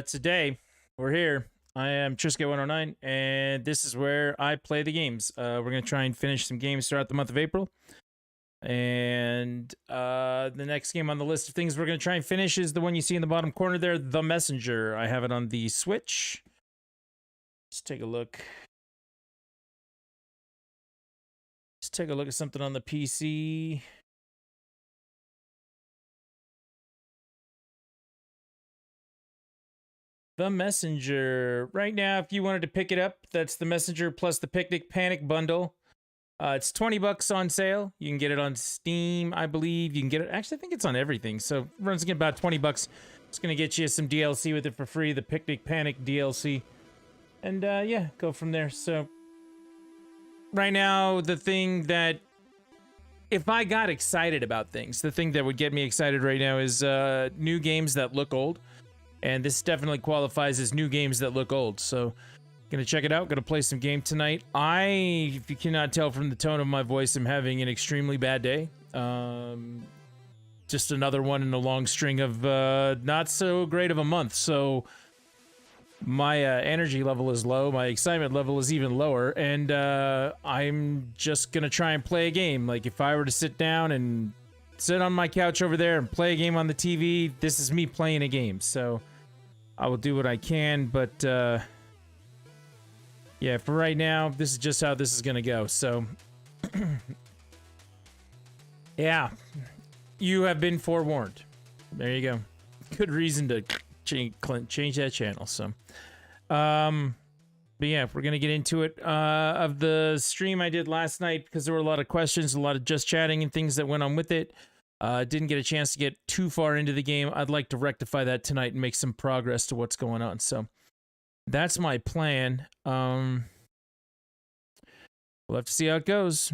Today we're here. I am Trisket109, and this is where I play the games. We're gonna try and finish some games throughout the month of April. And the next game on the list of things we're gonna try and finish is the one you see in the bottom corner there, The Messenger. I have it on the Switch. Let's take a look. Let's take a look at something on the PC. The Messenger. Right now, if you wanted to pick it up, that's The Messenger plus the Picnic Panic bundle. It's $20 on sale. You can get it on Steam, I believe. You can get it. Actually, I think it's on everything. So it runs again about $20. It's going to get you some DLC with it for free, the Picnic Panic DLC. And yeah, go from there. So right now, the thing that, if I got excited about things, the thing that would get me excited right now is new games that look old. And this definitely qualifies as new games that look old. So, gonna check it out. Gonna play some game tonight. If you cannot tell from the tone of my voice, I'm having an extremely bad day. Just another one in a long string of not so great of a month. So, my energy level is low. My excitement level is even lower. And I'm just gonna try and play a game. Like, if I were to sit down and sit on my couch over there and play a game on the TV, this is me playing a game. So I will do what I can, but yeah, for right now, this is just how this is gonna go. So yeah, you have been forewarned. There you go. Good reason to change that channel. So but yeah, we're gonna get into it. Of the stream I did last night, because there were a lot of questions, a lot of just chatting and things that went on with it. Didn't get a chance to get too far into the game. I'd like to rectify that tonight and make some progress to what's going on. So that's my plan. We'll have to see how it goes.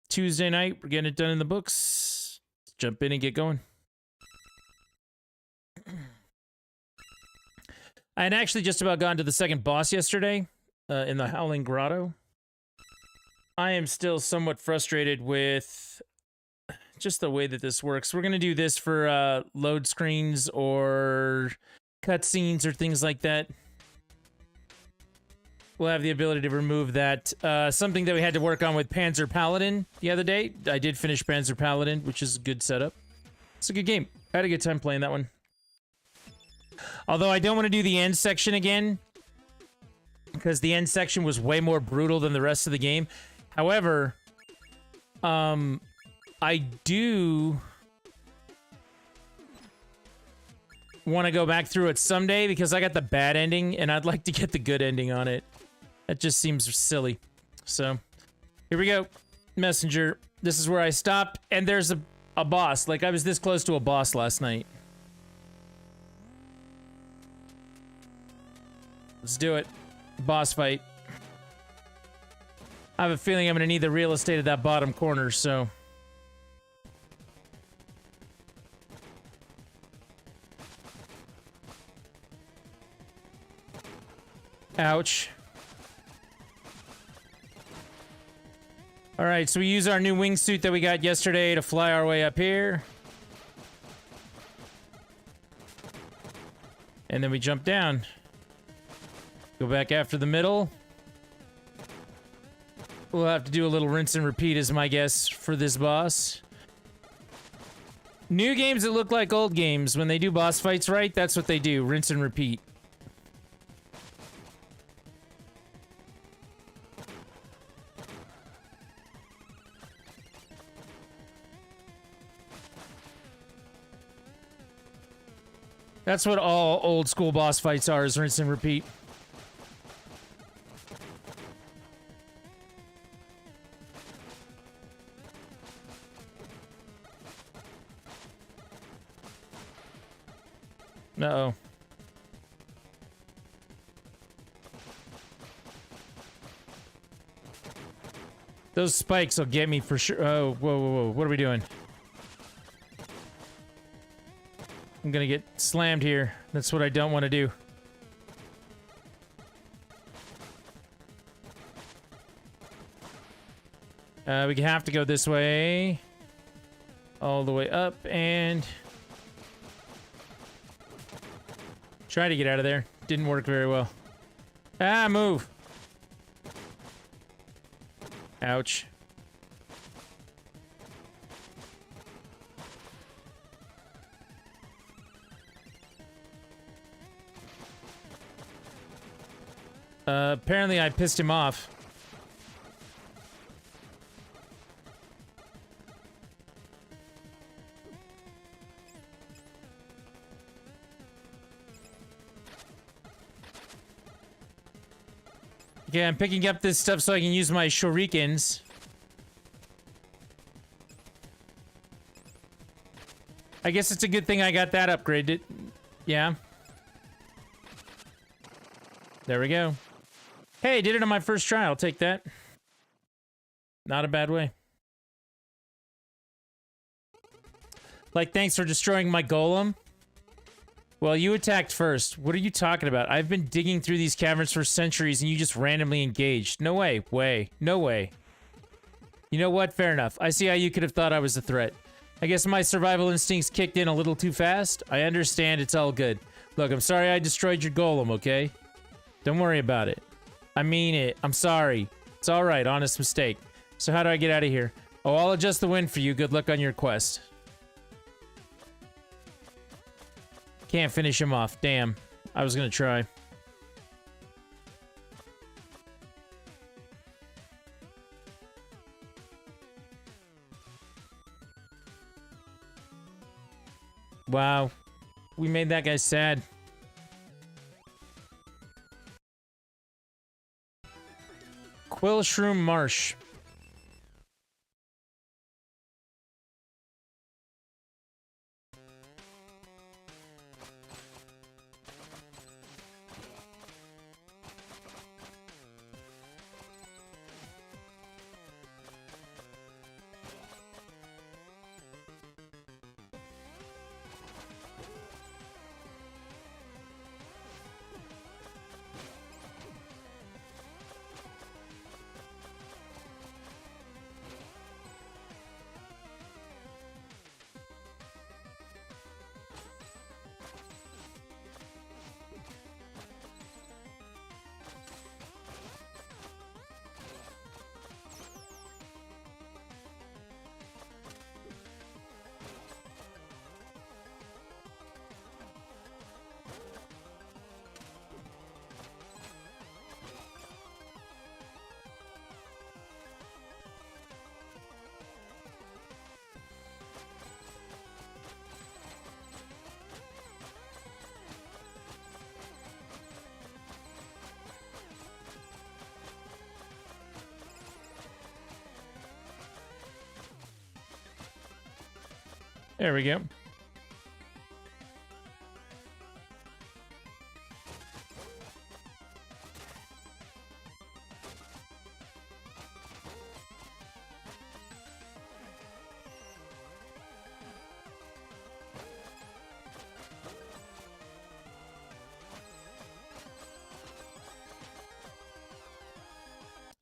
Tuesday night, we're getting it done in the books. Let's jump in and get going. I had actually just about gotten to the second boss yesterday in the Howling Grotto. I am still somewhat frustrated with just the way that this works. We're going to do this for load screens or cutscenes or things like that. We'll have the ability to remove that. Something that we had to work on with Panzer Paladin the other day. I did finish Panzer Paladin, which is a good setup. It's a good game. I had a good time playing that one. Although I don't want to do the end section again, because the end section was way more brutal than the rest of the game. However, I do want to go back through it someday, because I got the bad ending, and I'd like to get the good ending on it. That just seems silly. So, here we go. Messenger. This is where I stopped, and there's a boss. Like, I was this close to a boss last night. Let's do it. Boss fight. I have a feeling I'm going to need the real estate at that bottom corner, so... Ouch. Alright, so we use our new wingsuit that we got yesterday to fly our way up here. And then we jump down. Go back after the middle. We'll have to do a little rinse and repeat, is my guess, for this boss. New games that look like old games, when they do boss fights right, that's what they do. Rinse and repeat. That's what all old school boss fights are, is rinse and repeat. Uh-oh. Those spikes will get me for sure. Oh, whoa, whoa, whoa. What are we doing? I'm gonna get slammed here. That's what I don't want to do. We have to go this way. All the way up, and... Try to get out of there. Didn't work very well. Ah, move. Ouch. Apparently I pissed him off. Okay, I'm picking up this stuff so I can use my shurikens. I guess it's a good thing I got that upgraded. Yeah. There we go. Hey, did it on my first try. I'll take that. Not a bad way. Like, thanks for destroying my golem. Well, you attacked first. What are you talking about? I've been digging through these caverns for centuries and you just randomly engaged. No way. No way. You know what? Fair enough. I see how you could have thought I was a threat. I guess my survival instincts kicked in a little too fast. I understand. It's all good. Look, I'm sorry I destroyed your golem, okay? Don't worry about it. I mean it. I'm sorry. It's alright. Honest mistake. So how do I get out of here? Oh, I'll adjust the wind for you. Good luck on your quest. Can't finish him off. Damn. I was gonna try. Wow. We made that guy sad. Quillshroom Marsh. There we go.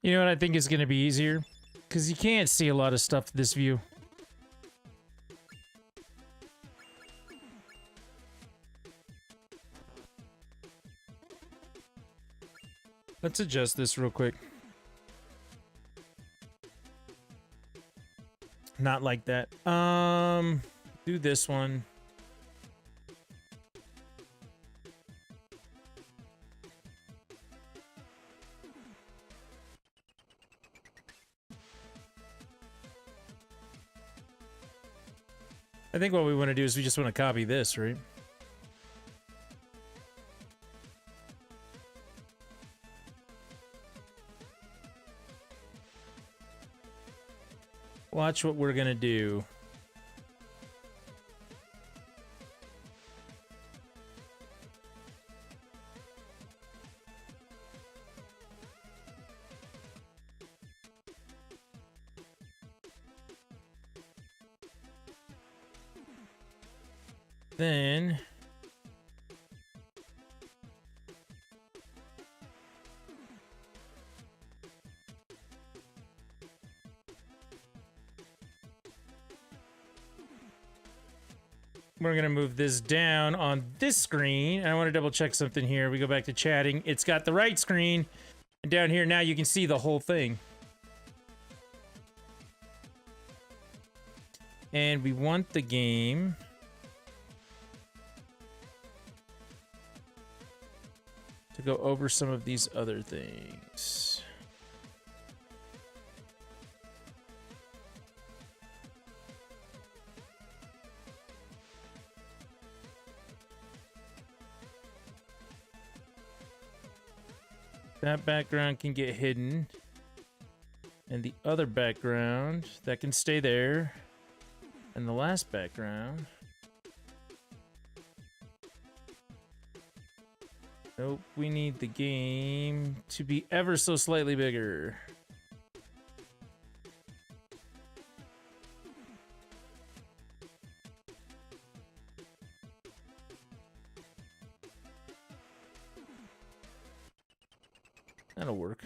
You know what I think is going to be easier? Because you can't see a lot of stuff this view. Let's adjust this real quick. Not like that. Do this one. I think what we want to do is we just want to copy this, right? Watch what we're gonna do. Then we're gonna move this down on this screen. And I want to double check something here. We go back to chatting. It's got the right screen. And down here now you can see the whole thing. And we want the game to go over some of these other things. That background can get hidden. And the other background, that can stay there. And the last background. Nope, we need the game to be ever so slightly bigger. That'll work.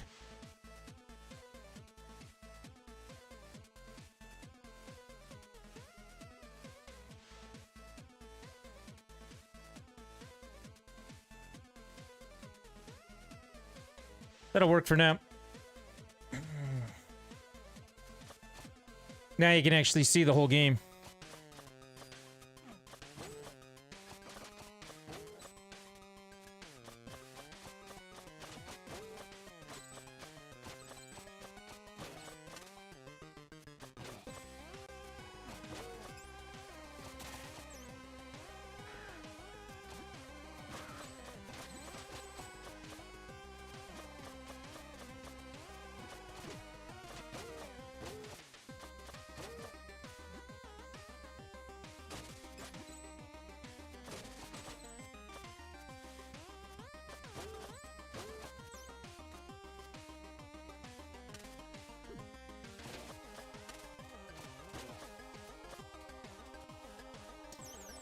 That'll work for now. Now you can actually see the whole game.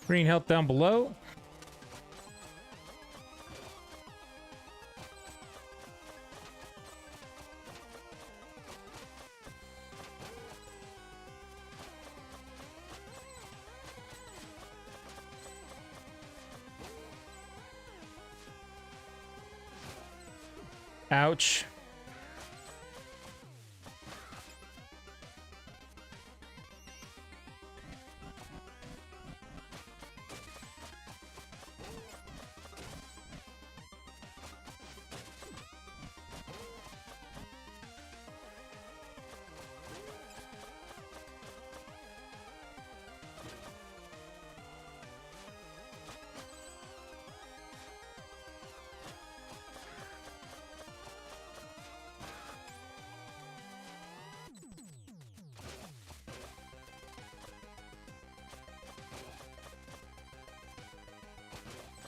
Green help down below. Ouch.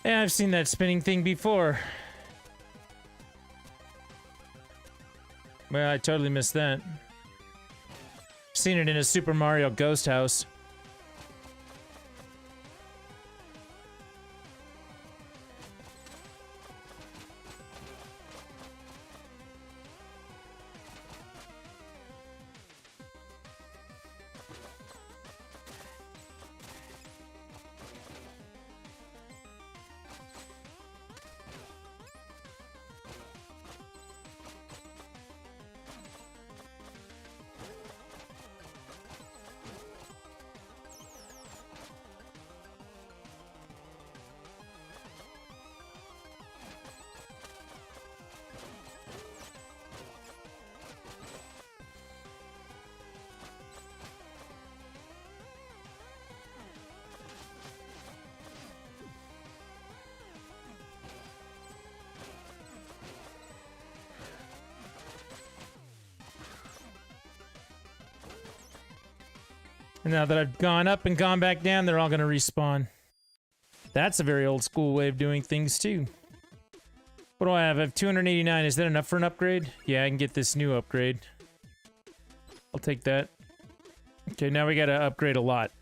Yeah, I've seen that spinning thing before. Well, I totally missed that. Seen it in a Super Mario Ghost House. And now that I've gone up and gone back down, they're all going to respawn. That's a very old school way of doing things, too. What do I have? I have 289. Is that enough for an upgrade? Yeah, I can get this new upgrade. I'll take that. Okay, now we got to upgrade a lot.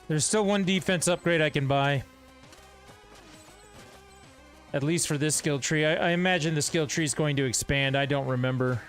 There's still one defense upgrade I can buy. At least for this skill tree. I imagine the skill tree is going to expand. I don't remember.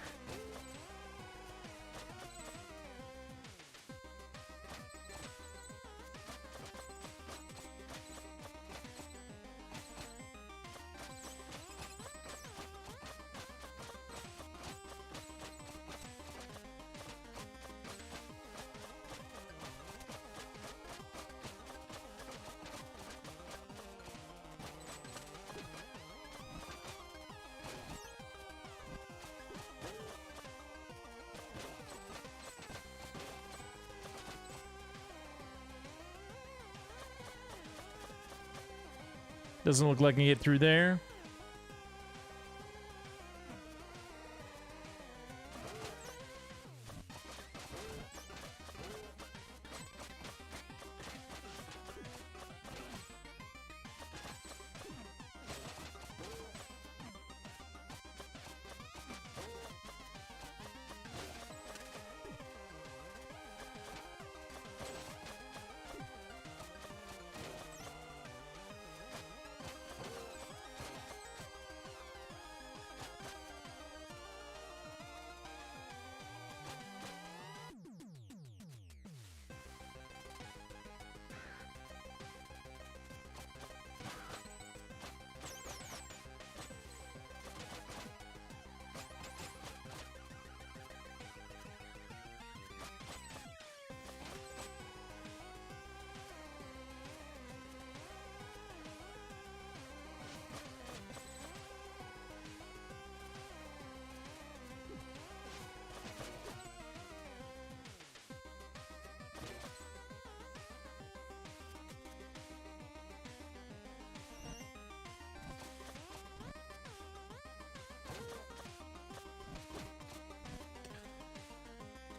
Doesn't look like I can get through there.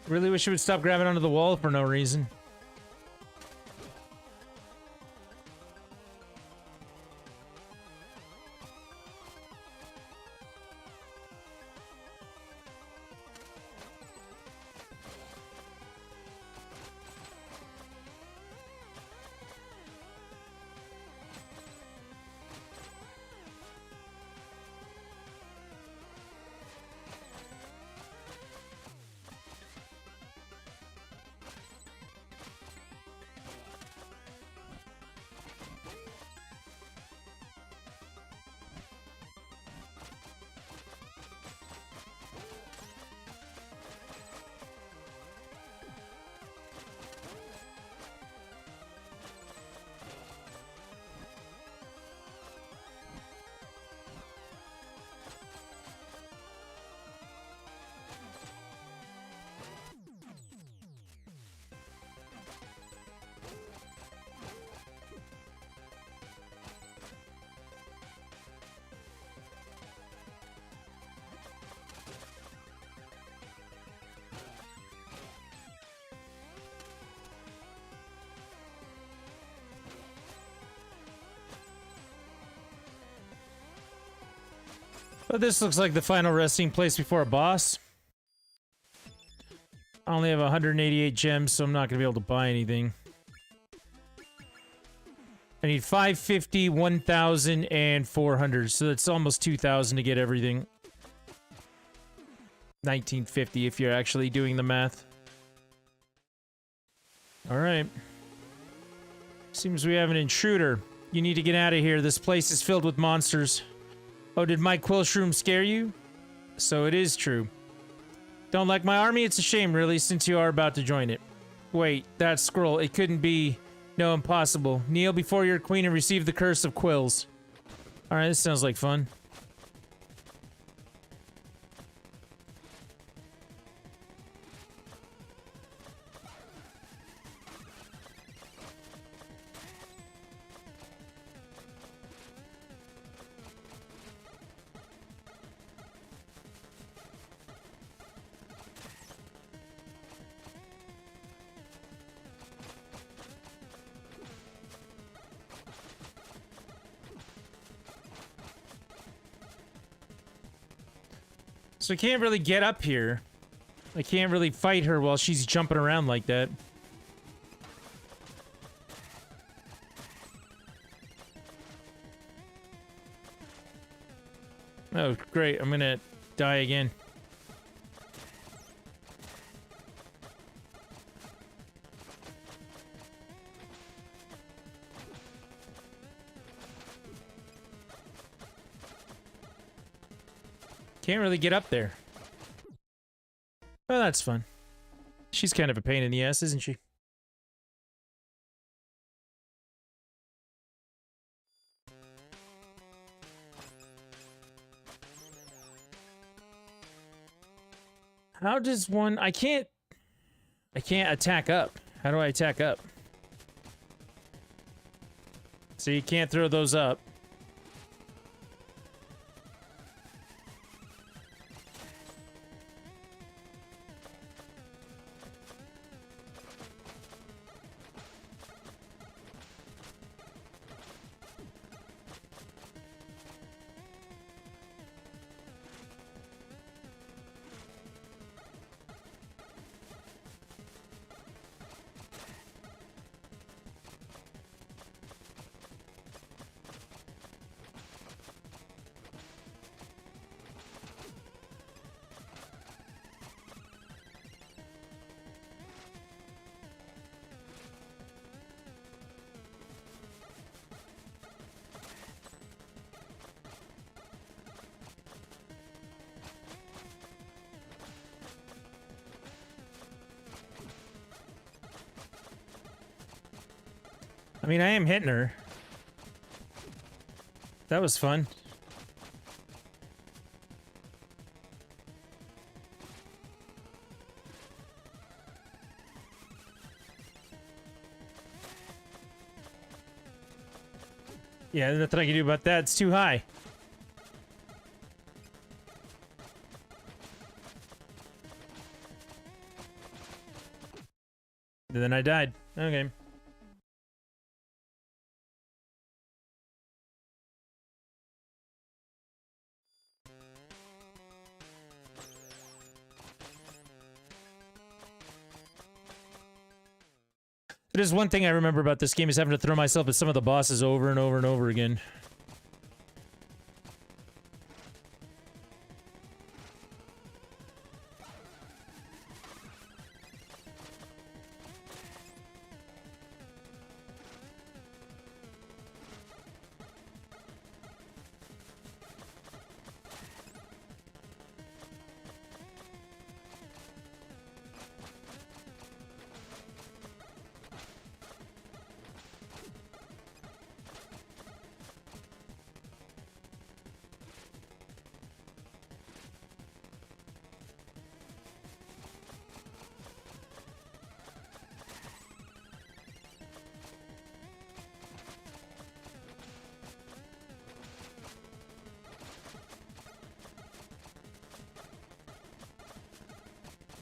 Really wish it would stop grabbing onto the wall for no reason. But this looks like the final resting place before a boss. I only have 188 gems, so I'm not going to be able to buy anything. I need 550, 1,000, and 400, so that's almost 2,000 to get everything. 1950 if you're actually doing the math. Alright. Seems we have an intruder. You need to get out of here. This place is filled with monsters. Oh, did my Quillshroom scare you? So it is true. Don't like my army? It's a shame, really, since you are about to join it. Wait, that scroll. It couldn't be. No, impossible. Kneel before your queen and receive the curse of quills. Alright, this sounds like fun. So I can't really get up here. I can't really fight her while she's jumping around like that. Oh, great. I'm gonna die again. Can't really get up there. Well, that's fun. She's kind of a pain in the ass, isn't she? How does one... I can't attack up. How do I attack up? So you can't throw those up. I mean, I am hitting her. That was fun. Yeah, there's nothing I can do about that. It's too high. Then I died. Okay. There's one thing I remember about this game is having to throw myself at some of the bosses over and over and over again.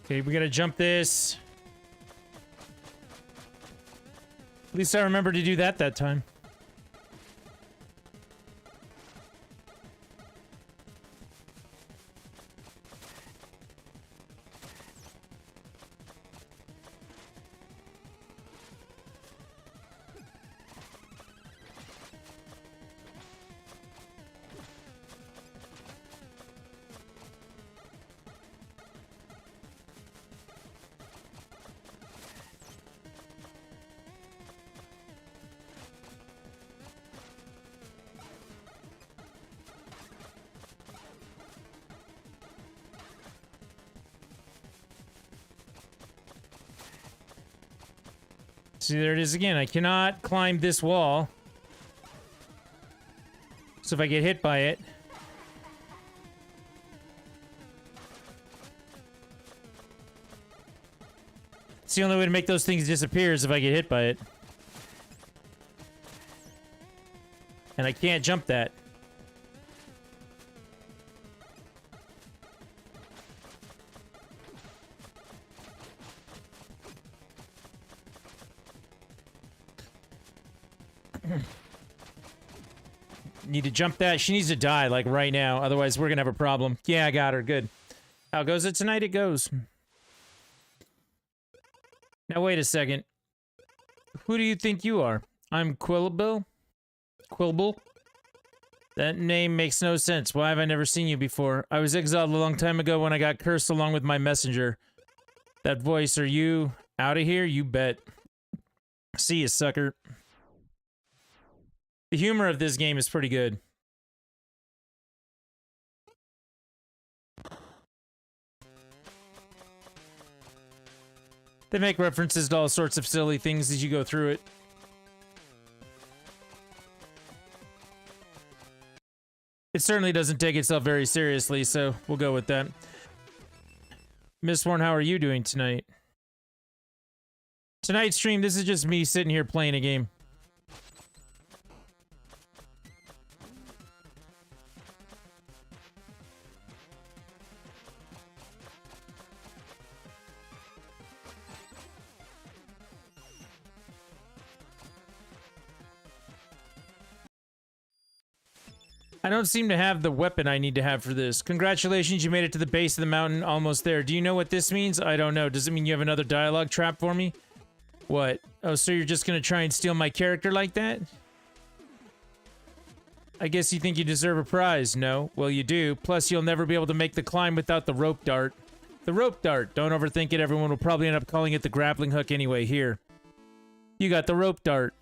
Okay, we gotta jump this. At least I remember to do that time. See, there it is again. I cannot climb this wall. So if I get hit by it... It's the only way to make those things disappear is if I get hit by it. And I can't jump that. Need to jump that. She needs to die, like, right now. Otherwise, we're gonna have a problem. Yeah, I got her. Good. How goes it tonight? It goes. Now, wait a second. Who do you think you are? I'm Quillbill? Quillbill? That name makes no sense. Why have I never seen you before? I was exiled a long time ago when I got cursed along with my messenger. That voice, are you out of here? You bet. See you, sucker. The humor of this game is pretty good. They make references to all sorts of silly things as you go through it. It certainly doesn't take itself very seriously, so we'll go with that. Mistborn, how are you doing tonight? Tonight's stream, this is just me sitting here playing a game. I don't seem to have the weapon I need to have for this. Congratulations, you made it to the base of the mountain, almost there. Do you know what this means? I don't know. Does it mean you have another dialogue trap for me? What? Oh, so you're just gonna try and steal my character like that? I guess you think you deserve a prize, no? Well, you do. Plus, you'll never be able to make the climb without the rope dart. The rope dart. Don't overthink it. Everyone will probably end up calling it the grappling hook anyway. Here. You got the rope dart.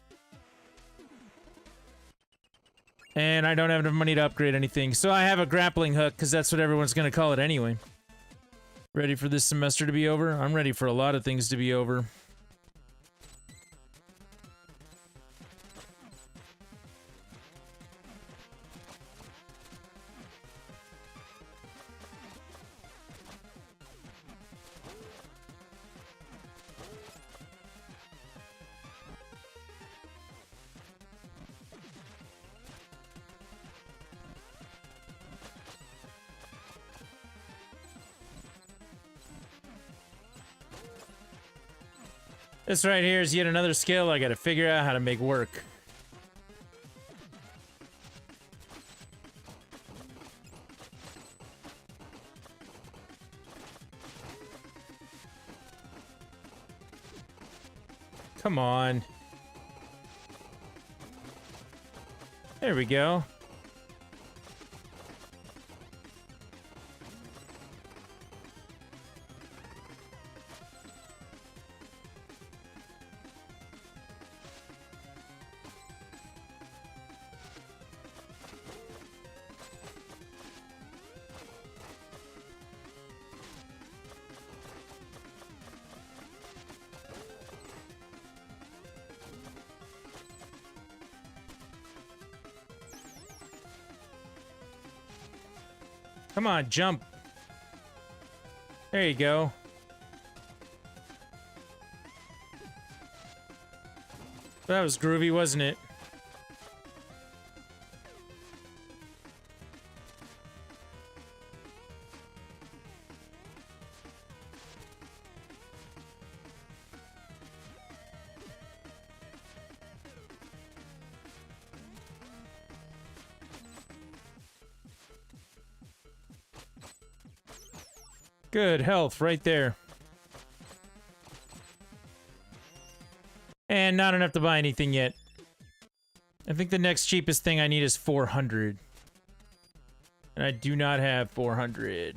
And I don't have enough money to upgrade anything, so I have a grappling hook, because that's what everyone's going to call it anyway. Ready for this semester to be over? I'm ready for a lot of things to be over. This right here is yet another skill I gotta figure out how to make work. Come on. There we go. Come on, jump. There you go. That was groovy, wasn't it? Good health right there. And not enough to buy anything yet. I think the next cheapest thing I need is 400. And I do not have 400.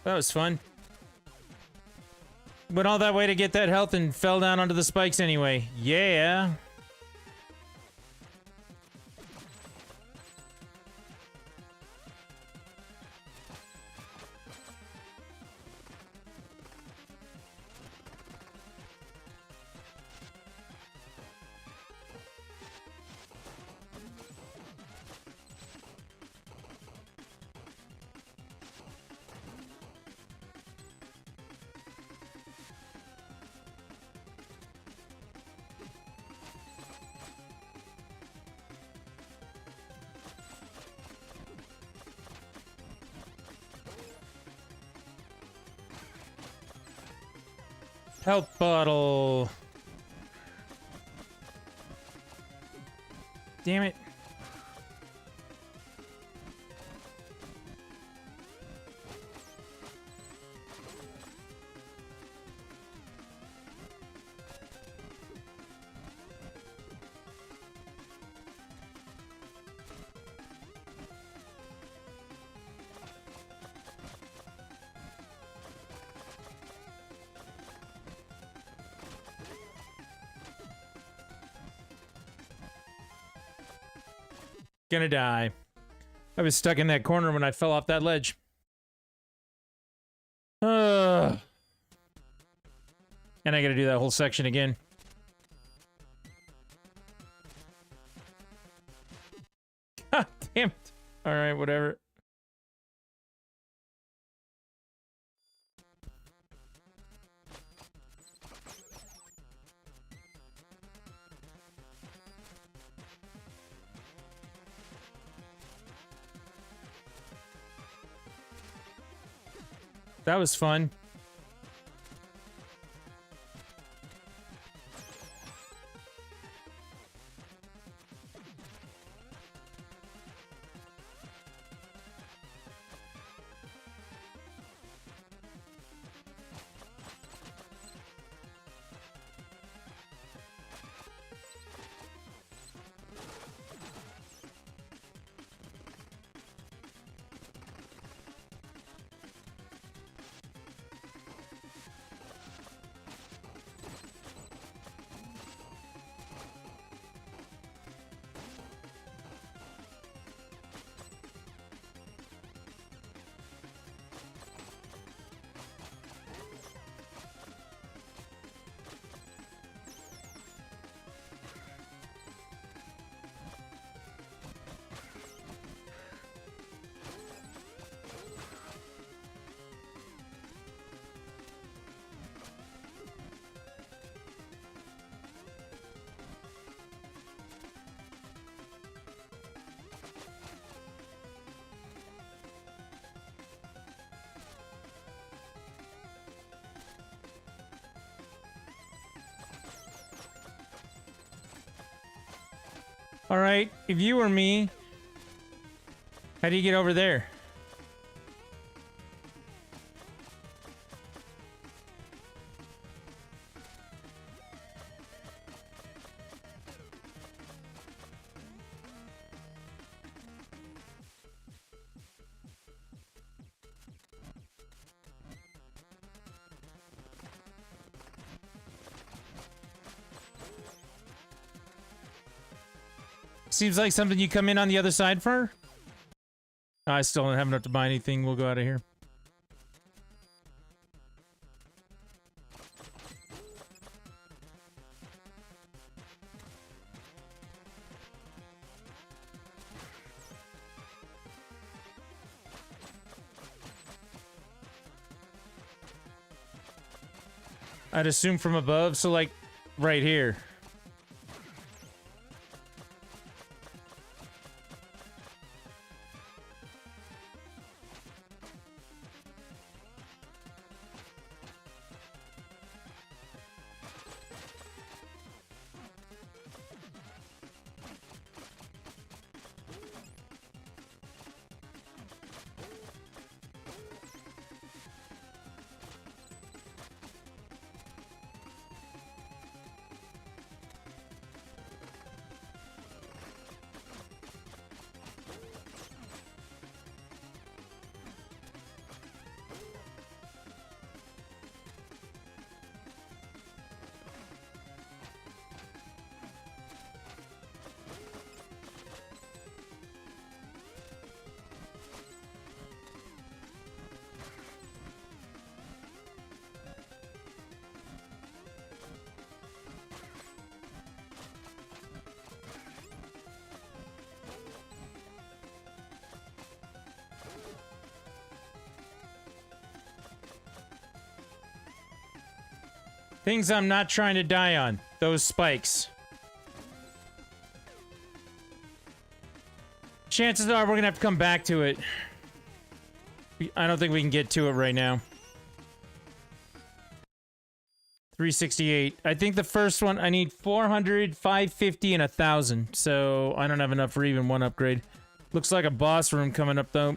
That was fun. Went all that way to get that health and fell down onto the spikes anyway. Yeah. Health bottle. Damn it. Gonna die. I was stuck in that corner when I fell off that ledge. And I gotta do that whole section again. God damn it. Alright, whatever. That was fun. Alright, if you were me, how do you get over there? Seems like something you come in on the other side for? I still don't have enough to buy anything. We'll go out of here. I'd assume from above, so like right here. Things I'm not trying to die on. Those spikes. Chances are we're gonna have to come back to it. I don't think we can get to it right now. 368. I think the first one, I need 400, 550, and 1,000. So I don't have enough for even one upgrade. Looks like a boss room coming up, though.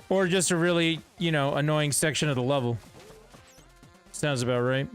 Or just a really, you know, annoying section of the level. Sounds about right.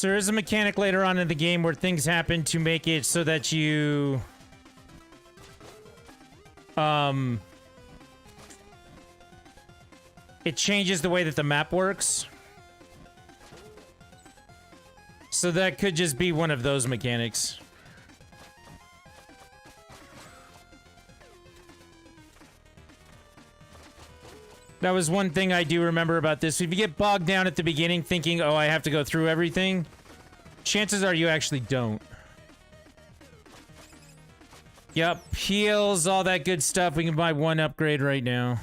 So there is a mechanic later on in the game where things happen to make it so that you... It changes the way that the map works. So that could just be one of those mechanics. That was one thing I do remember about this. If you get bogged down at the beginning thinking, oh, I have to go through everything, chances are you actually don't. Yep, heals, all that good stuff. We can buy one upgrade right now.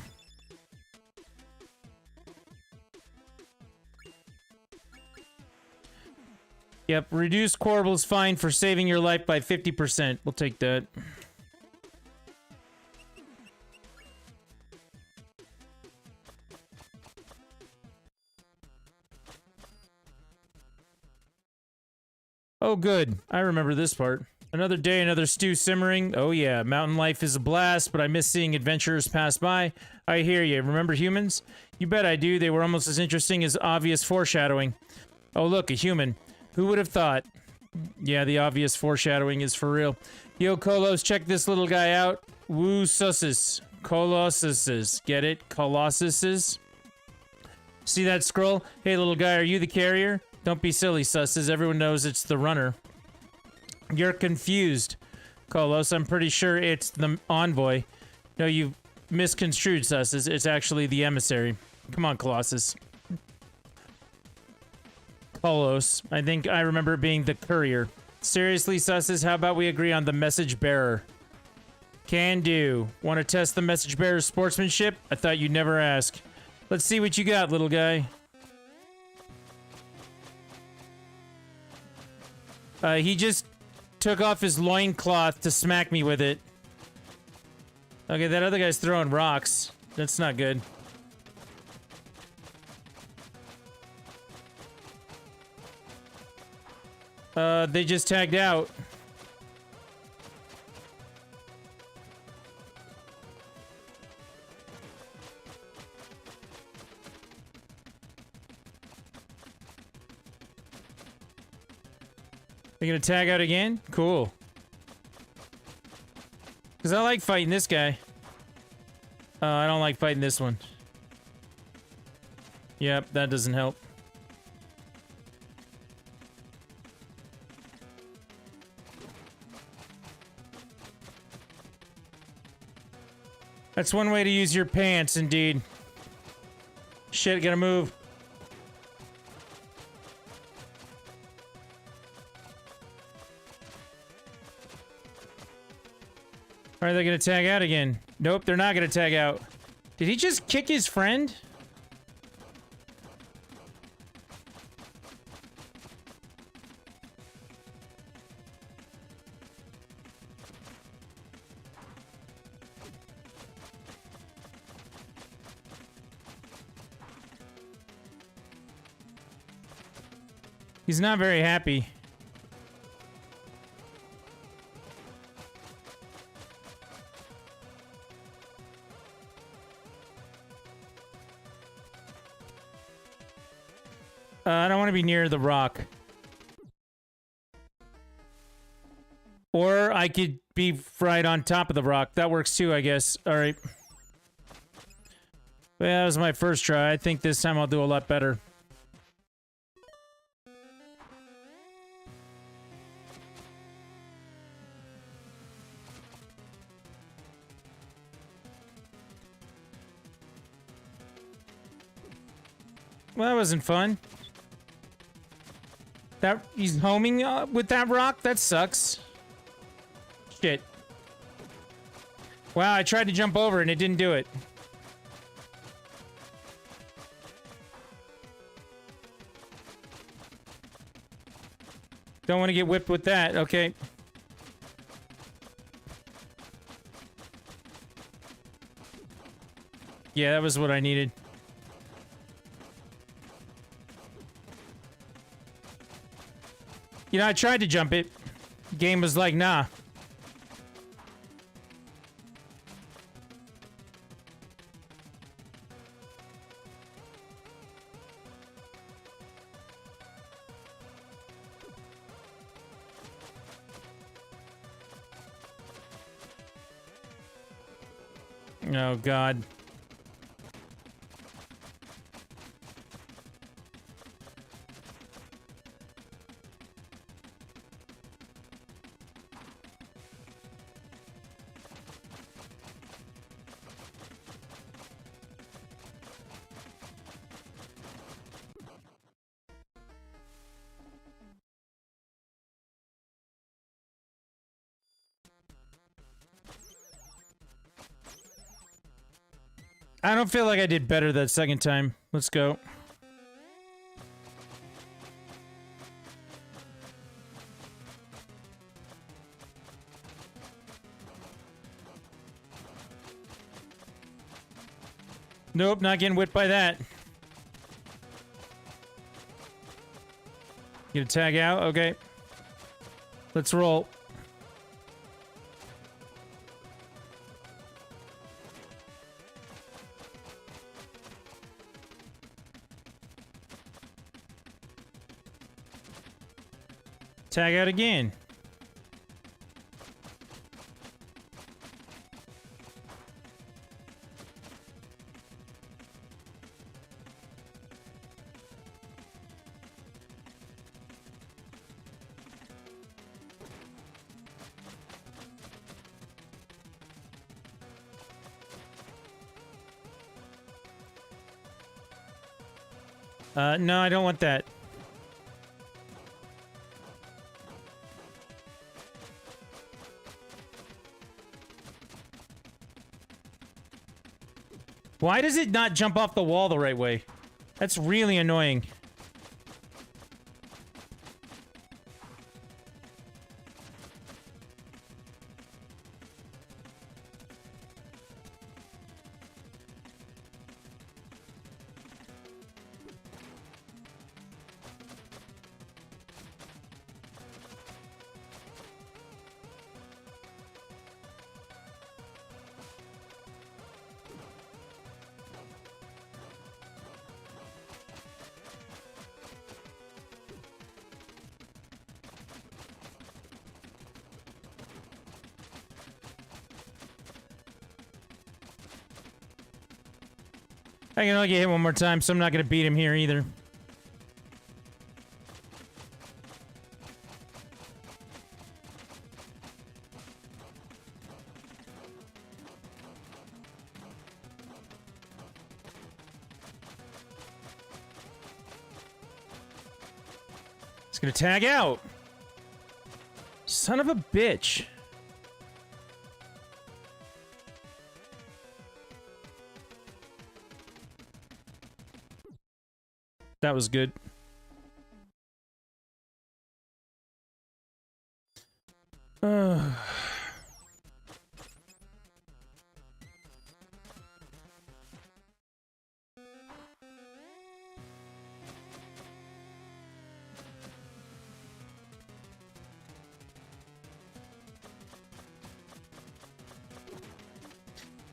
Yep, reduce Corbel's fine for saving your life by 50%. We'll take that. Oh, good. I remember this part. Another day, another stew simmering. Oh yeah, mountain life is a blast, but I miss seeing adventurers pass by. I hear you. Remember humans? You bet I do. They were almost as interesting as obvious foreshadowing. Oh look, a human. Who would have thought? Yeah, the obvious foreshadowing is for real. Yo, Kolos, check this little guy out. Woo susses. Colossuses. Get it? Colossuses? See that scroll? Hey, little guy, are you the carrier? Don't be silly, susses. Everyone knows it's the runner. You're confused, Kolos. I'm pretty sure it's the envoy. No, you misconstrued, susses. It's actually the emissary. Come on, Colossus. Kolos. I think I remember being the courier. Seriously, susses, how about we agree on the message bearer? Can do. Want to test the message bearer's sportsmanship? I thought you'd never ask. Let's see what you got, little guy. He just took off his loincloth to smack me with it. Okay, that other guy's throwing rocks. That's not good. They just tagged out. They're gonna tag out again? Cool. Because I like fighting this guy. I don't like fighting this one. Yep, that doesn't help. That's one way to use your pants, indeed. Shit, gotta move. Are they gonna tag out again? Nope, they're not gonna tag out. Did he just kick his friend? He's not very happy. I don't want to be near the rock. Or I could be right on top of the rock. That works too, I guess. Alright. Well, that was my first try. I think this time I'll do a lot better. Well, that wasn't fun. That he's homing with that rock? That sucks. Shit. Wow, I tried to jump over and it didn't do it. Don't want to get whipped with that. Okay. Yeah, that was what I needed. You know, I tried to jump it. Game was like, nah. Oh, God. I don't feel like I did better that second time. Let's go. Nope, not getting whipped by that. Get a tag out? Okay. Let's roll. Tag out again. No, I don't want that. Why does it not jump off the wall the right way? That's really annoying. I can only get hit one more time, so I'm not gonna beat him here either. It's gonna tag out. Son of a bitch. That was good.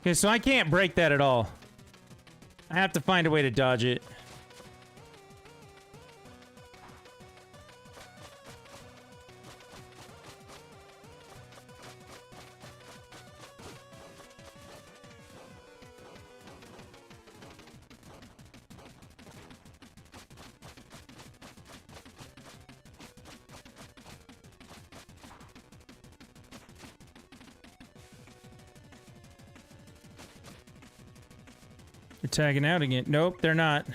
Okay, so I can't break that at all. I have to find a way to dodge it. They're tagging out again. Nope, they're not.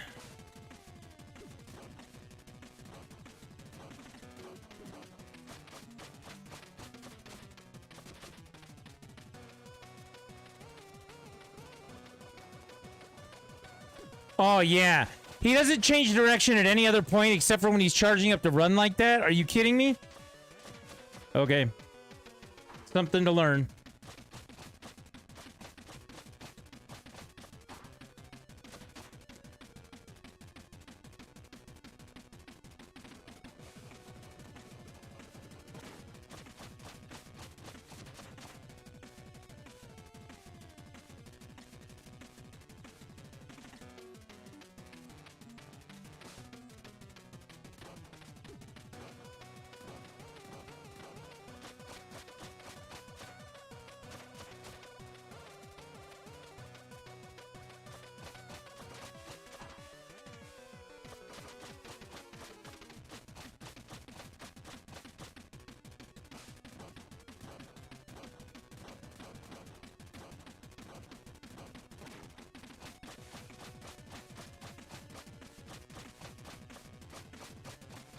Oh, yeah. He doesn't change direction at any other point except for when he's charging up to run like that. Are you kidding me? Okay. Something to learn.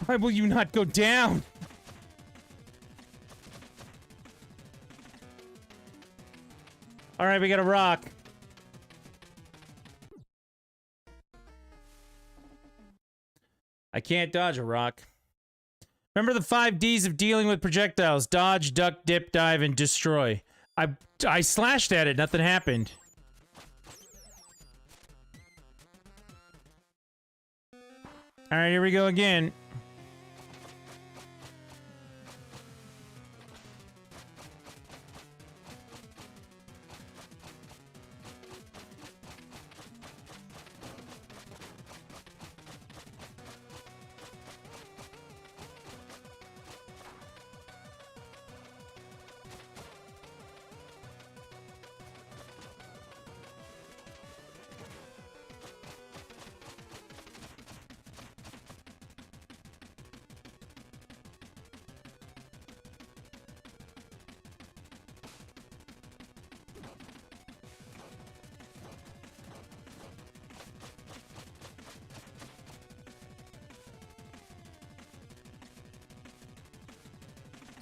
Why will you not go down? Alright, we got a rock. I can't dodge a rock. Remember the 5 Ds of dealing with projectiles. Dodge, duck, dip, dive, and destroy. I slashed at it, nothing happened. Alright, here we go again.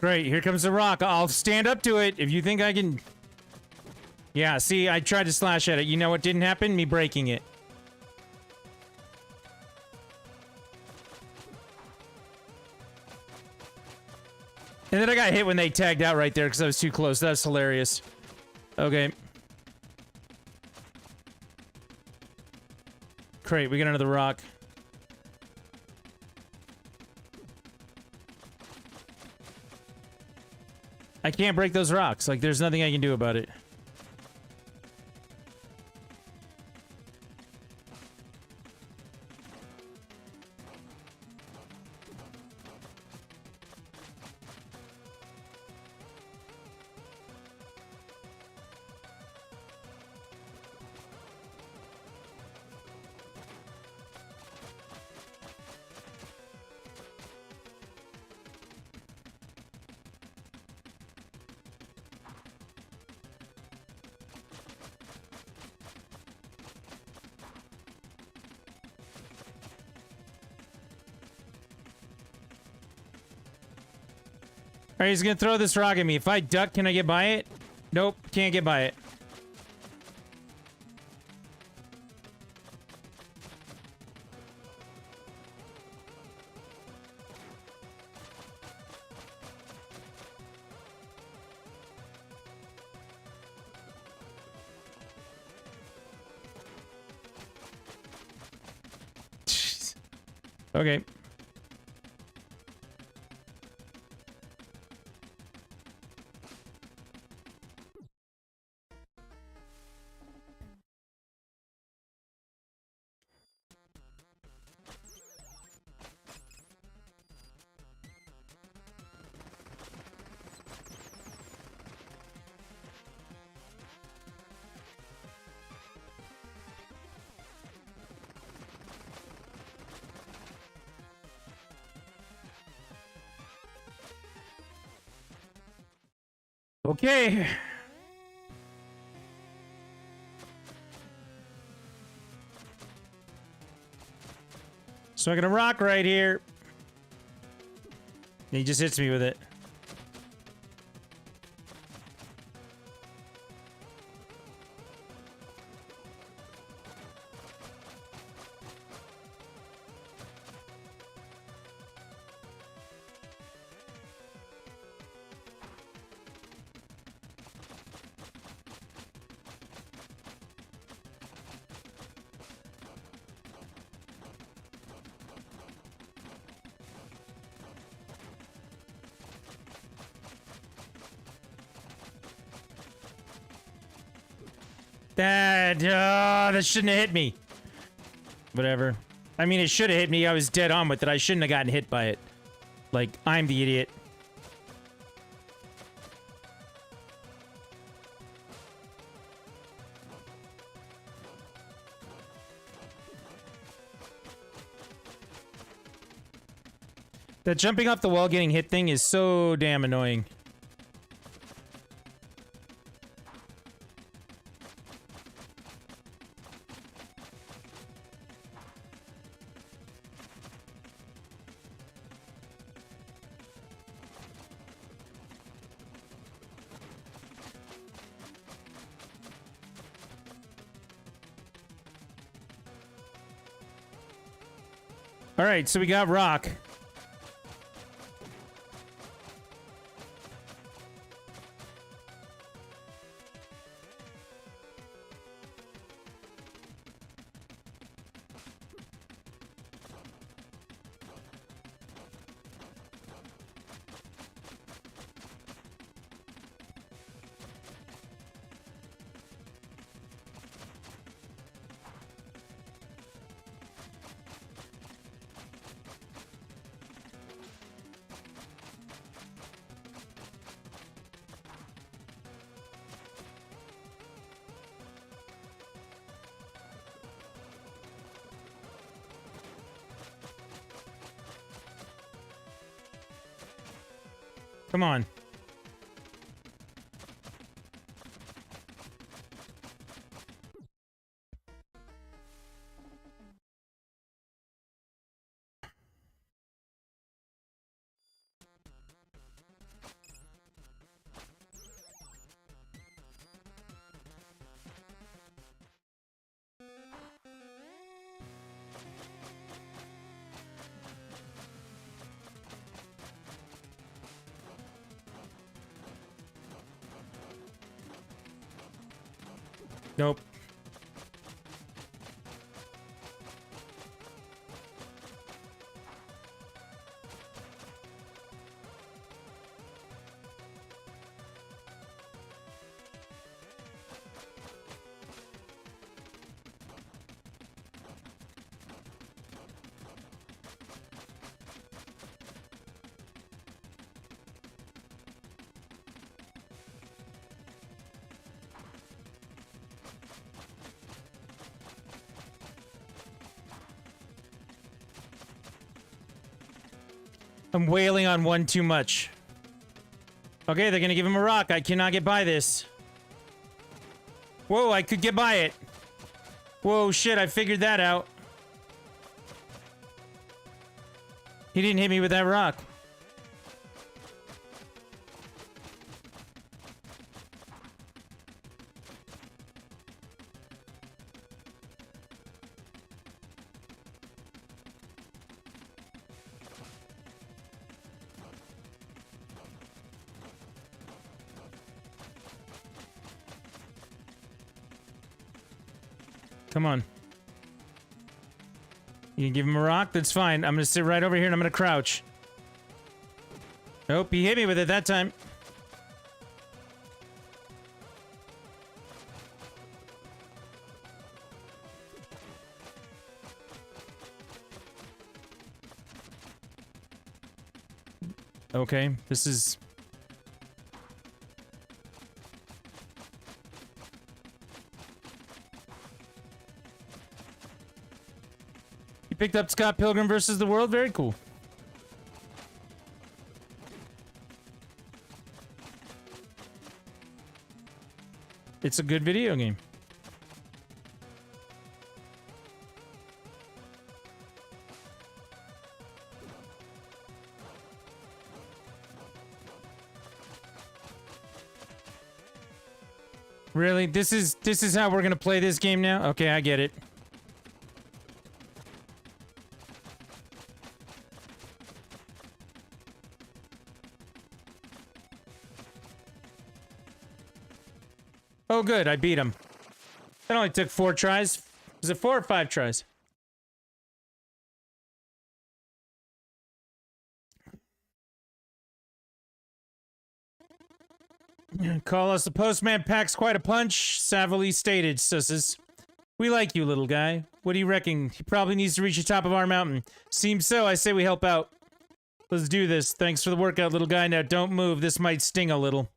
Great, here comes the rock. I'll stand up to it if you think I can... Yeah, see, I tried to slash at it. You know what didn't happen? Me breaking it. And then I got hit when they tagged out right there because I was too close. That's hilarious. Okay. Great, we got another rock. I can't break those rocks. Like, there's nothing I can do about it. Alright, he's gonna throw this rock at me. If I duck, can I get by it? Nope, can't get by it. Jeez. Okay. Okay. So I got a rock right here. And he just hits me with it. That shouldn't have hit me. Whatever. I mean, it should have hit me. I was dead on with it. I shouldn't have gotten hit by it. Like, I'm the idiot. That jumping off the wall getting hit thing is so damn annoying. All right, so we got rock. Come on. Nope. I'm wailing on one too much. Okay, they're gonna give him a rock. I cannot get by this. Whoa, I could get by it. Whoa, shit, I figured that out. He didn't hit me with that rock. Come on. You can give him a rock? That's fine. I'm gonna sit right over here and I'm gonna crouch. Nope, he hit me with it that time. Okay, this is... You picked up Scott Pilgrim versus the World? Very cool. It's a good video game. Really? This is how we're gonna play this game now? Okay, I get it. Oh, good. I beat him. That only took 4 tries. Was it 4 or 5 tries? Call us the postman packs quite a punch, savvily stated, susses. We like you, little guy. What do you reckon? He probably needs to reach the top of our mountain. Seems so. I say we help out. Let's do this. Thanks for the workout, little guy. Now don't move. This might sting a little.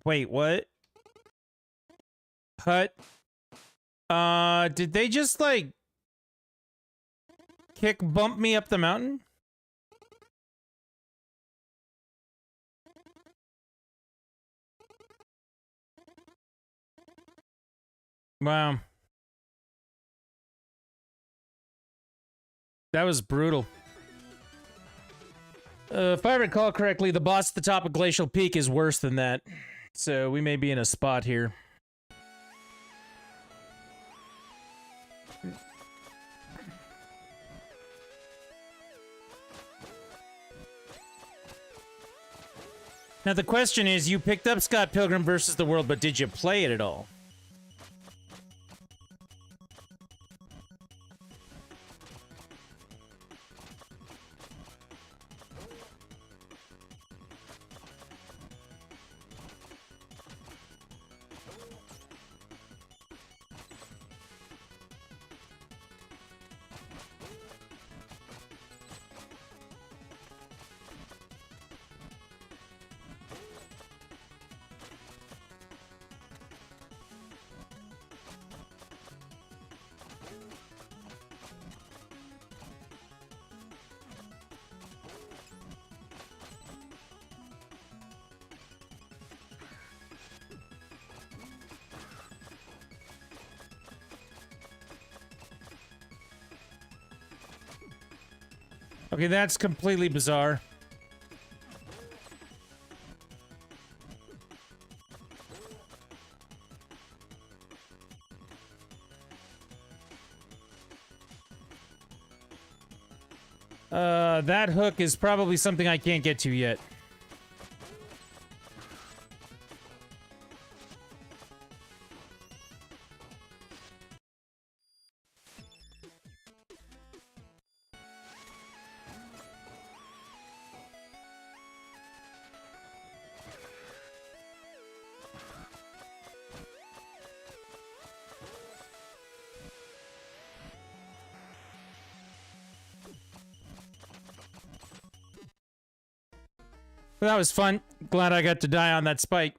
Wait, what? Hut. Did they just, like, bump me up the mountain? Wow. That was brutal. If I recall correctly, the boss at the top of Glacial Peak is worse than that. So we may be in a spot here. Now the question is, you picked up Scott Pilgrim versus the World, but did you play it at all? Okay, that's completely bizarre. That hook is probably something I can't get to yet. Well, that was fun. Glad I got to die on that spike.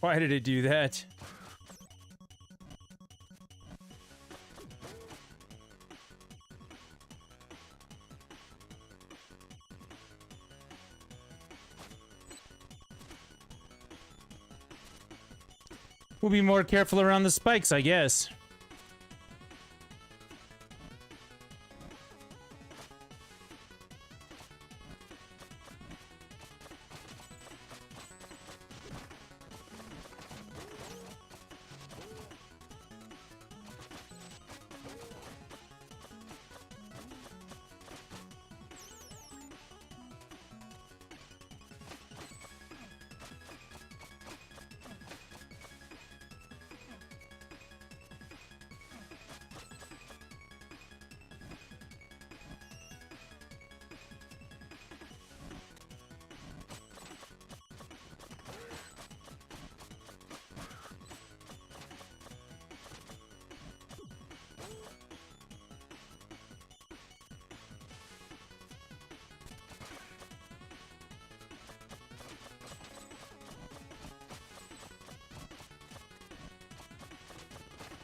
Why did it do that? We'll be more careful around the spikes, I guess.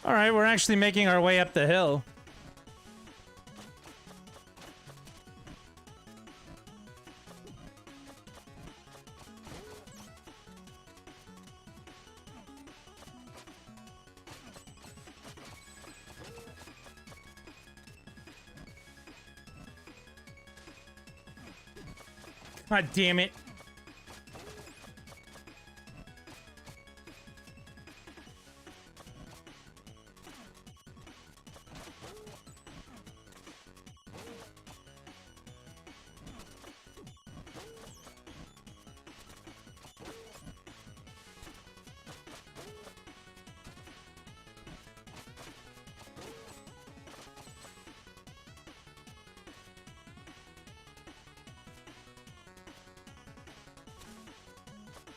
All right, we're actually making our way up the hill. God damn it.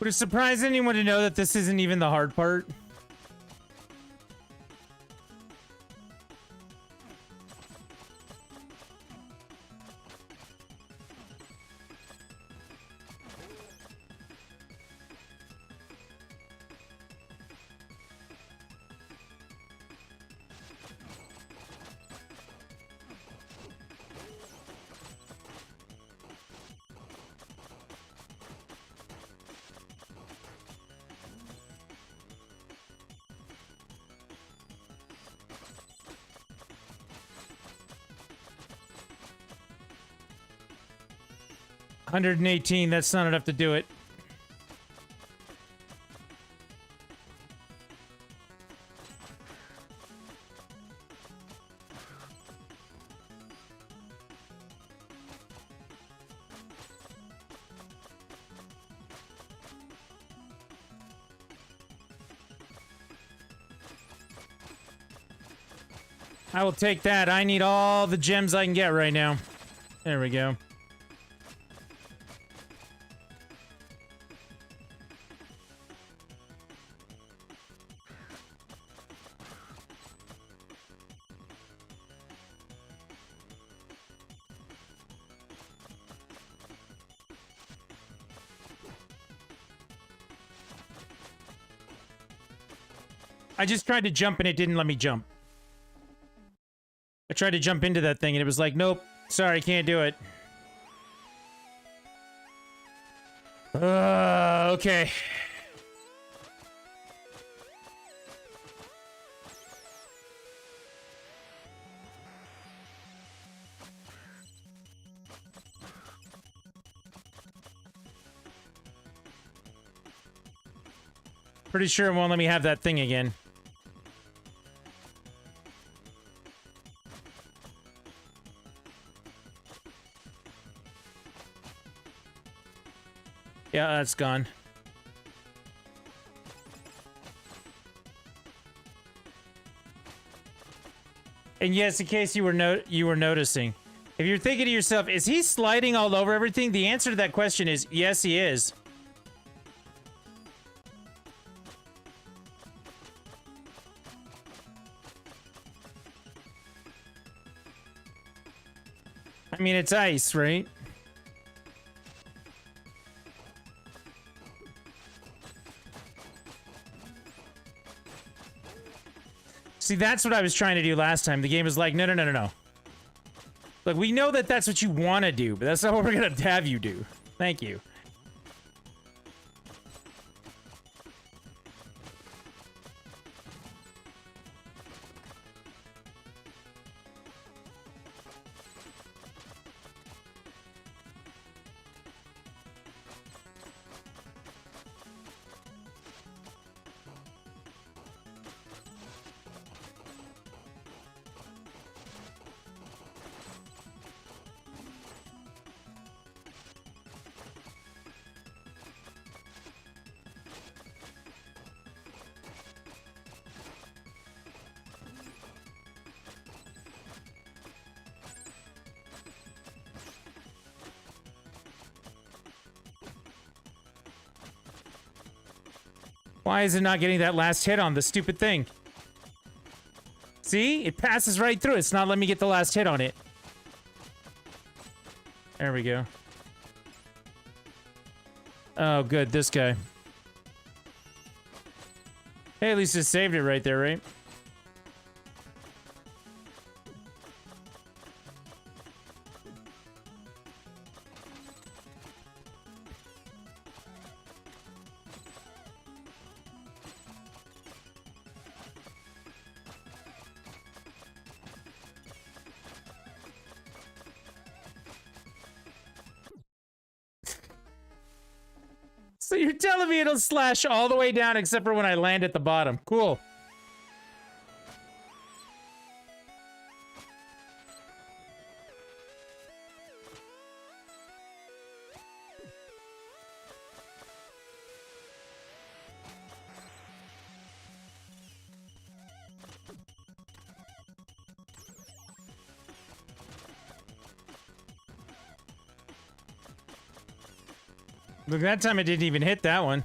Would it surprise anyone to know that this isn't even the hard part? 118, that's not enough to do it. I will take that. I need all the gems I can get right now. There we go. I just tried to jump and it didn't let me jump. I tried to jump into that thing and it was like, nope, sorry, can't do it. Okay. Pretty sure it won't let me have that thing again. Yeah, that's gone. And yes, in case you were noticing, if you're thinking to yourself, is he sliding all over everything? The answer to that question is yes, he is. I mean, it's ice, right? See, that's what I was trying to do last time. The game was like, no, no, no, no, no. Look, we know that that's what you want to do, but that's not what we're going to have you do. Thank you. Why is it not getting that last hit on the stupid thing? See? It passes right through. It's not letting me get the last hit on it. There we go. Oh, good. This guy. Hey, at least it saved it right there, right? So you're telling me it'll slash all the way down except for when I land at the bottom. Cool. Look, that time it didn't even hit that one.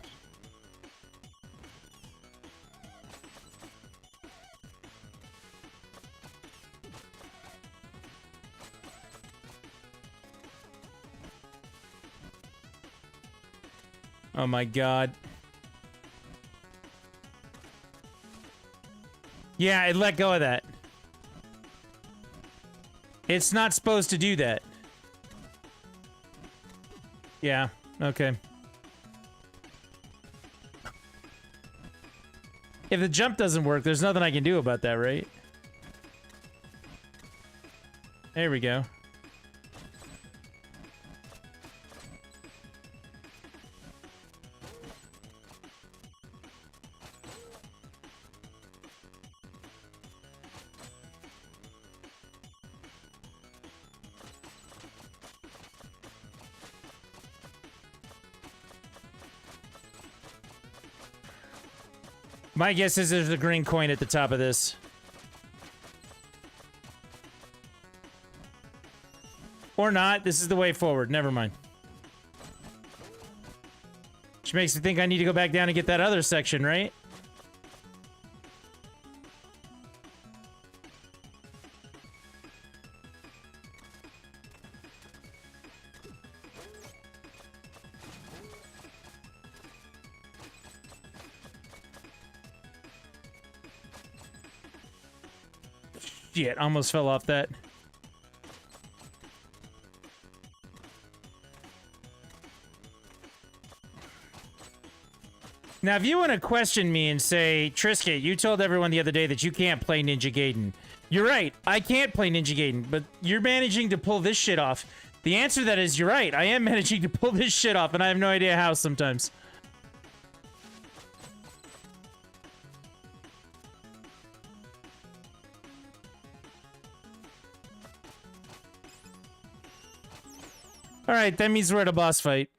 Oh my god. Yeah, it let go of that. It's not supposed to do that. Yeah, okay. If the jump doesn't work, there's nothing I can do about that, right? There we go. My guess is there's a green coin at the top of this. Or not. This is the way forward. Never mind. Which makes me think I need to go back down and get that other section, right? Shit, almost fell off that. Now, if you want to question me and say, Trisket, you told everyone the other day that you can't play Ninja Gaiden. You're right, I can't play Ninja Gaiden, but you're managing to pull this shit off. The answer to that is, you're right, I am managing to pull this shit off, and I have no idea how sometimes. Alright, that means we're at a boss fight.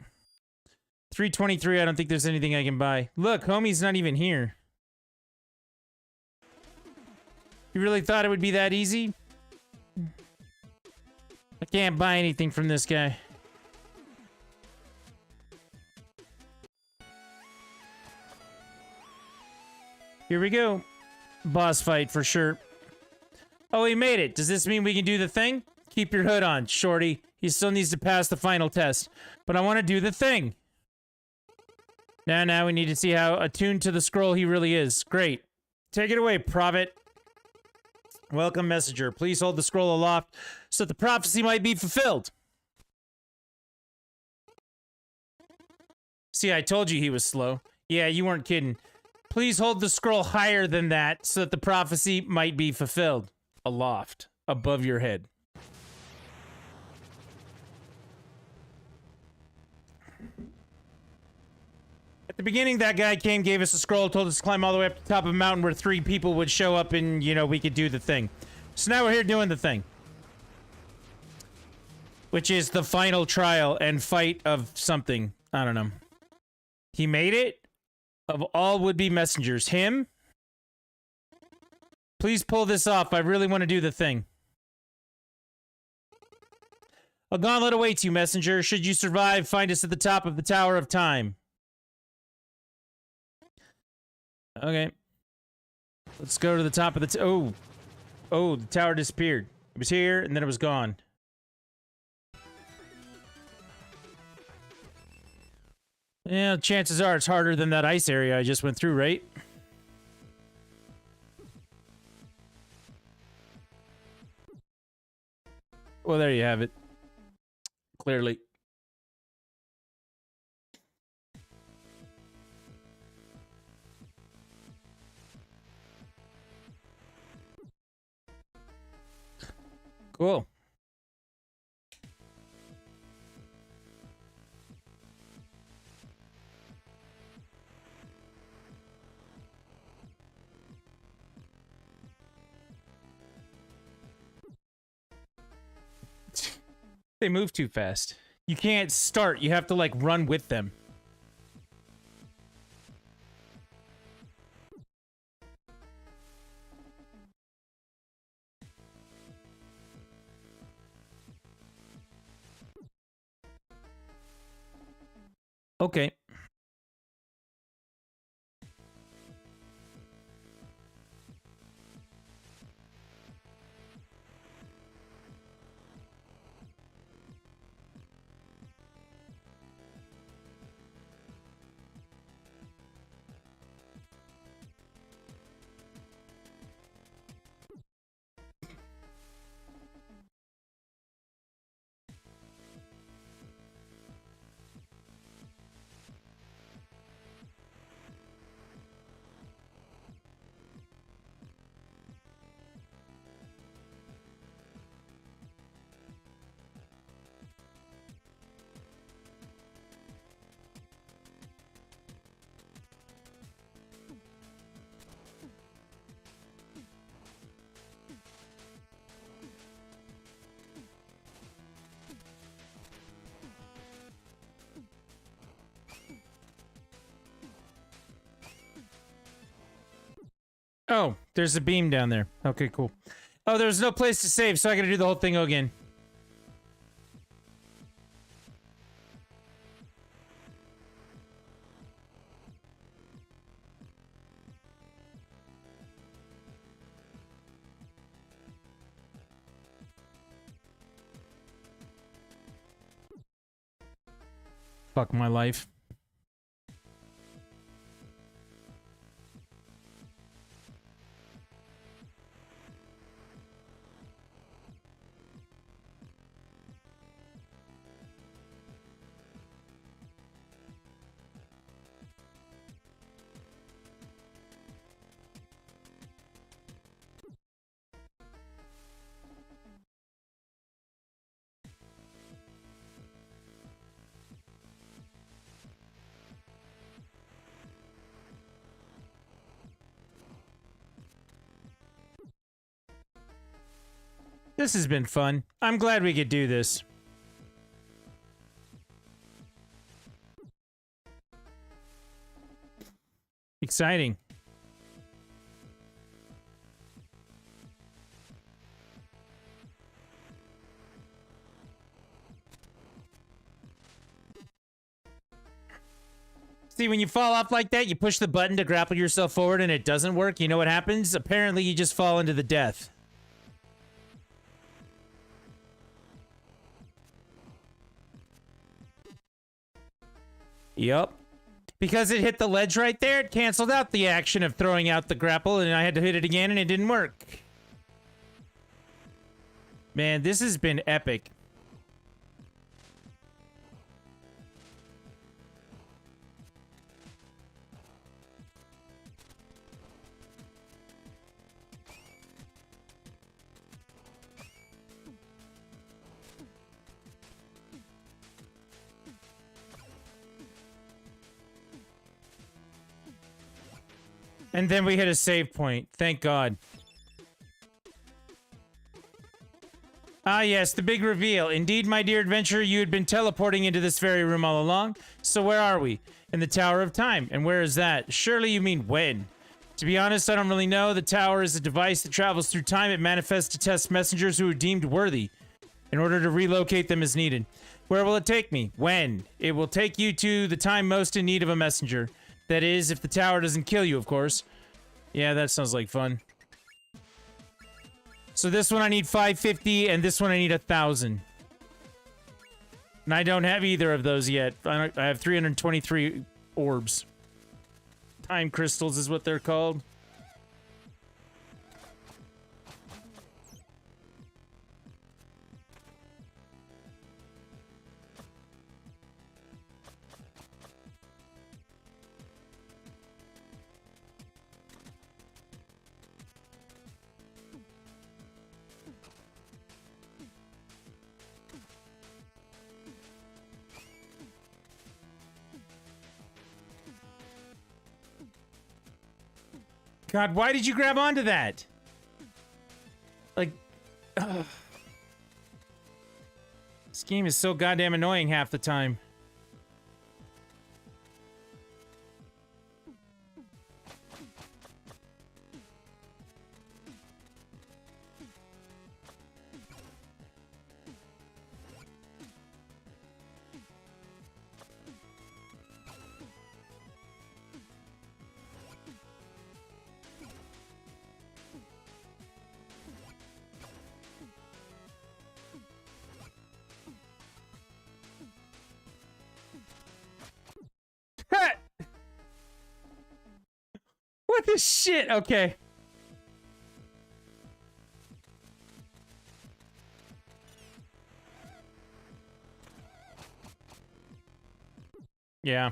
323, I don't think there's anything I can buy. Look, homie's not even here. You really thought it would be that easy? I can't buy anything from this guy. Here we go. Boss fight for sure. Oh, he made it. Does this mean we can do the thing? Keep your hood on, shorty. He still needs to pass the final test. But I want to do the thing. Now we need to see how attuned to the scroll he really is. Great. Take it away, Prophet. Welcome, messenger. Please hold the scroll aloft so that the prophecy might be fulfilled. See, I told you he was slow. Yeah, you weren't kidding. Please hold the scroll higher than that so that the prophecy might be fulfilled. Aloft. Above your head. At the beginning, that guy came, gave us a scroll, told us to climb all the way up to the top of a mountain where 3 people would show up and, you know, we could do the thing. So now we're here doing the thing. Which is the final trial and fight of something. I don't know. He made it? Of all would-be messengers. Him? Please pull this off. I really want to do the thing. A gauntlet awaits you, messenger. Should you survive, find us at the top of the Tower of Time. Okay. Let's go to the top of the Oh, the tower disappeared. It was here, and then it was gone. Yeah, chances are it's harder than that ice area I just went through, right? Well, there you have it. Clearly. Cool. They move too fast. You can't start. You have to, like, run with them. Okay. Oh, there's a beam down there. Okay, cool. Oh, there's no place to save, so I gotta do the whole thing again. Fuck my life. This has been fun. I'm glad we could do this. Exciting. See, when you fall off like that, you push the button to grapple yourself forward and it doesn't work. You know what happens? Apparently, you just fall into the death. Yup. Because it hit the ledge right there, it canceled out the action of throwing out the grapple, and I had to hit it again, and it didn't work. Man, this has been epic. And then we hit a save point. Thank God. Ah, yes, the big reveal. Indeed, my dear adventurer, you had been teleporting into this very room all along. So where are we? In the Tower of Time. And where is that? Surely you mean when? To be honest, I don't really know. The tower is a device that travels through time. It manifests to test messengers who are deemed worthy in order to relocate them as needed. Where will it take me? When? It will take you to the time most in need of a messenger. That is, if the tower doesn't kill you, of course. Yeah, that sounds like fun. So this one I need 550, and this one I need 1,000. And I don't have either of those yet. I have 323 orbs. Time crystals is what they're called. God, why did you grab onto that? Like, ugh. This game is so goddamn annoying half the time. What the shit? Okay. Yeah.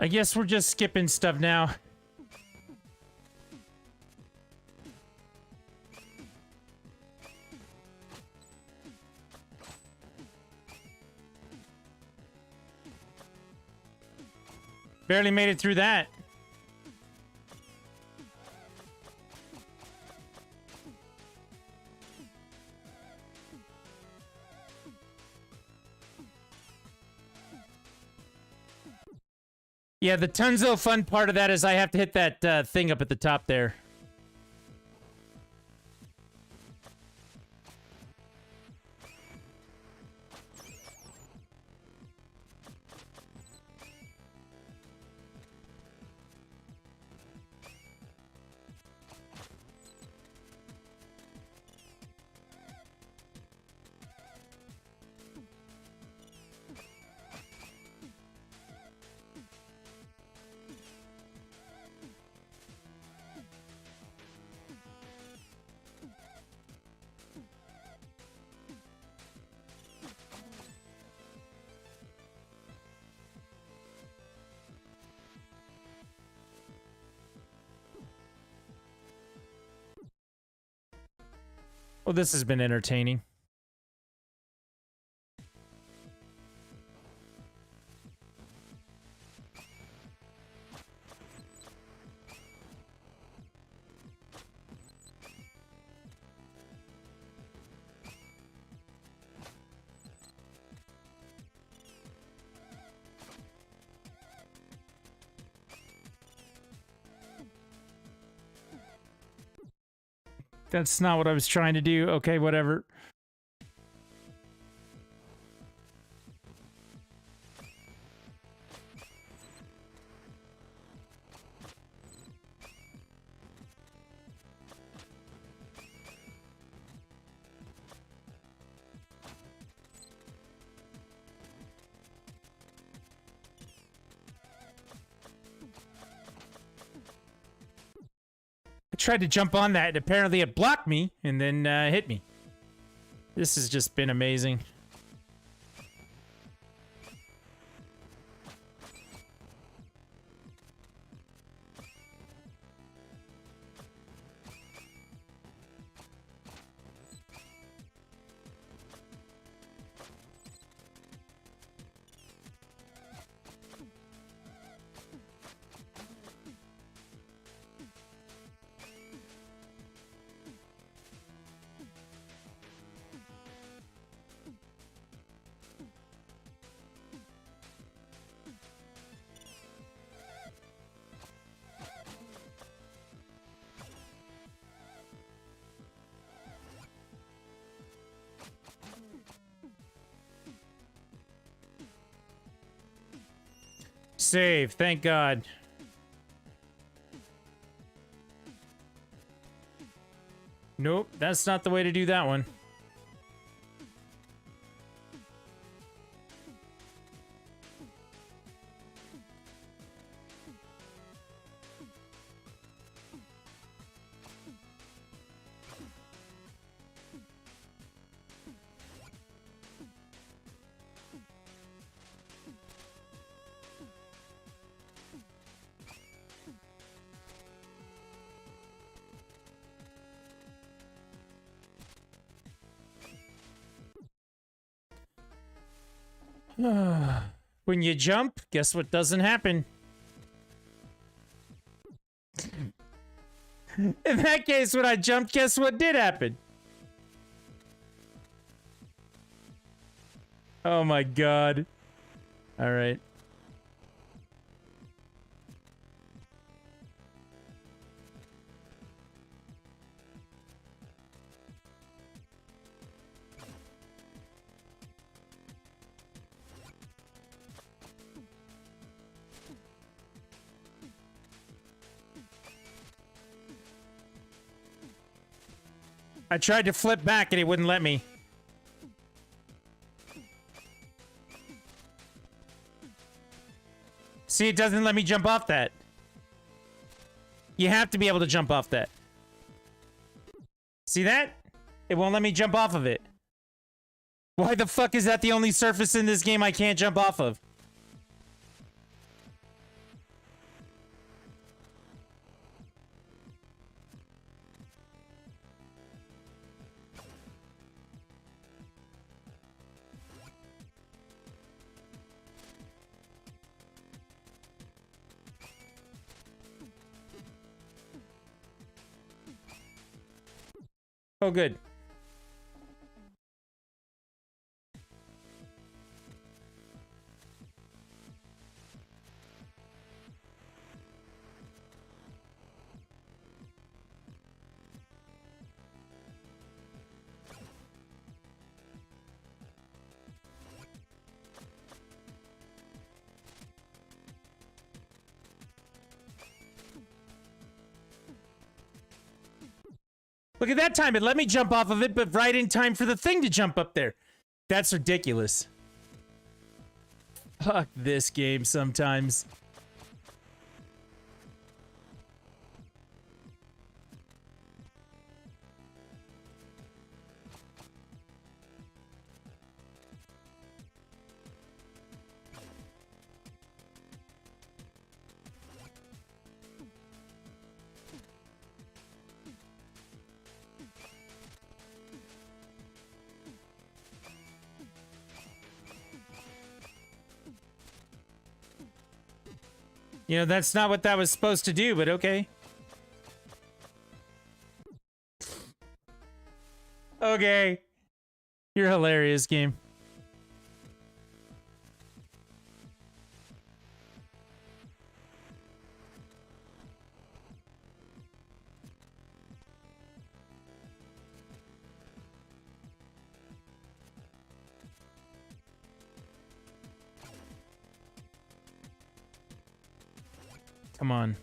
I guess we're just skipping stuff now. Barely made it through that. Yeah, the Tunzo fun part of that is I have to hit that thing up at the top there. Well, this has been entertaining. That's not what I was trying to do. Okay, whatever. I tried to jump on that, and apparently it blocked me, and then hit me. This has just been amazing. Save, thank God. Nope, that's not the way to do that one. When you jump, guess what doesn't happen? In that case, when I jumped, guess what did happen? Oh my God. All right. I tried to flip back and it wouldn't let me. See, it doesn't let me jump off that. You have to be able to jump off that. See that? It won't let me jump off of it. Why the fuck is that the only surface in this game I can't jump off of? Oh, good. Look at that time. It let me jump off of it, but right in time for the thing to jump up there. That's ridiculous. Fuck this game sometimes. You know, that's not what that was supposed to do, but okay. Okay. You're hilarious, game. Come on.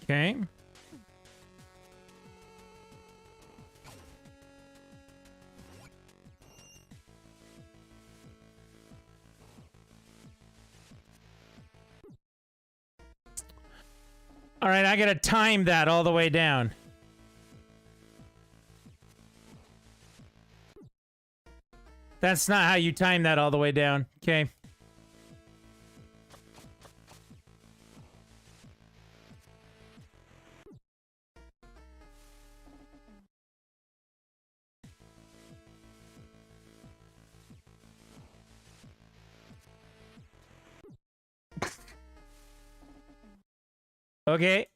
Okay. All right, I gotta time that all the way down. That's not how you time that all the way down. Okay. Okay.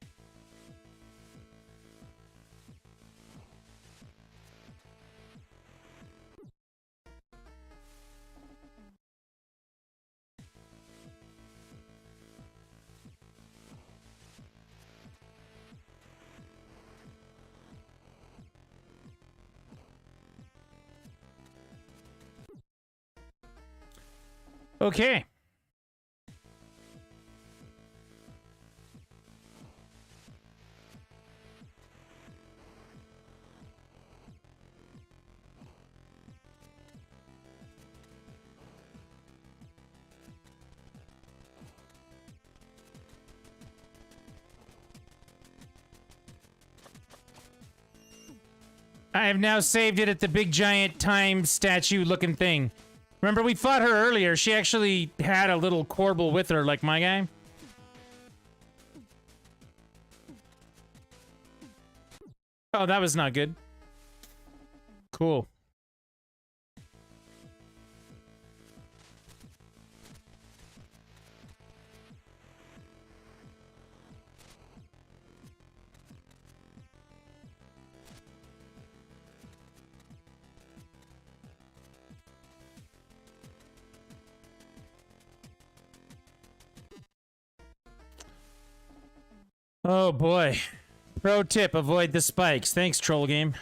Okay. I have now saved it at the big giant time statue looking thing. Remember we fought her earlier. She actually had a little Corbel with her like my guy. Oh, that was not good. Cool. Oh boy. Pro tip, avoid the spikes. Thanks, troll game.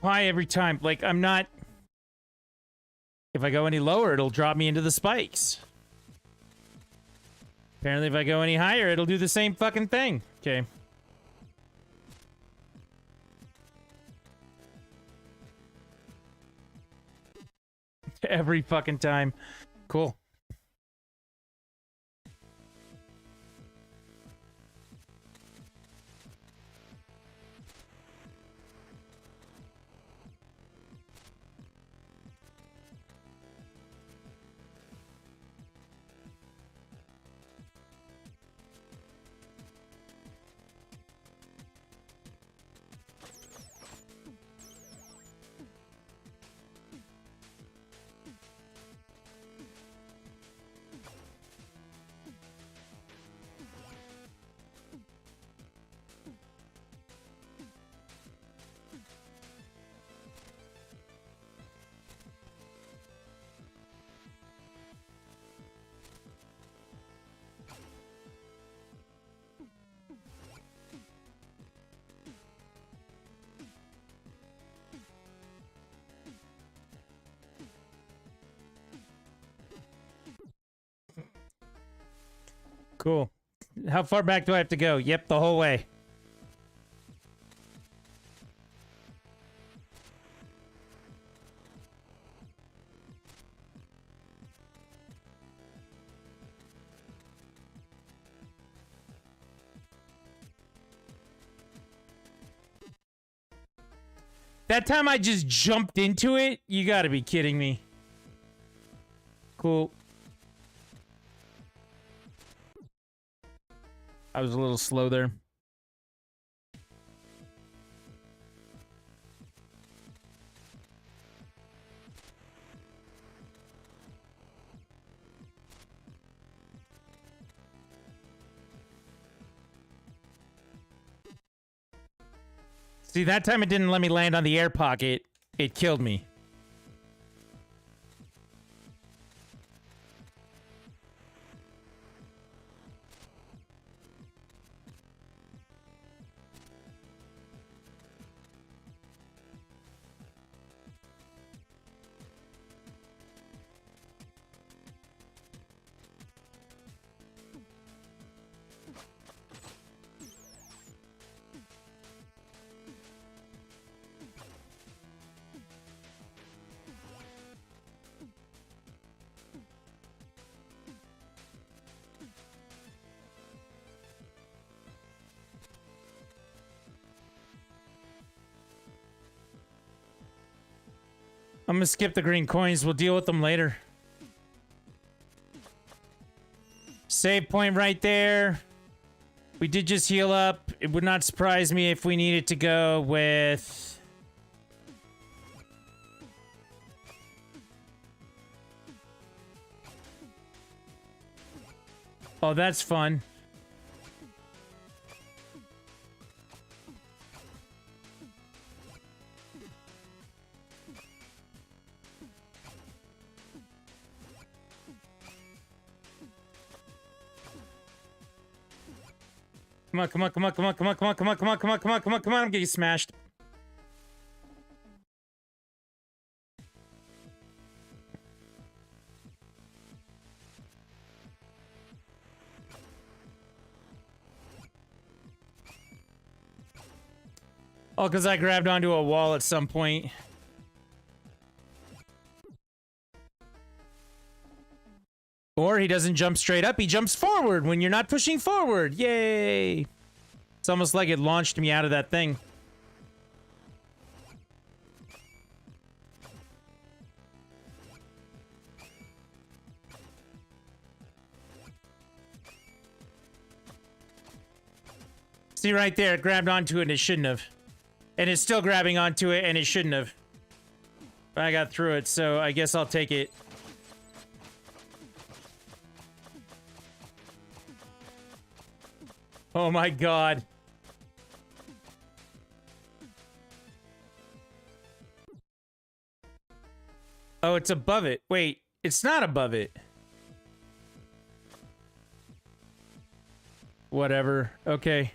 Why every time? Like, I'm not... If I go any lower, it'll drop me into the spikes. Apparently, if I go any higher, it'll do the same fucking thing. Okay. Every fucking time. Cool. Cool. How far back do I have to go? Yep, the whole way. That time I just jumped into it? You gotta be kidding me. Cool. I was a little slow there. See, that time it didn't let me land on the air pocket. It killed me. I'm gonna skip the green coins. We'll deal with them later. Save point right there. We did just heal up. It would not surprise me if we needed to go with... Oh, that's fun. Come on, come on, come on, come on, come on, come on, come on, come on, come on, come on, come on, come on, I'm getting smashed. Oh, because I grabbed onto a wall at some point. Or he doesn't jump straight up, he jumps forward when you're not pushing forward. Yay! It's almost like it launched me out of that thing. See right there, it grabbed onto it and it shouldn't have. And it's still grabbing onto it and it shouldn't have. But I got through it, so I guess I'll take it. Oh my god. Oh, it's above it. Wait, it's not above it. Whatever. Okay.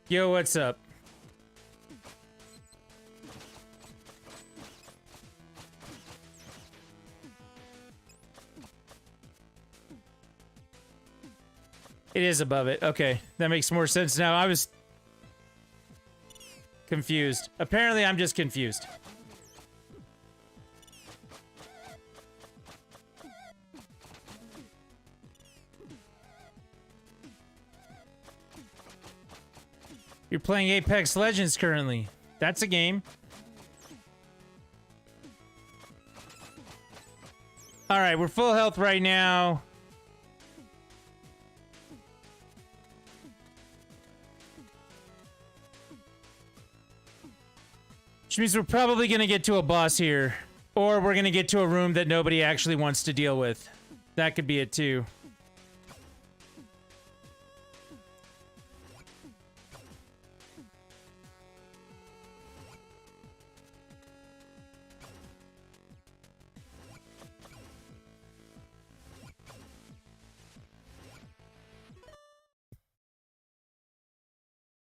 Yo, what's up? It is above it. Okay, that makes more sense now. I was confused. Apparently, I'm just confused. You're playing Apex Legends currently. That's a game. All right, we're full health right now. Which means we're probably going to get to a boss here. Or we're going to get to a room that nobody actually wants to deal with. That could be it too.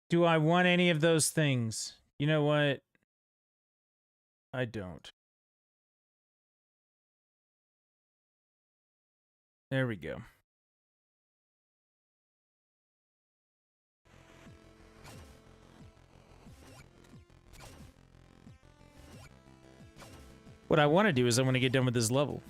Do I want any of those things? You know what? I don't. There we go. What I want to do is I want to get done with this level.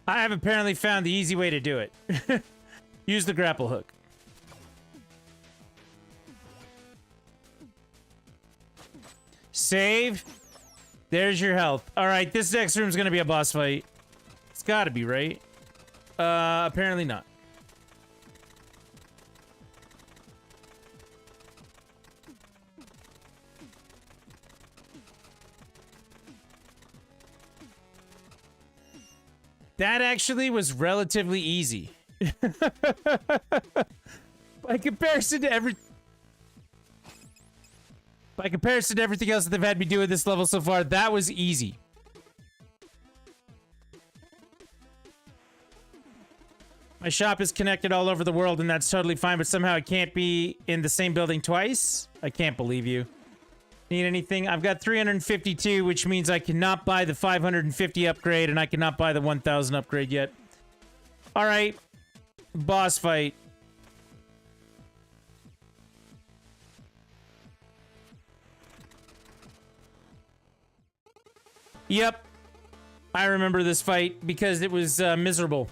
I have apparently found the easy way to do it. Use the grapple hook. Save. There's your health. Alright, this next room's gonna be a boss fight. It's gotta be, right? Apparently not. That actually was relatively easy. By comparison to everything else that they've had me do at this level so far, that was easy. My shop is connected all over the world, and that's totally fine, but somehow it can't be in the same building twice? I can't believe you. Need anything? I've got 352, which means I cannot buy the 550 upgrade, and I cannot buy the 1000 upgrade yet. Alright. Boss fight. Yep. I remember this fight because it was miserable.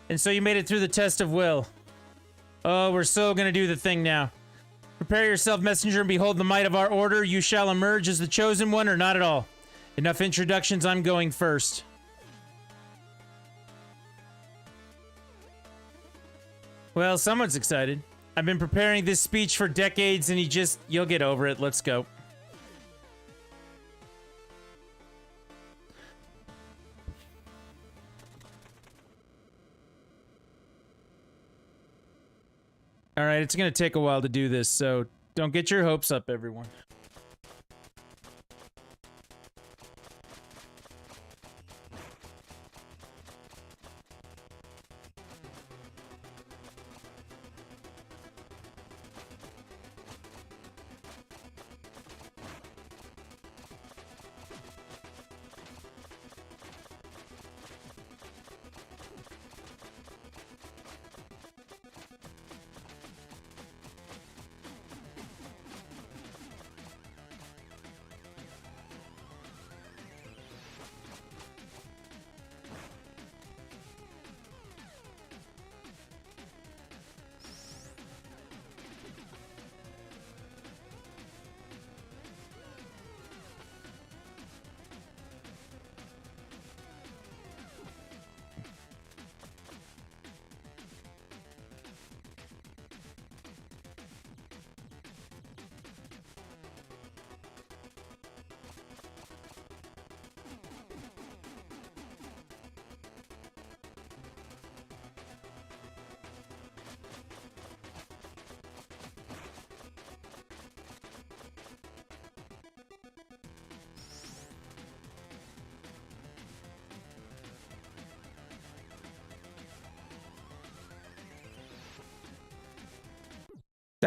And so you made it through the test of will. Oh, we're so gonna do the thing now. Prepare yourself, messenger, and behold the might of our order. You shall emerge as the chosen one, or not at all. Enough introductions, I'm going first. Well, someone's excited. I've been preparing this speech for decades, and you'll get over it. Let's go. Alright, it's gonna take a while to do this, so don't get your hopes up, everyone.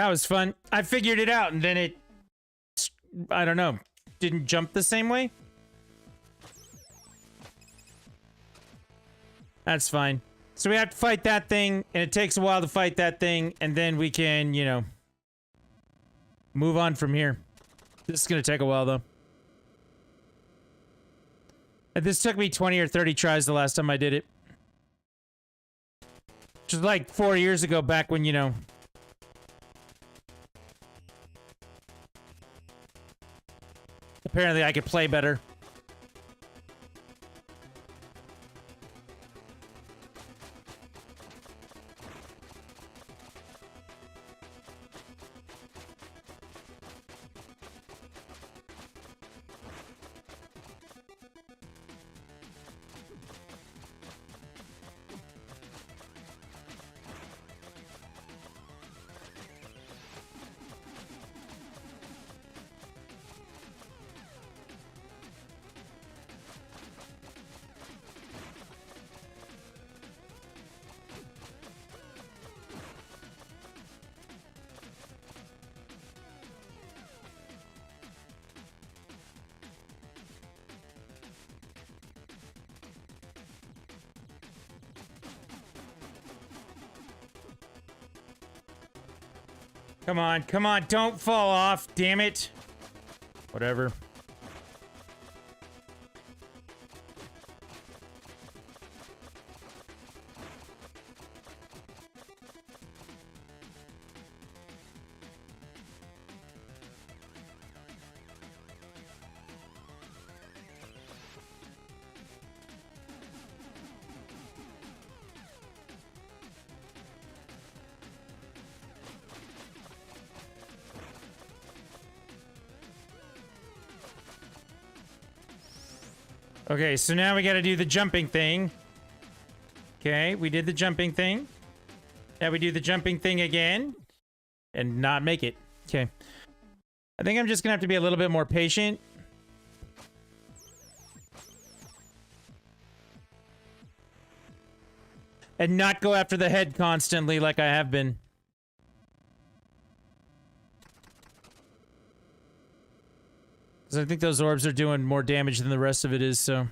That was fun. I figured it out, and then it... I don't know. Didn't jump the same way? That's fine. So we have to fight that thing, and it takes a while to fight that thing, and then we can, you know... move on from here. This is gonna take a while, though. And this took me 20 or 30 tries the last time I did it. Which was like 4 years ago, back when, you know... apparently I could play better. Come on, don't fall off, damn it. Whatever. Okay, so now we gotta do the jumping thing. Okay, we did the jumping thing. Now we do the jumping thing again. And not make it. Okay. I think I'm just gonna have to be a little bit more patient. And not go after the head constantly like I have been. Because I think those orbs are doing more damage than the rest of it is, so...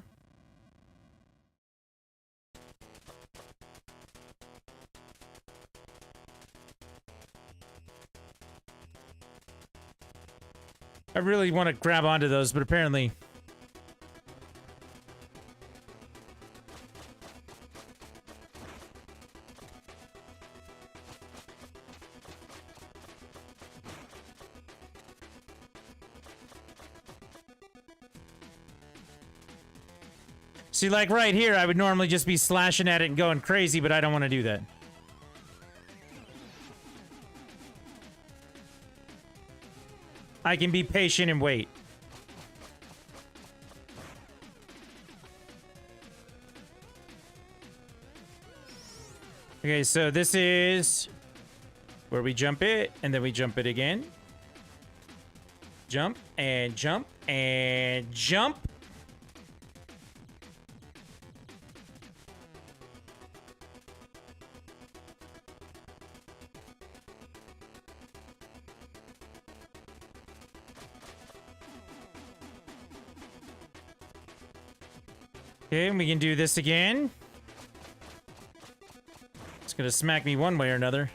I really want to grab onto those, but apparently... See, like right here, I would normally just be slashing at it and going crazy, but I don't want to do that. I can be patient and wait. Okay, so this is where we jump it, and then we jump it again. Jump, and jump, and jump. Okay, and we can do this again. It's gonna smack me one way or another.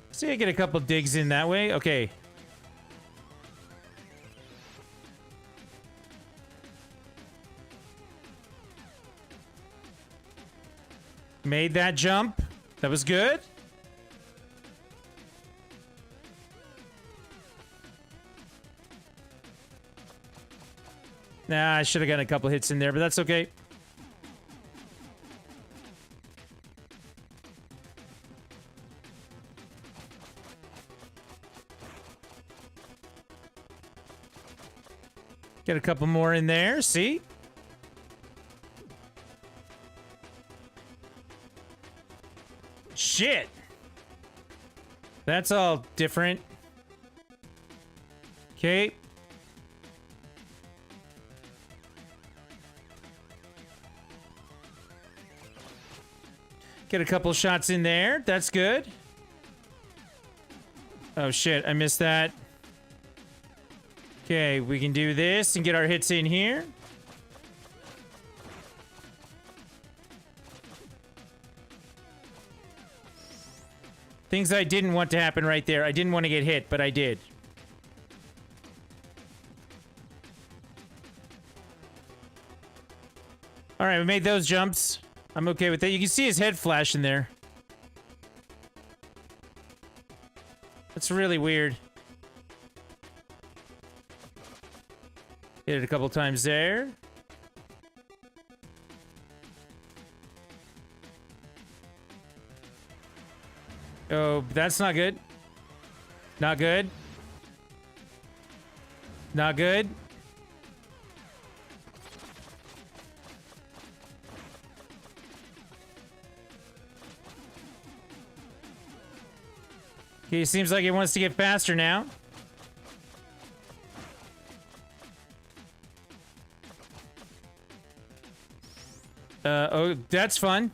See, I get a couple digs in that way. Okay. Made that jump. That was good. Nah, I should have gotten a couple hits in there, but that's okay. Get a couple more in there, see? Shit! That's all different. Okay. Get a couple shots in there. That's good. Oh shit, I missed that. Okay, we can do this and get our hits in here. Things I didn't want to happen right there. I didn't want to get hit, but I did. Alright, we made those jumps. I'm okay with that. You can see his head flash in there. That's really weird. Hit it a couple times there. Oh, that's not good. Not good. Not good. Okay, seems like it wants to get faster now. Oh, that's fun.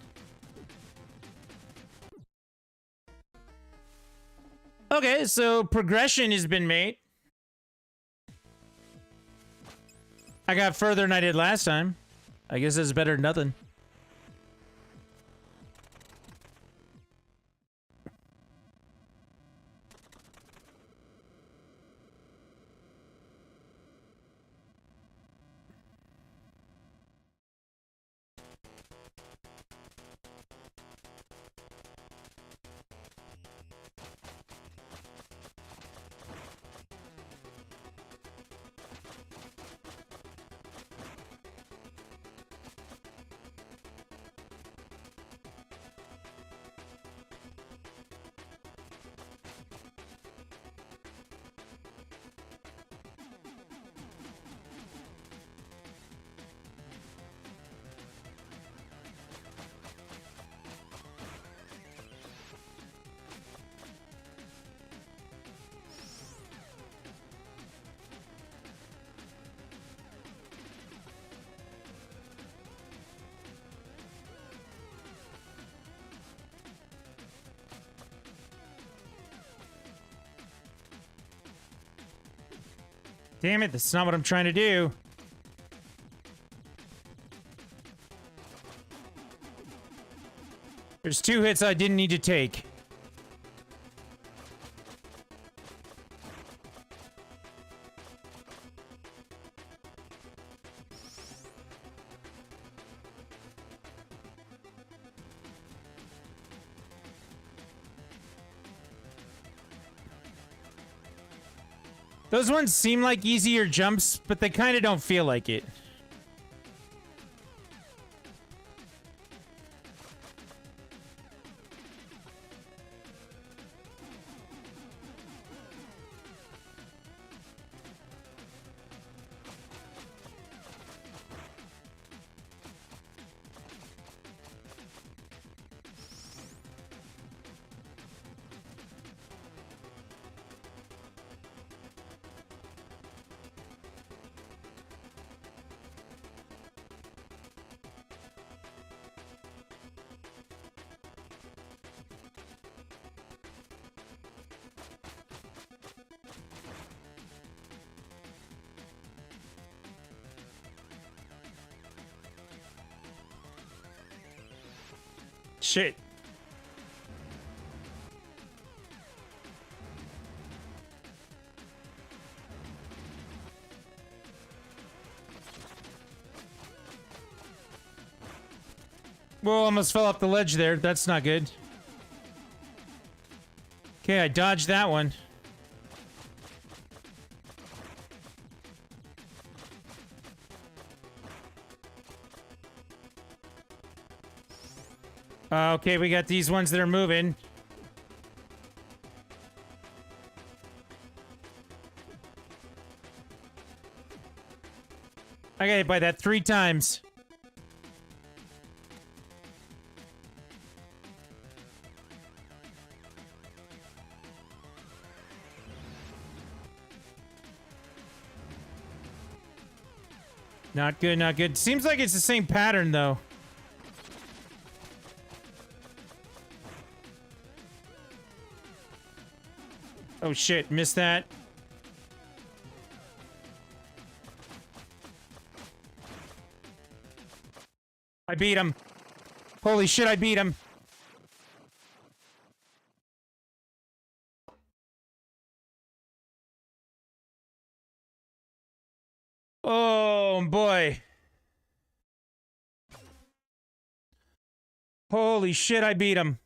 Okay, so progression has been made. I got further than I did last time. I guess it's better than nothing. Damn it, that's not what I'm trying to do. There's 2 hits I didn't need to take. Those ones seem like easier jumps, but they kind of don't feel like it. Shit. Well, almost fell off the ledge there. That's not good. Okay, I dodged that one. Okay, we got these ones that are moving. I got hit by that 3 times. Not good, not good. Seems like it's the same pattern, though. Oh shit, missed that. I beat him. Holy shit, I beat him. Oh boy. Holy shit, I beat him.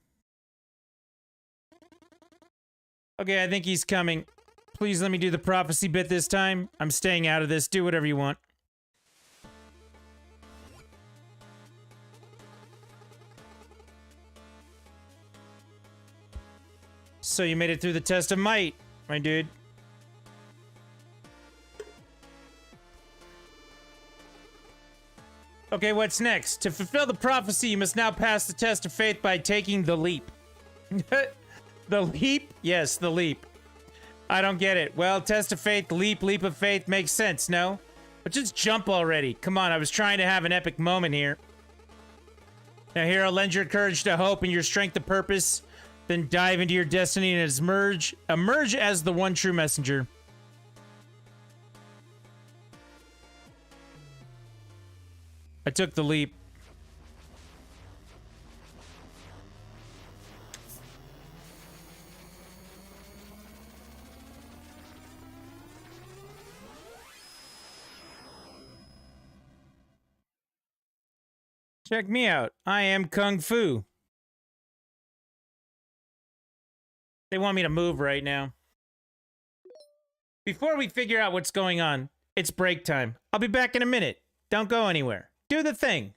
Okay, I think he's coming. Please let me do the prophecy bit this time. I'm staying out of this. Do whatever you want. So you made it through the test of might, my dude. Okay, what's next? To fulfill the prophecy, you must now pass the test of faith by taking the leap. The leap? Yes, the leap. I don't get it. Well, test of faith, leap of faith makes sense, no? But just jump already. Come on, I was trying to have an epic moment here. Now, hero, lend your courage to hope and your strength to purpose. Then dive into your destiny and emerge as the one true messenger. I took the leap. Check me out. I am Kung Fu. They want me to move right now. Before we figure out what's going on, it's break time. I'll be back in a minute. Don't go anywhere. Do the thing.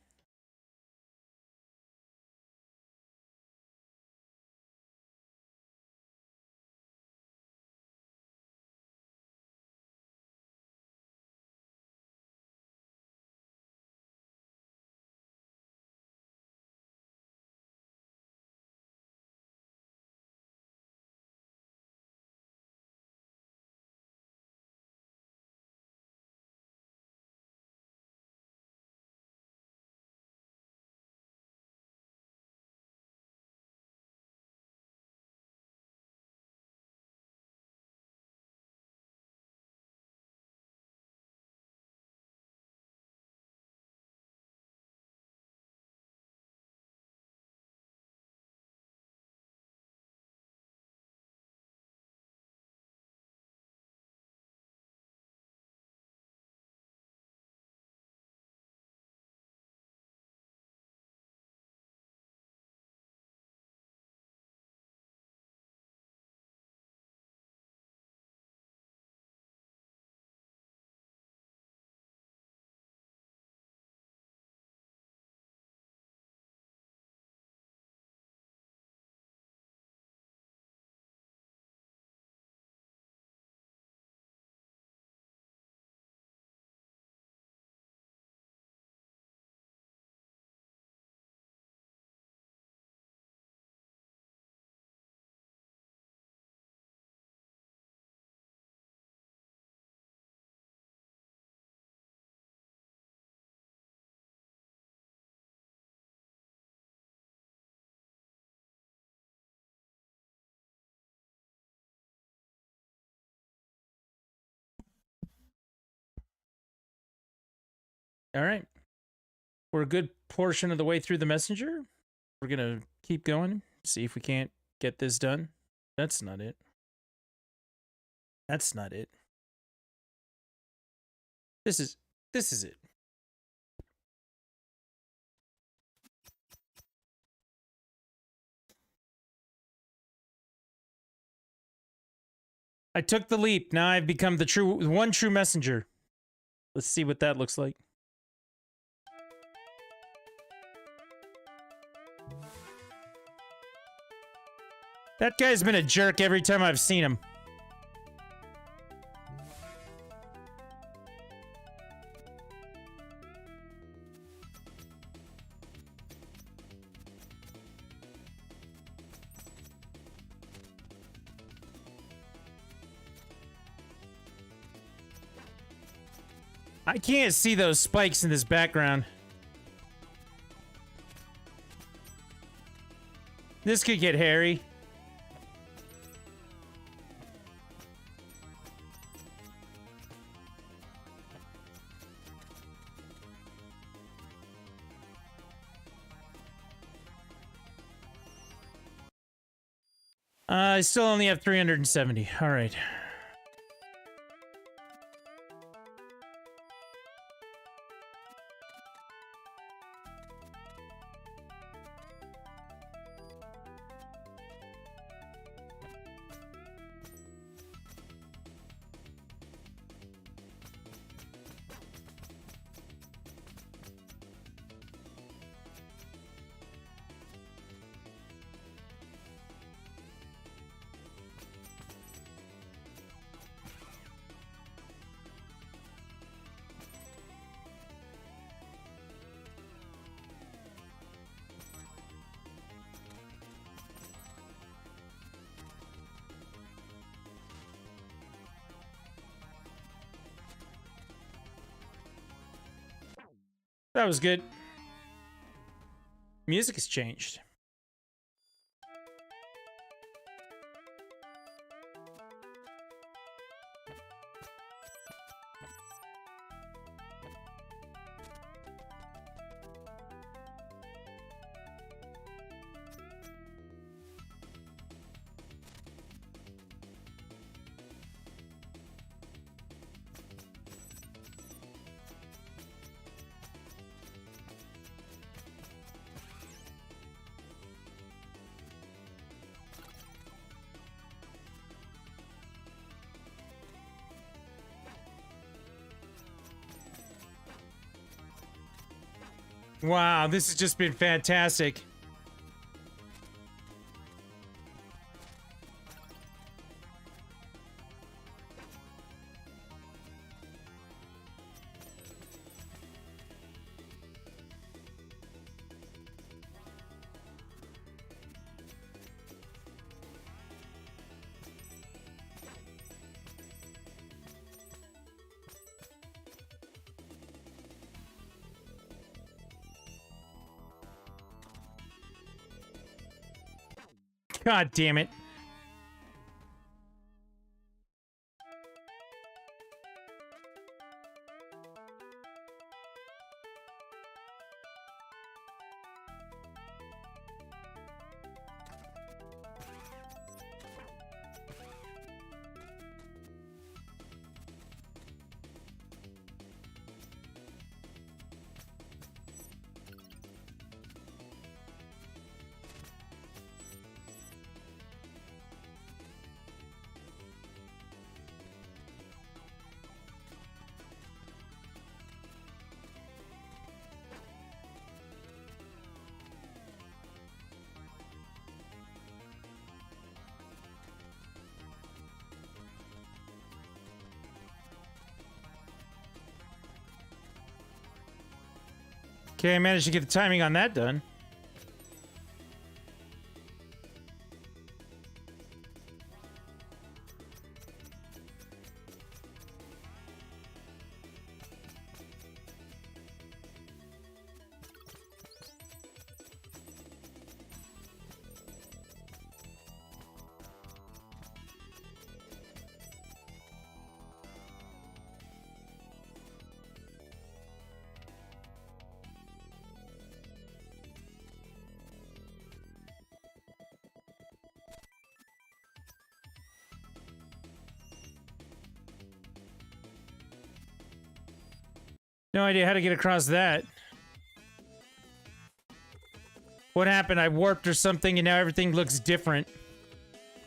All right. We're a good portion of the way through the messenger. We're going to keep going. See if we can't get this done. That's not it. That's not it. This is it. I took the leap. Now I've become the one true messenger. Let's see what that looks like. That guy's been a jerk every time I've seen him. I can't see those spikes in this background. This could get hairy. I still only have 370. All right. That was good. Music has changed. Wow, this has just been fantastic. God damn it. Okay, I managed to get the timing on that done. No idea how to get across that. What happened? I warped or something and now everything looks different.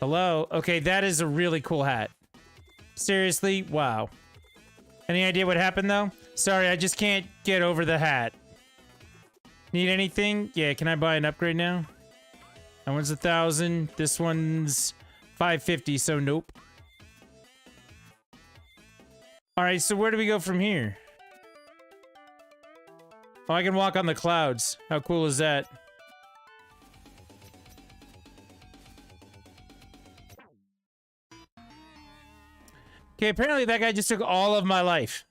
Hello? Okay, that is a really cool hat. Seriously? Wow. Any idea what happened though? Sorry, I just can't get over the hat. Need anything? Yeah, can I buy an upgrade now? That one's 1,000. This one's 550, so nope. Alright, so where do we go from here? Oh, I can walk on the clouds. How cool is that? Okay, apparently that guy just took all of my life.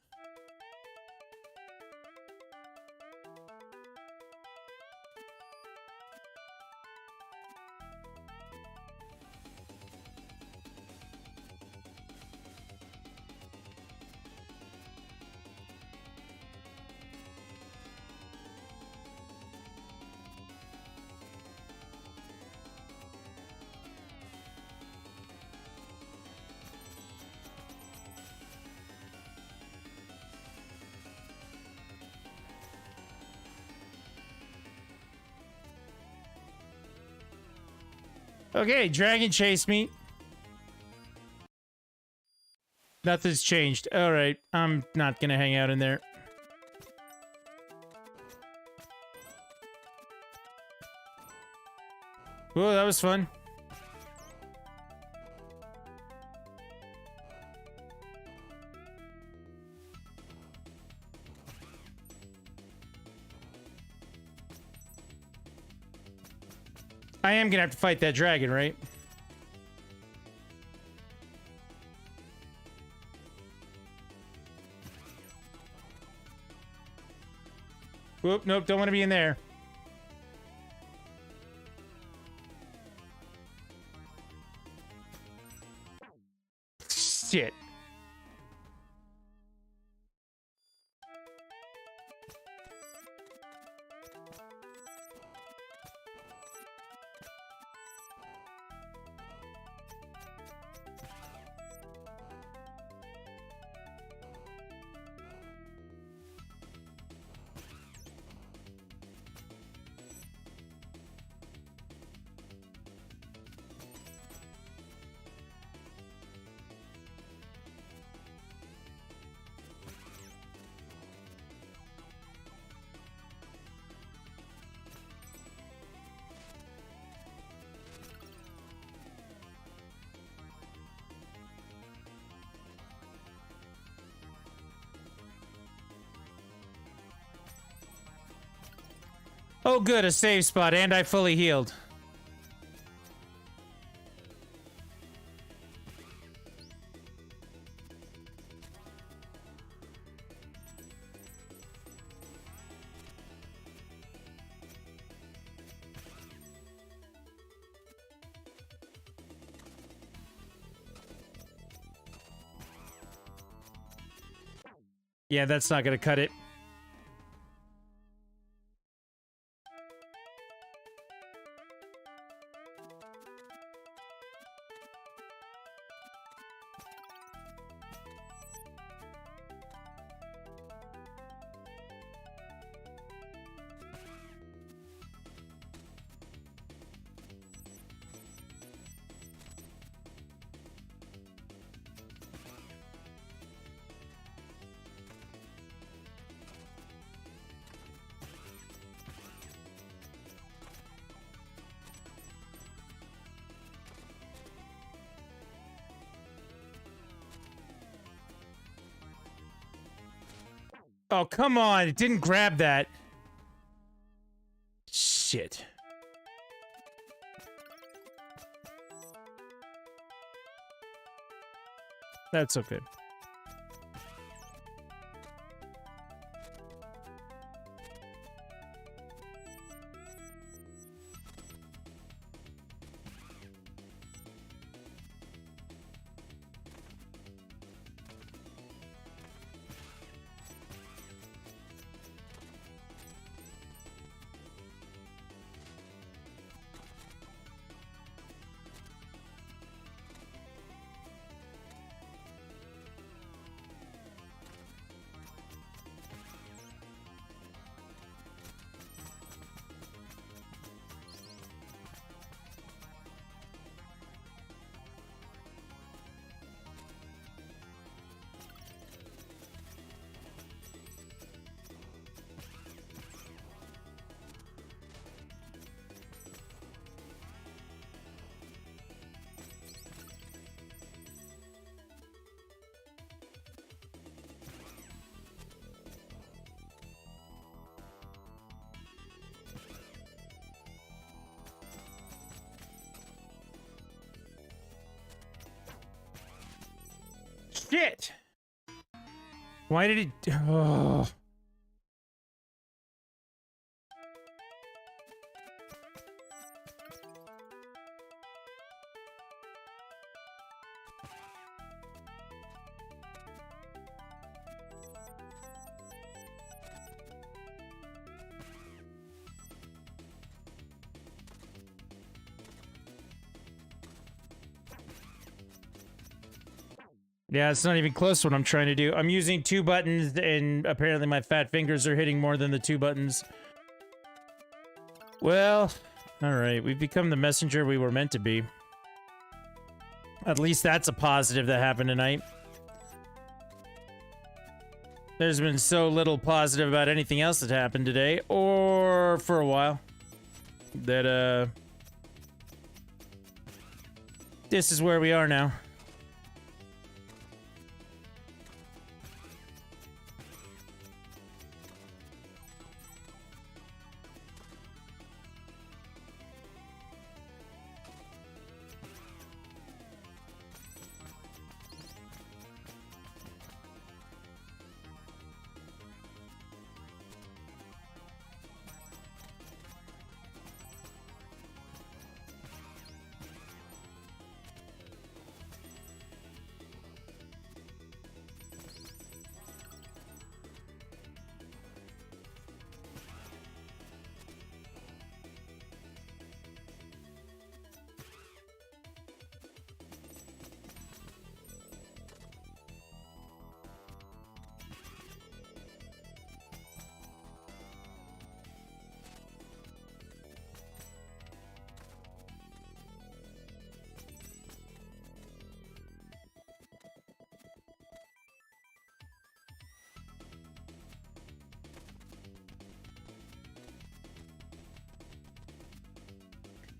Okay, dragon chase me. Nothing's changed. Alright, I'm not gonna hang out in there. Whoa, that was fun. I am gonna have to fight that dragon, right? Whoop, nope, don't want to be in there. Shit. Oh good, a save spot, and I fully healed. Yeah, that's not gonna cut it. Oh, come on. It didn't grab that. Shit. That's okay. Shit! Why did it... Oh. Yeah, it's not even close to what I'm trying to do. I'm using 2 buttons, and apparently my fat fingers are hitting more than the 2 buttons. Well, Alright, we've become the messenger we were meant to be. At least that's a positive that happened tonight. There's been so little positive about anything else that happened today, or for a while, that, this is where we are now.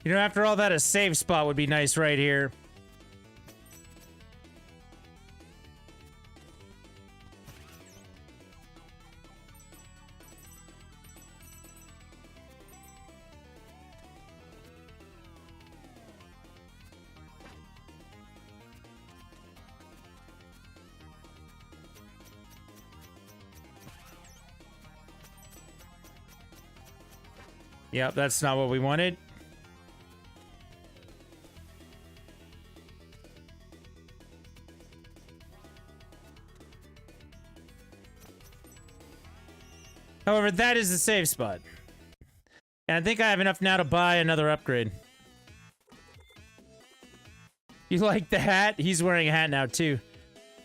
You know, after all that, a save spot would be nice right here. Yep, that's not what we wanted. However, that is the save spot. And I think I have enough now to buy another upgrade. You like the hat? He's wearing a hat now, too.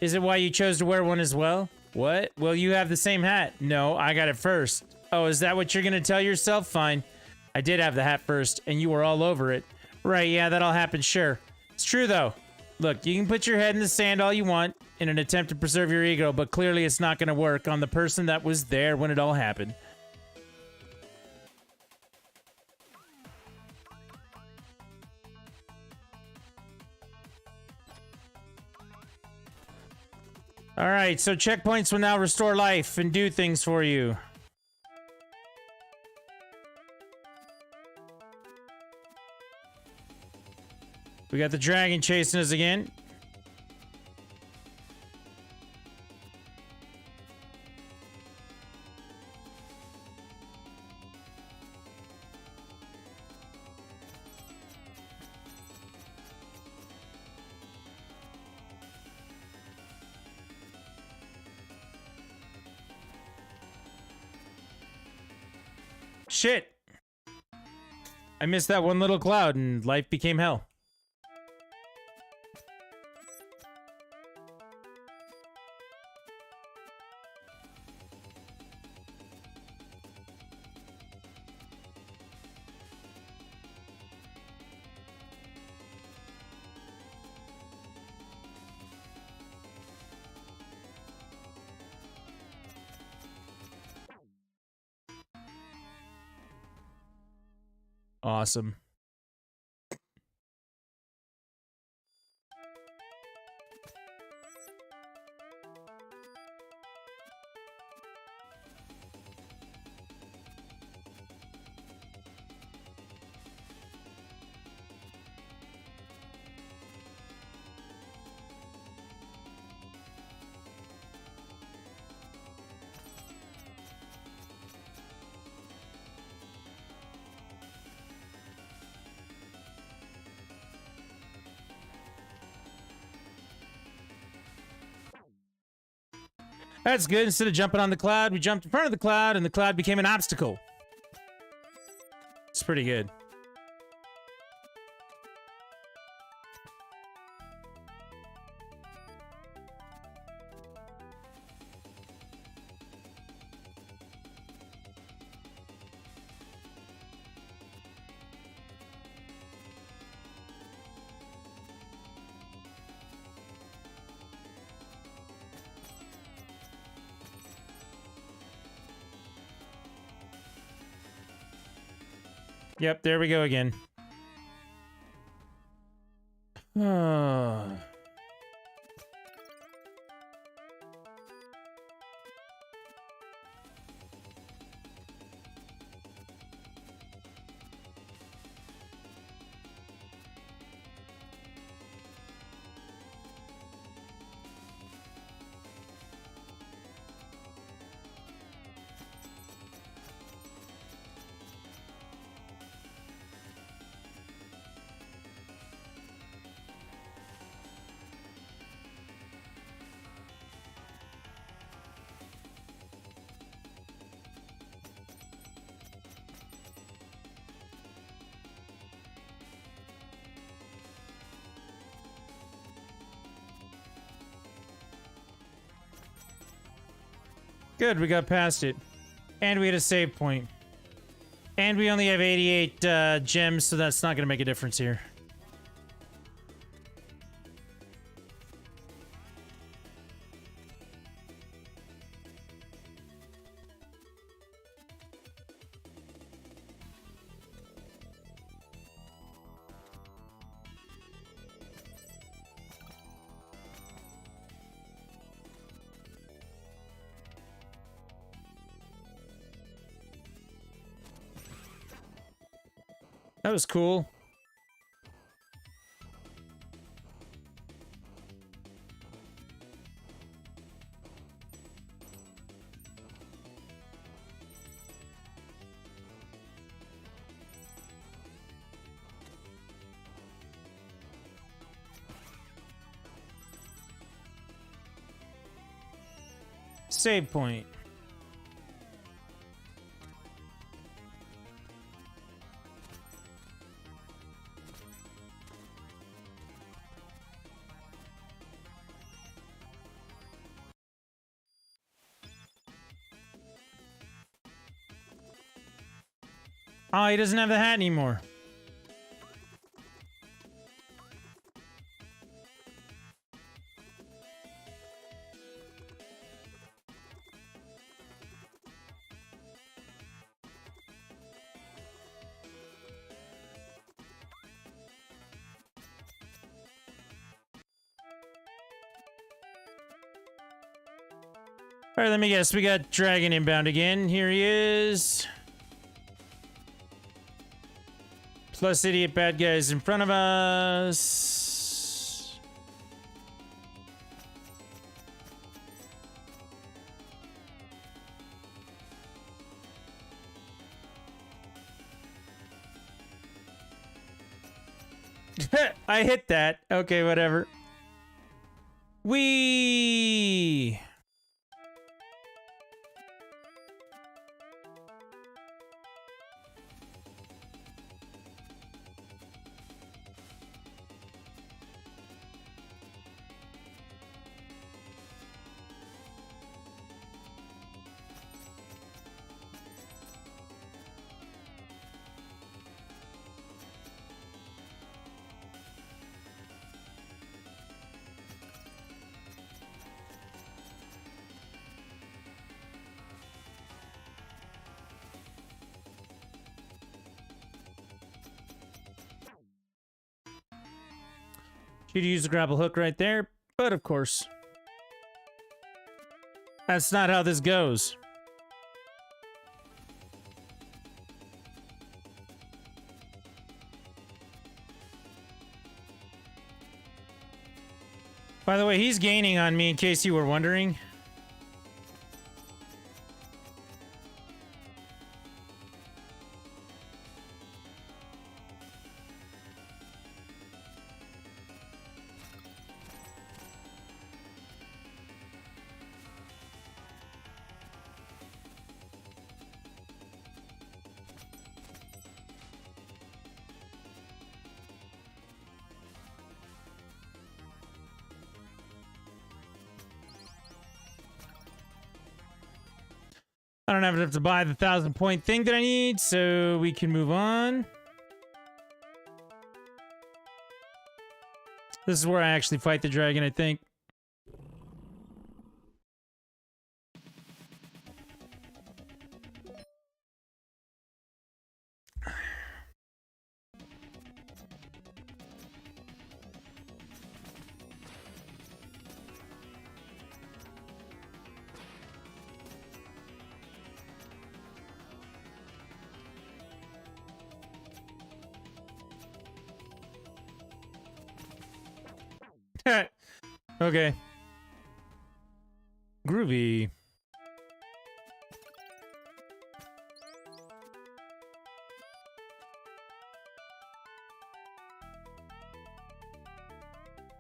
Is it why you chose to wear one as well? What? Well, you have the same hat. No, I got it first. Oh, is that what you're gonna tell yourself? Fine. I did have the hat first, and you were all over it. Right, yeah, that all happened, sure. It's true, though. Look, you can put your head in the sand all you want in an attempt to preserve your ego, but clearly it's not gonna work on the person that was there when it all happened. Alright, so checkpoints will now restore life and do things for you. We got the dragon chasing us again. Shit! I missed that one little cloud and life became hell. Awesome. That's good. Instead of jumping on the cloud, we jumped in front of the cloud, and the cloud became an obstacle. It's pretty good. Yep, there we go again. Good, we got past it. And we had a save point. And we only have 88 gems, so that's not going to make a difference here. That was cool. Save point. Oh, he doesn't have the hat anymore. All right, let me guess. We got Dragon inbound again. Here he is. Plus idiot bad guys in front of us. I hit that. Okay, whatever. Wee. Should use the grapple hook right there, but of course, that's not how this goes. By the way, he's gaining on me in case you were wondering. I don't have enough to buy the 1,000-point thing that I need, so we can move on. This is where I actually fight the dragon, I think. Okay. Groovy.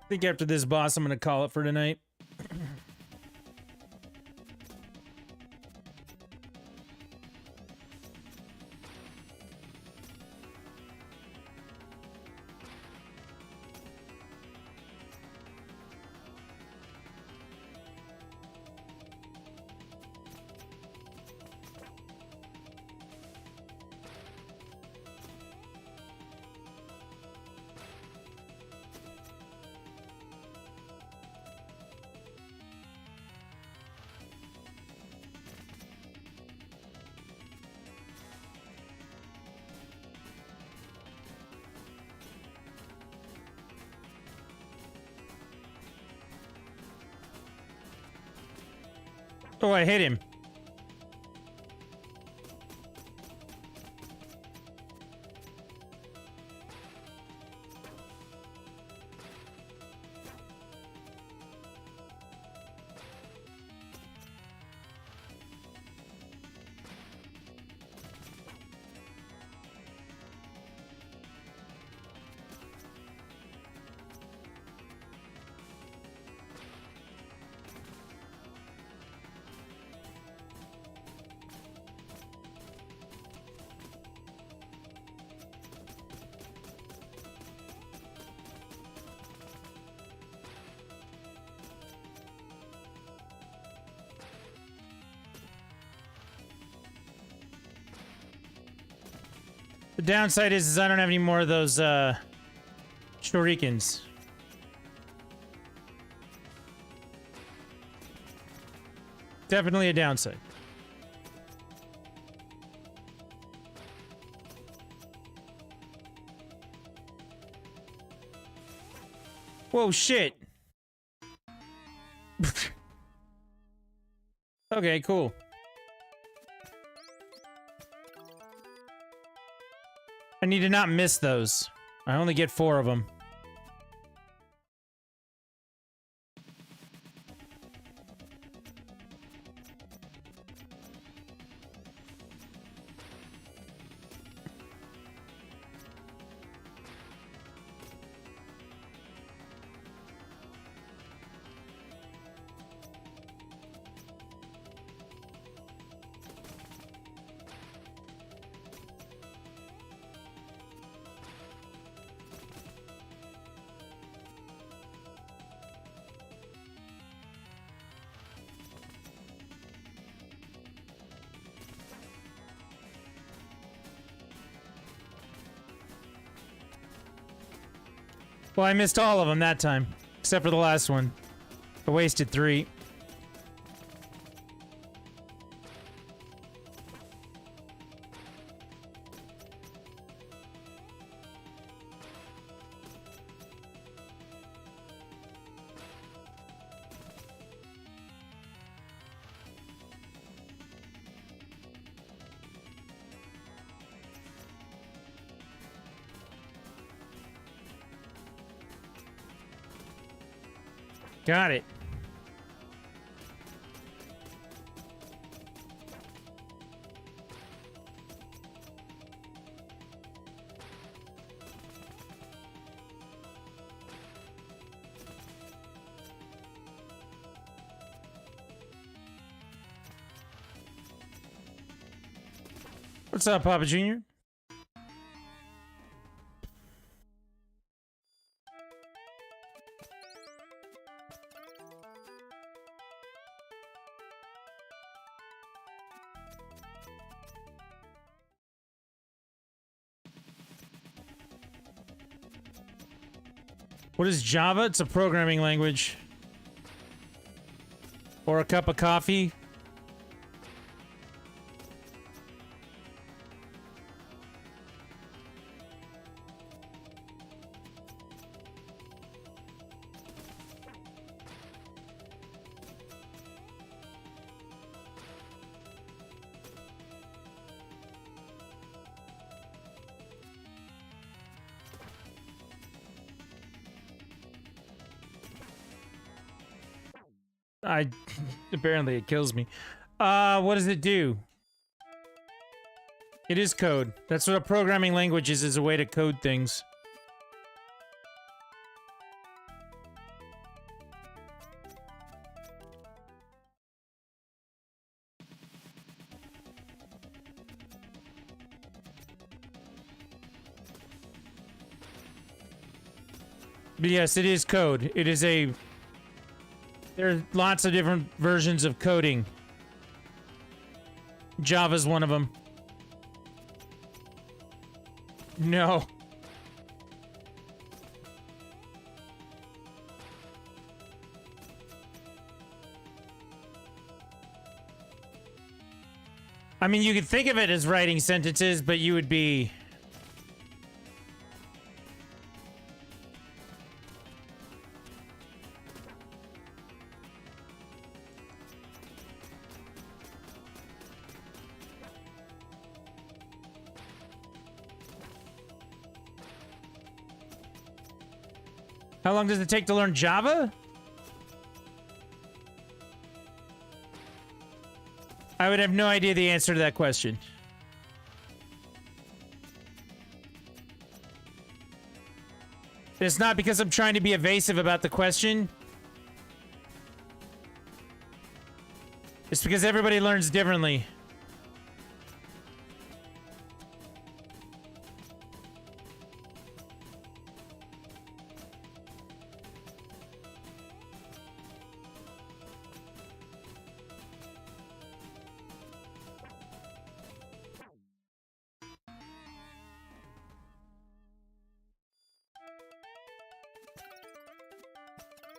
I think after this boss, I'm gonna call it for tonight. Oh, I hit him. The downside is I don't have any more of those, shurikens. Definitely a downside. Whoa, shit. Okay, cool. I need to not miss those. I only get 4 of them. Well, I missed all of them that time, except for the last one. I wasted 3. Got it. What's up, Papa Jr.? What is Java? It's a programming language. Or a cup of coffee. Apparently it kills me. What does it do? It is code. That's what a programming language is a way to code things. But yes, it is code. It is a... There are lots of different versions of coding. Java's one of them. No. I mean, you could think of it as writing sentences, but you would be... How long does it take to learn Java? I would have no idea the answer to that question. It's not because I'm trying to be evasive about the question. It's because everybody learns differently.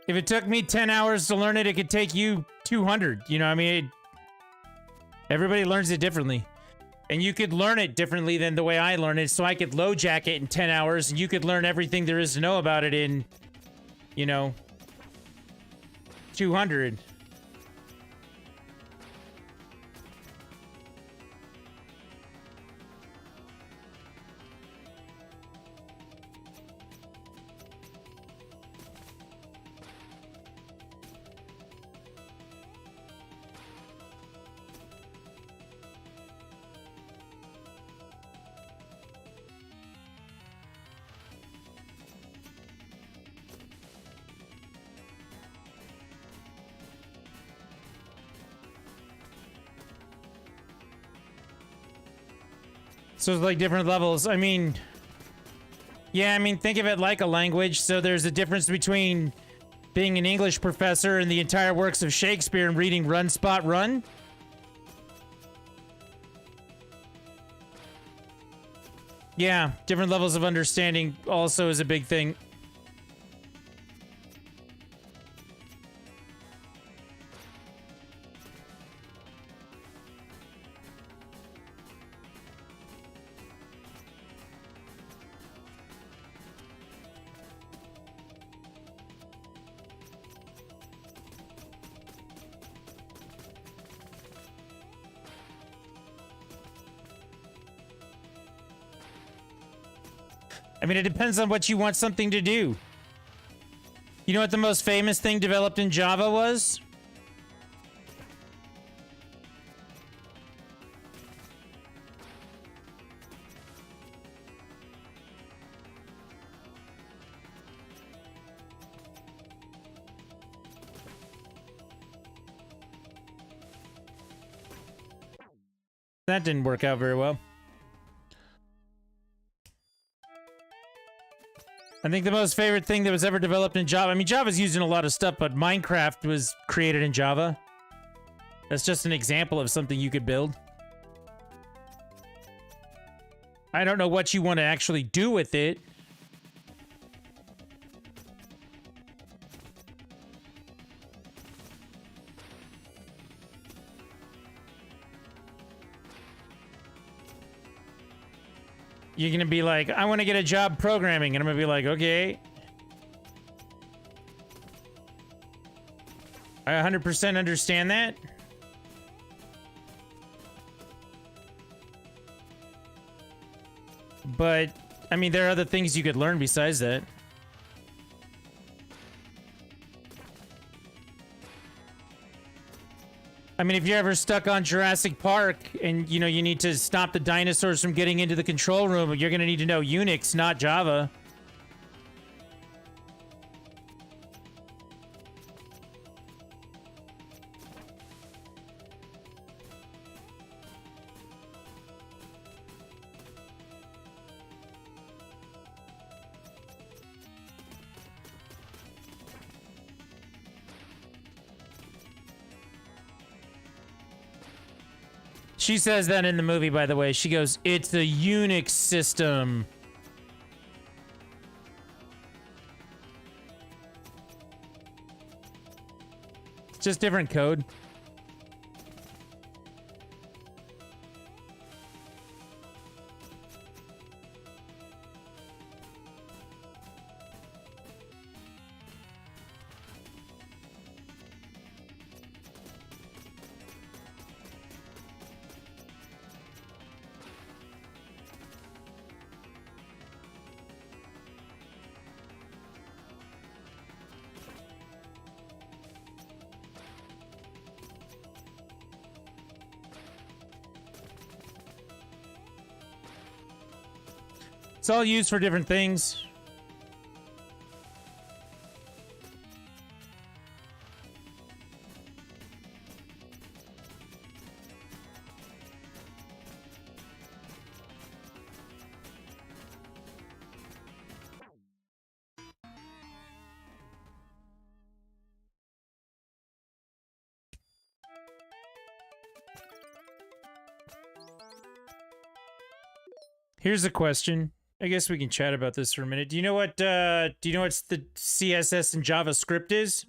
If it took me 10 hours to learn it, it could take you 200. You know what I mean? Everybody learns it differently. And you could learn it differently than the way I learn it. So I could LoJack it in 10 hours, and you could learn everything there is to know about it in, you know, 200. So it's like different levels. I mean, yeah, I mean, think of it like a language. So there's a difference between being an English professor and the entire works of Shakespeare and reading Run, Spot, Run. Yeah, different levels of understanding also is a big thing. I mean, it depends on what you want something to do. You know what the most famous thing developed in Java was? That didn't work out very well. I think the most favorite thing that was ever developed in Java... I mean, Java's used in a lot of stuff, but Minecraft was created in Java. That's just an example of something you could build. I don't know what you want to actually do with it. You're gonna be like, I want to get a job programming, and I'm gonna be like, okay. I 100% understand that. But, I mean, there are other things you could learn besides that. I mean, if you're ever stuck on Jurassic Park and, you know, you need to stop the dinosaurs from getting into the control room, you're going to need to know Unix, not Java. She says that in the movie, by the way. She goes, it's a Unix system. It's just different code. It's all used for different things. Here's a question. I guess we can chat about this for a minute. Do you know what the CSS in JavaScript is?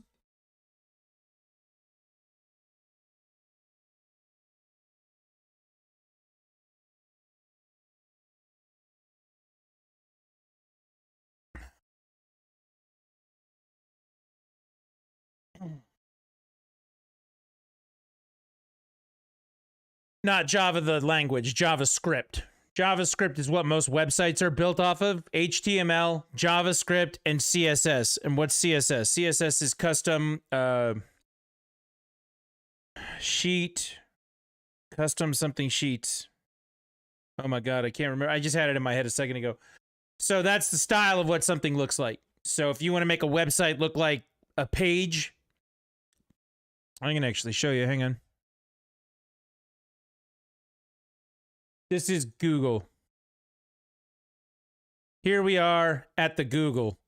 Not Java the language, JavaScript. JavaScript is what most websites are built off of. HTML, JavaScript, and CSS. And what's CSS? CSS is custom sheet, custom something sheets. Oh my God, I can't remember. I just had it in my head a second ago. So that's the style of what something looks like. So if you want to make a website look like a page, I can actually show you. Hang on. This is Google. Here we are at the Google.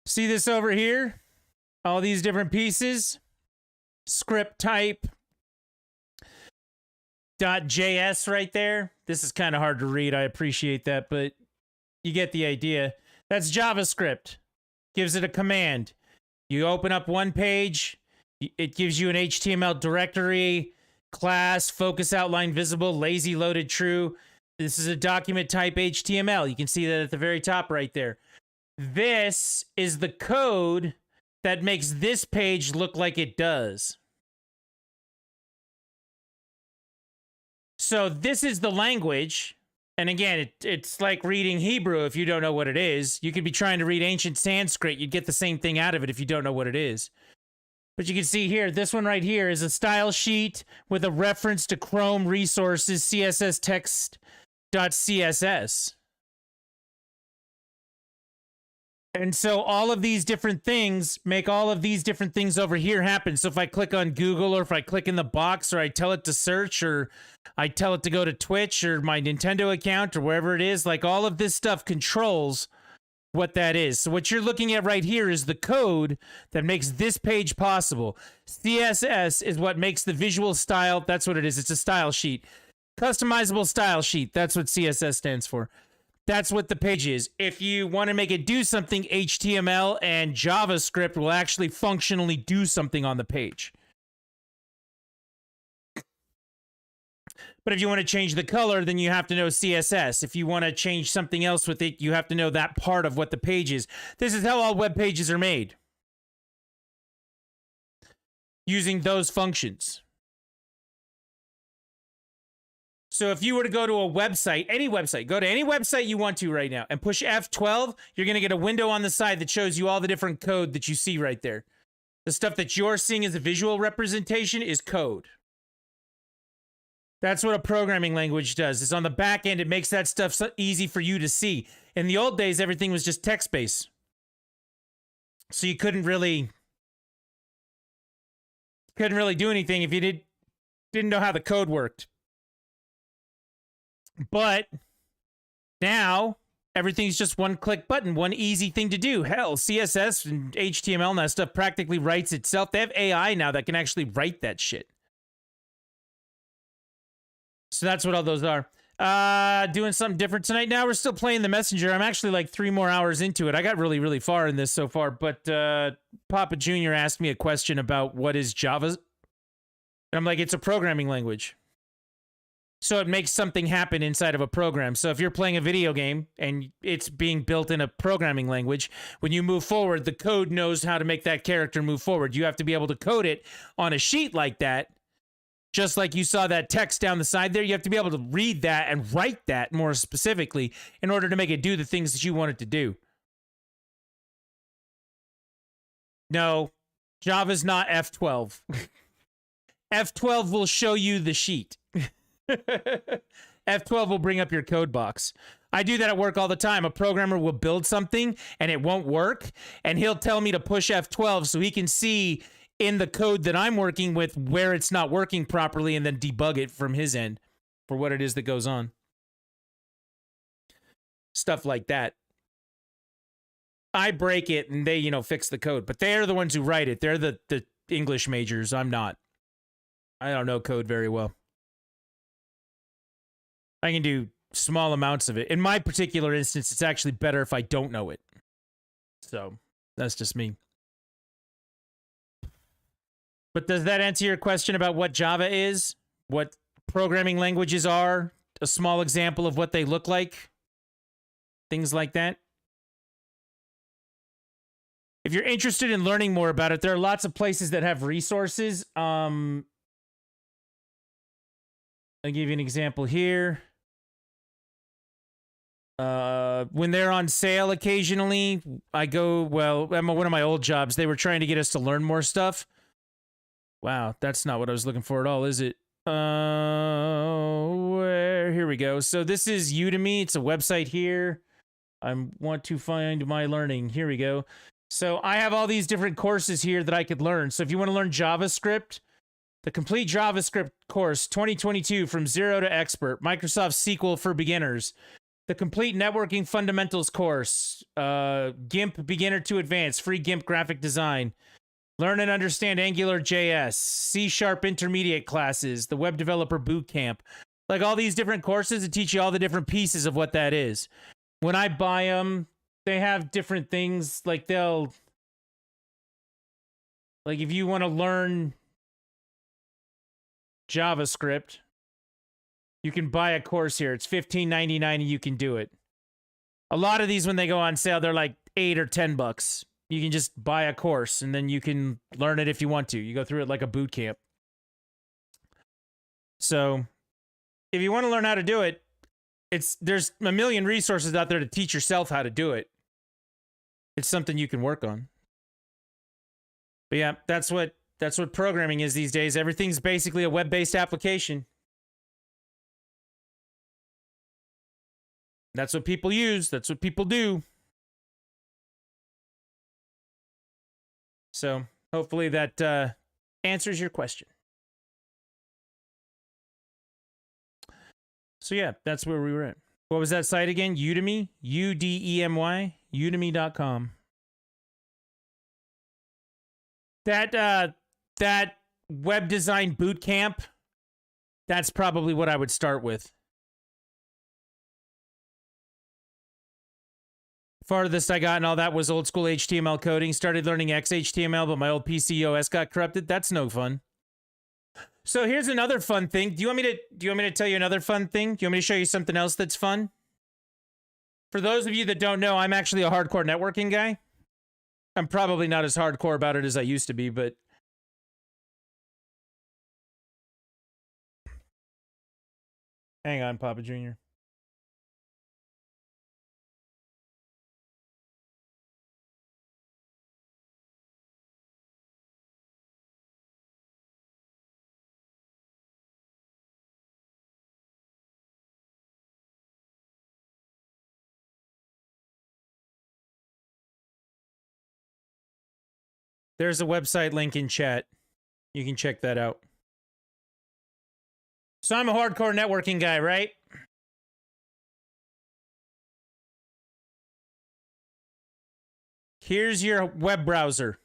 See this over here? All these different pieces. Script type. .js right there. This is kind of hard to read. I appreciate that, but you get the idea. That's JavaScript. Gives it a command. You open up one page. It gives you an HTML directory, class, focus outline visible, lazy loaded true. This is a document type HTML. You can see that at the very top right there. This is the code that makes this page look like it does. So this is the language. And again, it's like reading Hebrew if you don't know what it is. You could be trying to read ancient Sanskrit. You'd get the same thing out of it if you don't know what it is. But you can see here, this one right here is a style sheet with a reference to Chrome resources, CSS text.css. And so all of these different things make all of these different things over here happen. So if I click on Google, or if I click in the box, or I tell it to search, or I tell it to go to Twitch or my Nintendo account or wherever it is, like all of this stuff controls what that is. So what you're looking at right here is the code that makes this page possible. CSS is what makes the visual style. That's what it is. It's a style sheet. Customizable style sheet. That's what CSS stands for. That's what the page is. If you want to make it do something, HTML and JavaScript will actually functionally do something on the page. But if you want to change the color, then you have to know CSS. If you want to change something else with it, you have to know that part of what the page is. This is how all web pages are made, using those functions. So if you were to go to a website, any website, go to any website you want to right now and push F12, you're going to get a window on the side that shows you all the different code that you see right there. The stuff that you're seeing as a visual representation is code. That's what a programming language does. It's on the back end. It makes that stuff so easy for you to see. In the old days, everything was just text-based. So you couldn't really do anything if you didn't know how the code worked. But now everything's just one click button, one easy thing to do. Hell, CSS and HTML and that stuff practically writes itself. They have AI now that can actually write that shit. So that's what all those are. Doing something different tonight. Now we're still playing The Messenger. I'm actually like 3 more hours into it. I got really, really far in this so far, but Papa Jr. asked me a question about what is Java. And I'm like, it's a programming language. So it makes something happen inside of a program. So if you're playing a video game and it's being built in a programming language, when you move forward, the code knows how to make that character move forward. You have to be able to code it on a sheet like that. Just like you saw that text down the side there, you have to be able to read that and write that more specifically in order to make it do the things that you want it to do. No, Java's not F12. F12 will show you the sheet. F12 will bring up your code box. I do that at work all the time. A programmer will build something and it won't work, and he'll tell me to push F12 so he can see in the code that I'm working with where it's not working properly and then debug it from his end for what it is that goes on. Stuff like that. I break it and they, fix the code, but they're the ones who write it. They're the English majors. I'm not. I don't know code very well. I can do small amounts of it. In my particular instance, it's actually better if I don't know it. So that's just me. But does that answer your question about what Java is? What programming languages are? A small example of what they look like? Things like that? If you're interested in learning more about it, there are lots of places that have resources. I'll give you an example here. When they're on sale occasionally, I go, well, at one of my old jobs, they were trying to get us to learn more stuff. Wow, that's not what I was looking for at all, is it? Here we go. So this is Udemy. It's a website here. I want to find my learning. Here we go. So I have all these different courses here that I could learn. So if you want to learn JavaScript, the complete JavaScript course, 2022, from zero to expert, Microsoft SQL for beginners, the complete networking fundamentals course, GIMP beginner to advanced, free GIMP graphic design, learn and understand Angular JS, C# intermediate classes, the web developer bootcamp, like all these different courses that teach you all the different pieces of what that is. When I buy them, they have different things, like if you want to learn JavaScript, you can buy a course here. It's $15.99 and you can do it. A lot of these, when they go on sale, they're like $8 or $10. You can just buy a course and then you can learn it if you want to. You go through it like a boot camp. So if you want to learn how to do it, there's a million resources out there to teach yourself how to do it. It's something you can work on. But yeah, that's what programming is these days. Everything's basically a web-based application. That's what people use. That's what people do. So hopefully that answers your question. So yeah, that's where we were at. What was that site again? Udemy? U-D-E-M-Y? Udemy.com. That web design boot camp, that's probably what I would start with. Farthest I got and all that was old school HTML coding. Started learning XHTML, but my old PC OS got corrupted. That's no fun. So here's another fun thing. Do you want me to tell you another fun thing? Do you want me to show you something else that's fun? For those of you that don't know, I'm actually a hardcore networking guy. I'm probably not as hardcore about it as I used to be, but Hang on, Papa Jr. There's a website link in chat. You can check that out. So I'm a hardcore networking guy, right? Here's your web browser.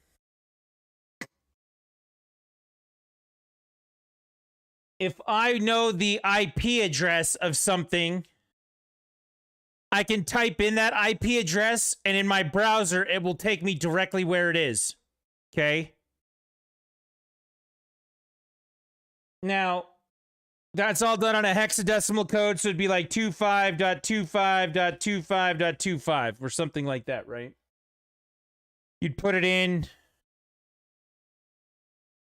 If I know the IP address of something, I can type in that IP address, and in my browser, it will take me directly where it is. Okay? Now, that's all done on a hexadecimal code, so it'd be like 25.25.25.25 or something like that, right? You'd put it in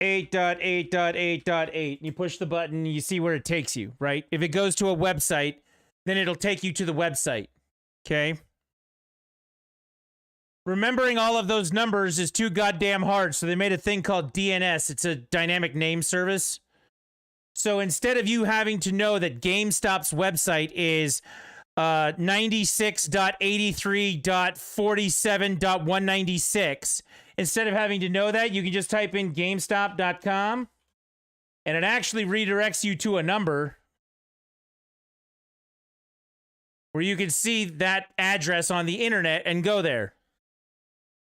8.8.8.8, and you push the button, and you see where it takes you, right? If it goes to a website, then it'll take you to the website, okay? Remembering all of those numbers is too goddamn hard, so they made a thing called DNS. It's a dynamic name service. So instead of you having to know that GameStop's website is 96.83.47.196, instead of having to know that, you can just type in GameStop.com, and it actually redirects you to a number where you can see that address on the internet and go there.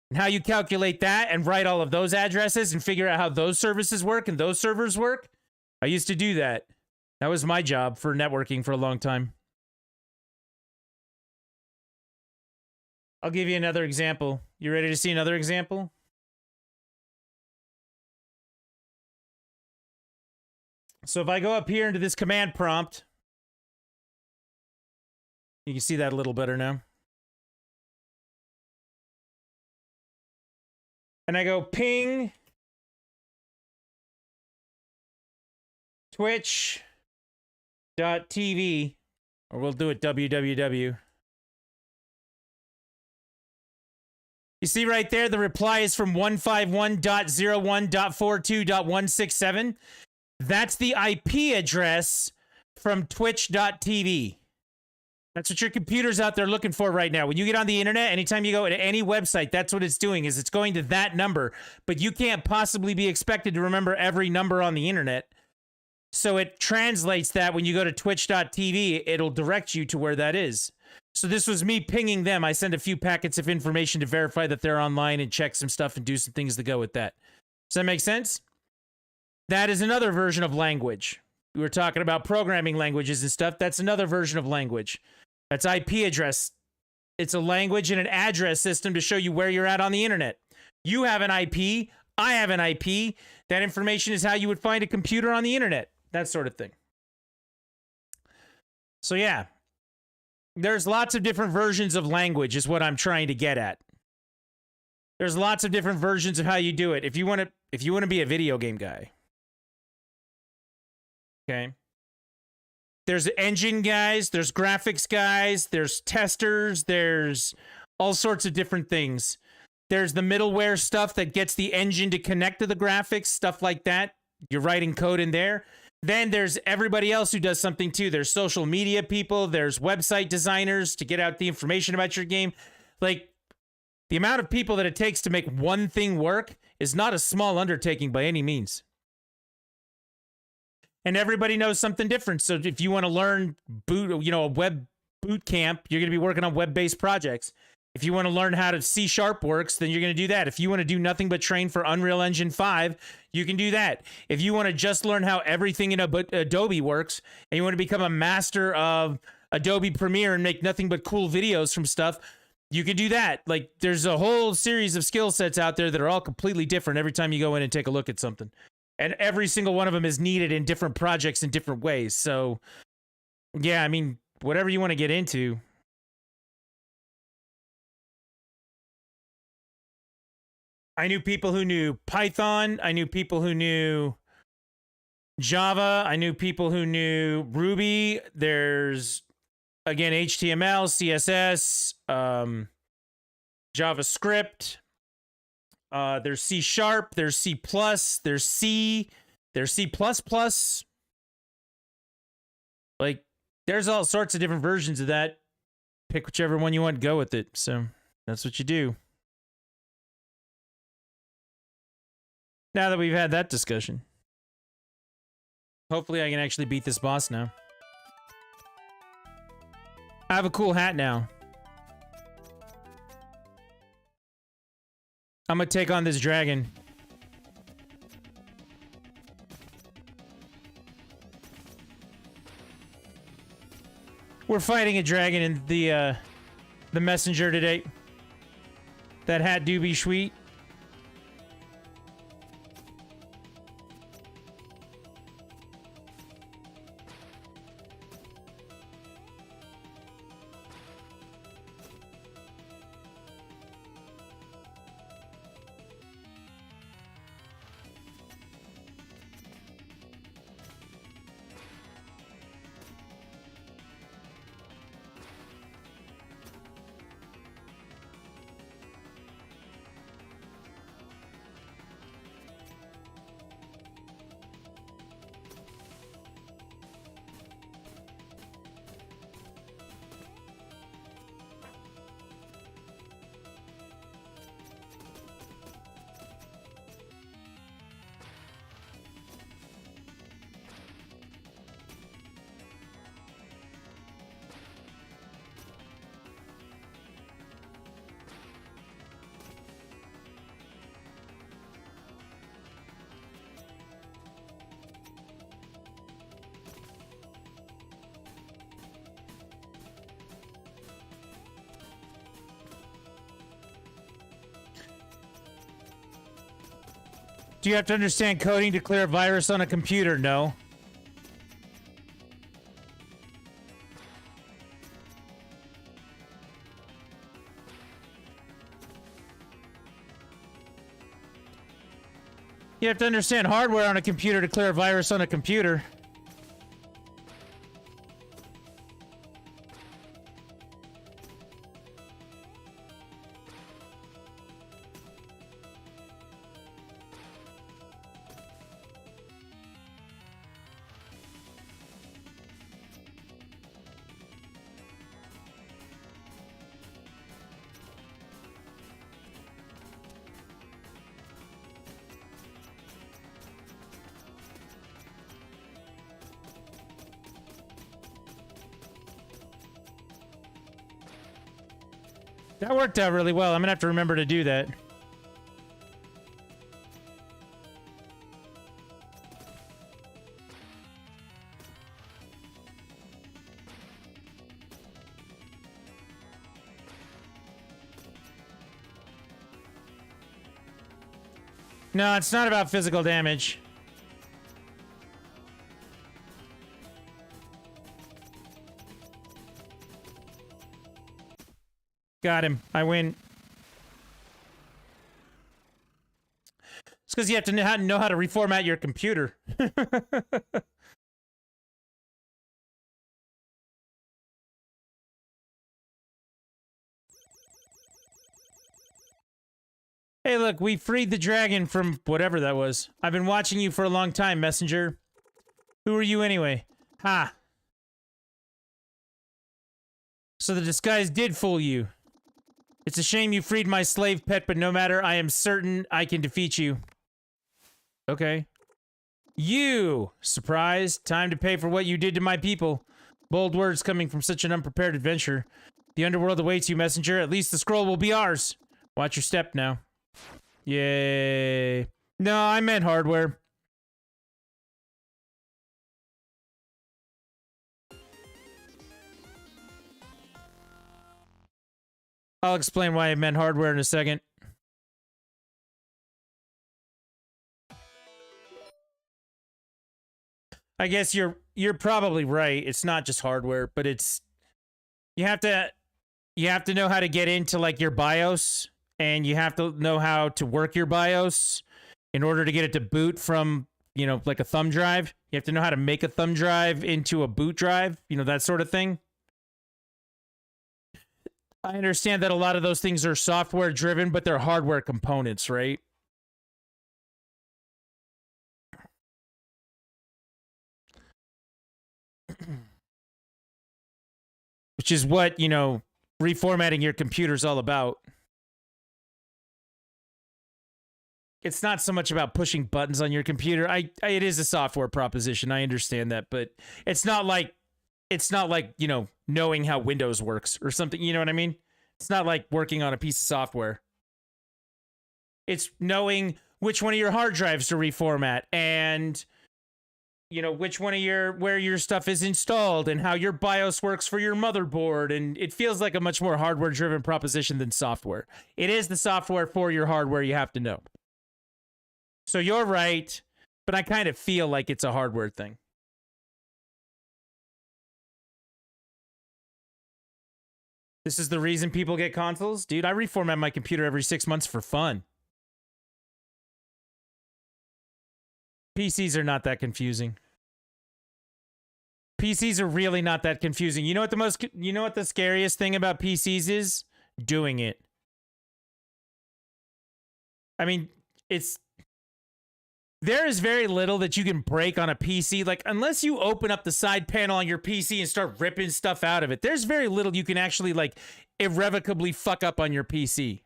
And how you calculate that and write all of those addresses and figure out how those services work and those servers work. I used to do that. That was my job for networking for a long time. I'll give you another example. You ready to see another example? So if I go up here into this command prompt, you can see that a little better now. And I go ping twitch.tv, or we'll do it www. You see right there, the reply is from 151.01.42.167. That's the IP address from twitch.tv. That's what your computer's out there looking for right now. When you get on the internet, anytime you go to any website, that's what it's doing, is it's going to that number. But you can't possibly be expected to remember every number on the internet. So it translates that when you go to twitch.tv, it'll direct you to where that is. So this was me pinging them. I send a few packets of information to verify that they're online and check some stuff and do some things to go with that. Does that make sense? That is another version of language. We were talking about programming languages and stuff. That's another version of language. That's IP address. It's a language and an address system to show you where you're at on the internet. You have an IP. I have an IP. That information is how you would find a computer on the internet. That sort of thing. So yeah, there's lots of different versions of language is what I'm trying to get at. There's lots of different versions of how you do it. If you want to be a video game guy. Okay. There's engine guys, there's graphics guys, there's testers, there's all sorts of different things. There's the middleware stuff that gets the engine to connect to the graphics, stuff like that. You're writing code in there. Then there's everybody else who does something too. There's social media people, there's website designers to get out the information about your game. Like, the amount of people that it takes to make one thing work is not a small undertaking by any means. And everybody knows something different. So if you want to learn a web boot camp, you're going to be working on web-based projects. If you want to learn how to C# works, then you're going to do that. If you want to do nothing but train for Unreal Engine 5, you can do that. If you want to just learn how everything in Adobe works, and you want to become a master of Adobe Premiere and make nothing but cool videos from stuff, you can do that. Like, there's a whole series of skill sets out there that are all completely different every time you go in and take a look at something. And every single one of them is needed in different projects in different ways. So, yeah, I mean, whatever you want to get into. I knew people who knew Python. I knew people who knew Java, I knew people who knew Ruby. There's, again, HTML, CSS, JavaScript. There's C#, there's C++, there's C, there's C++. Like, there's all sorts of different versions of that. Pick whichever one you want, go with it. So that's what you do. Now that we've had that discussion, hopefully I can actually beat this boss now. I have a cool hat now. I'm gonna take on this dragon. We're fighting a dragon in the messenger today. That hat do be sweet. Do you have to understand coding to clear a virus on a computer? No. You have to understand hardware on a computer to clear a virus on a computer. That worked out really well. I'm gonna have to remember to do that. No, it's not about physical damage. Got him. I win. It's because you have to know how to reformat your computer. Hey, look, we freed the dragon from whatever that was. I've been watching you for a long time, messenger. Who are you anyway? Ha. So the disguise did fool you. It's a shame you freed my slave pet, but no matter, I am certain I can defeat you. Okay. You! Surprise. Time to pay for what you did to my people. Bold words coming from such an unprepared adventure. The underworld awaits you, messenger. At least the scroll will be ours. Watch your step now. Yay. No, I meant hardware. I'll explain why I meant hardware in a second. I guess you're probably right. It's not just hardware, but it's you have to know how to get into like your BIOS, and you have to know how to work your BIOS in order to get it to boot from like a thumb drive. You have to know how to make a thumb drive into a boot drive, that sort of thing. I understand that a lot of those things are software driven, but they're hardware components, right? Which is what, reformatting your computer is all about. It's not so much about pushing buttons on your computer. It is a software proposition. I understand that, but it's not like knowing how Windows works or something. You know what I mean? It's not like working on a piece of software. It's knowing which one of your hard drives to reformat and which one of where your stuff is installed and how your BIOS works for your motherboard. And it feels like a much more hardware driven proposition than software. It is the software for your hardware you have to know. So you're right, but I kind of feel like it's a hardware thing. This is the reason people get consoles? Dude, I reformat my computer every 6 months for fun. PCs are not that confusing. PCs are really not that confusing. You know what the scariest thing about PCs is? Doing it. I mean, there is very little that you can break on a PC. Like, unless you open up the side panel on your PC and start ripping stuff out of it, there's very little you can actually, irrevocably fuck up on your PC.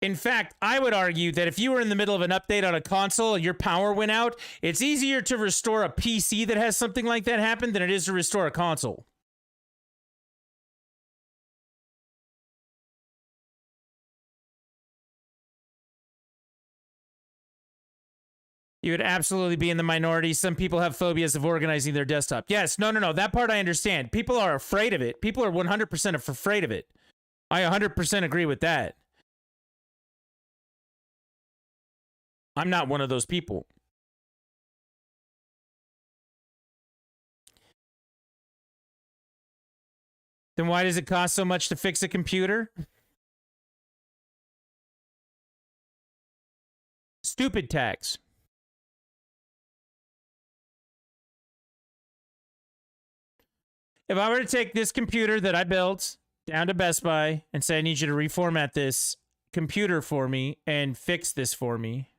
In fact, I would argue that if you were in the middle of an update on a console and your power went out, it's easier to restore a PC that has something like that happen than it is to restore a console. You would absolutely be in the minority. Some people have phobias of organizing their desktop. Yes, no. That part I understand. People are afraid of it. People are 100% afraid of it. I 100% agree with that. I'm not one of those people. Then why does it cost so much to fix a computer? Stupid tax. If I were to take this computer that I built down to Best Buy and say, I need you to reformat this computer for me and fix this for me,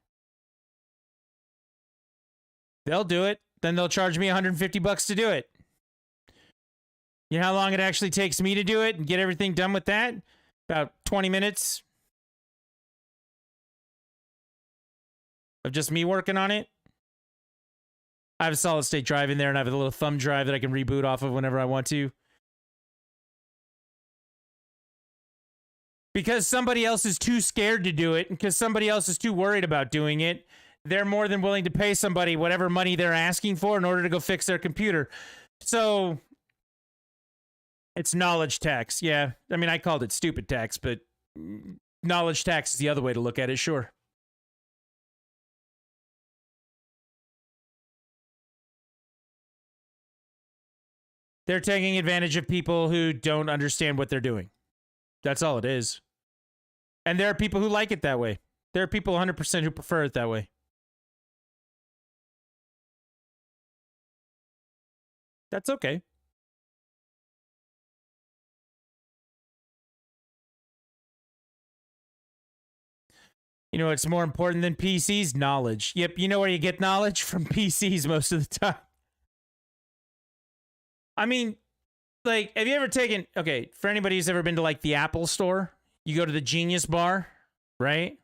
they'll do it. Then they'll charge me $150 to do it. You know how long it actually takes me to do it and get everything done with that? About 20 minutes of just me working on it. I have a solid state drive in there, and I have a little thumb drive that I can reboot off of whenever I want to. Because somebody else is too scared to do it, and because somebody else is too worried about doing it, they're more than willing to pay somebody whatever money they're asking for in order to go fix their computer. So it's knowledge tax. Yeah, I mean, I called it stupid tax, but knowledge tax is the other way to look at it, sure. They're taking advantage of people who don't understand what they're doing. That's all it is. And there are people who like it that way. There are people 100% who prefer it that way. That's okay. You know what's more important than PCs? Knowledge. Yep, you know where you get knowledge? From PCs most of the time. I mean, have you ever taken... Okay, for anybody who's ever been to, the Apple store, you go to the Genius Bar, right?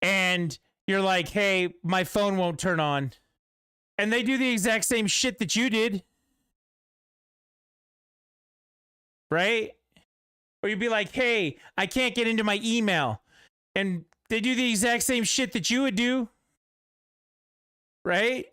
And you're like, hey, my phone won't turn on. And they do the exact same shit that you did. Right? Or you'd be like, hey, I can't get into my email. And they do the exact same shit that you would do. Right?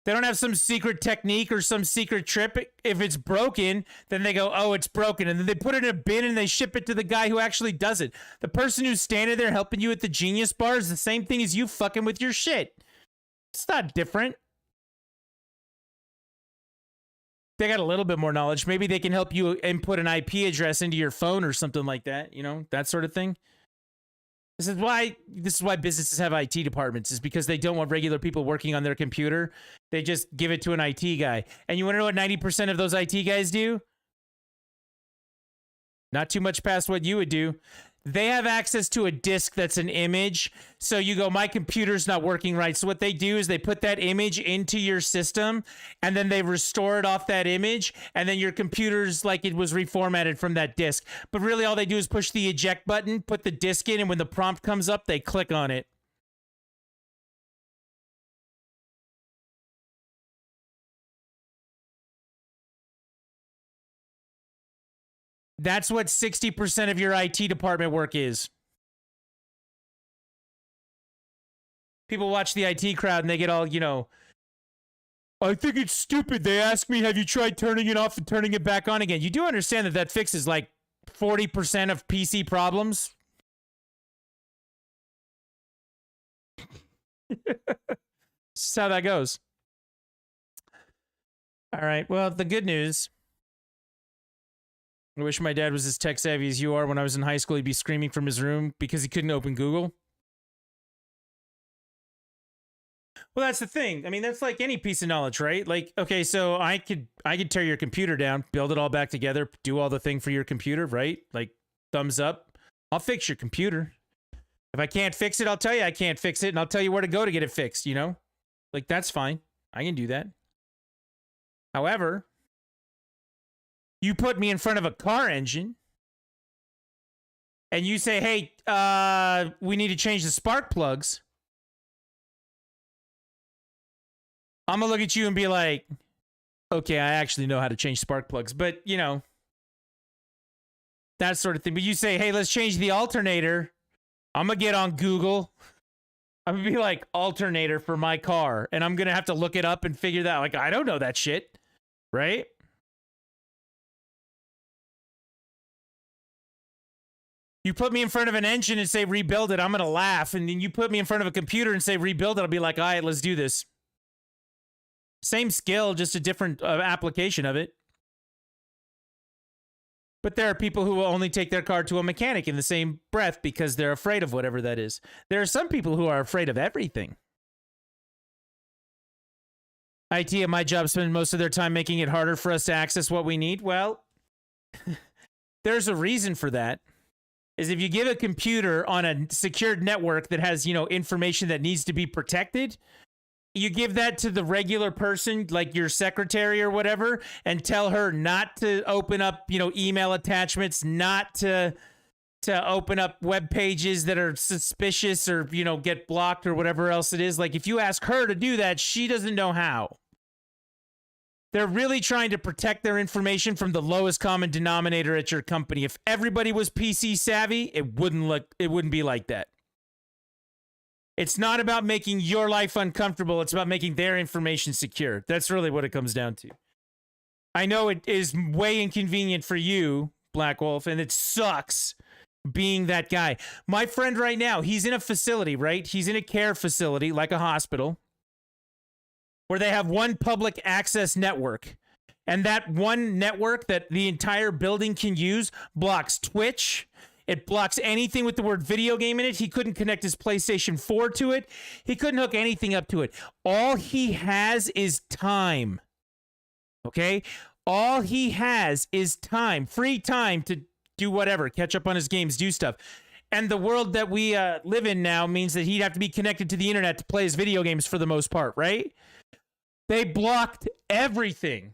They don't have some secret technique or some secret trip. If it's broken, then they go, oh, it's broken. And then they put it in a bin and they ship it to the guy who actually does it. The person who's standing there helping you at the Genius Bar is the same thing as you fucking with your shit. It's not different. They got a little bit more knowledge. Maybe they can help you input an IP address into your phone or something like that, you know, that sort of thing. This is why businesses have IT departments, is because they don't want regular people working on their computer. They just give it to an IT guy. And you want to know what 90% of those IT guys do? Not too much past what you would do. They have access to a disk that's an image. So you go, my computer's not working right. So what they do is they put that image into your system and then they restore it off that image. And then your computer's like it was reformatted from that disk. But really all they do is push the eject button, put the disk in, and when the prompt comes up, they click on it. That's what 60% of your IT department work is. People watch the IT crowd and they get all, you know, I think it's stupid. They ask me, have you tried turning it off and turning it back on again? You do understand that that fixes like 40% of PC problems? This is how that goes. All right. Well, the good news. I wish my dad was as tech savvy as you are. When I was in high school, he'd be screaming from his room because he couldn't open Google. Well, that's the thing. I mean, that's like any piece of knowledge, right? Like, okay, so I could tear your computer down, build it all back together, do all the thing for your computer, right? Like, thumbs up. I'll fix your computer. If I can't fix it, I'll tell you I can't fix it, and I'll tell you where to go to get it fixed, you know? Like, that's fine. I can do that. However, you put me in front of a car engine and you say, hey, we need to change the spark plugs. I'm going to look at you and be like, okay, I actually know how to change spark plugs. But, you know, that sort of thing. But you say, hey, let's change the alternator. I'm going to get on Google. I'm going to be like, alternator for my car. And I'm going to have to look it up and figure that out. Like, I don't know that shit. Right? You put me in front of an engine and say, rebuild it, I'm going to laugh. And then you put me in front of a computer and say, rebuild it, I'll be like, all right, let's do this. Same skill, just a different application of it. But there are people who will only take their car to a mechanic in the same breath because they're afraid of whatever that is. There are some people who are afraid of everything. IT at my job spend most of their time making it harder for us to access what we need. Well, there's a reason for that. Is if you give a computer on a secured network that has, you know, information that needs to be protected, you give that to the regular person, like your secretary or whatever, and tell her not to open up, you know, email attachments, not to open up web pages that are suspicious or, you know, get blocked or whatever else it is. Like, if you ask her to do that, she doesn't know how. They're really trying to protect their information from the lowest common denominator at your company. If everybody was PC savvy, it wouldn't be like that. It's not about making your life uncomfortable. It's about making their information secure. That's really what it comes down to. I know it is way inconvenient for you, Black Wolf, and it sucks being that guy. My friend right now, he's in a facility, right? He's in a care facility, like a hospital, where they have one public access network. And that one network that the entire building can use blocks Twitch. It blocks anything with the word video game in it. He couldn't connect his PlayStation 4 to it. He couldn't hook anything up to it. All he has is time. Okay? All he has is time. Free time to do whatever. Catch up on his games, do stuff. And the world that we live in now means that he'd have to be connected to the internet to play his video games for the most part, right? They blocked everything,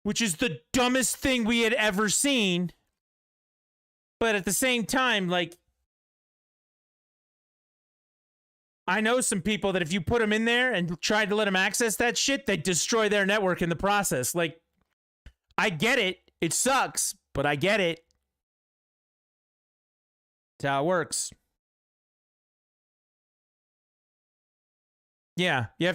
which is the dumbest thing we had ever seen. But at the same time, like, I know some people that if you put them in there and tried to let them access that shit, they'd destroy their network in the process. Like, I get it. It sucks, but I get it. That's how it works. Yeah, you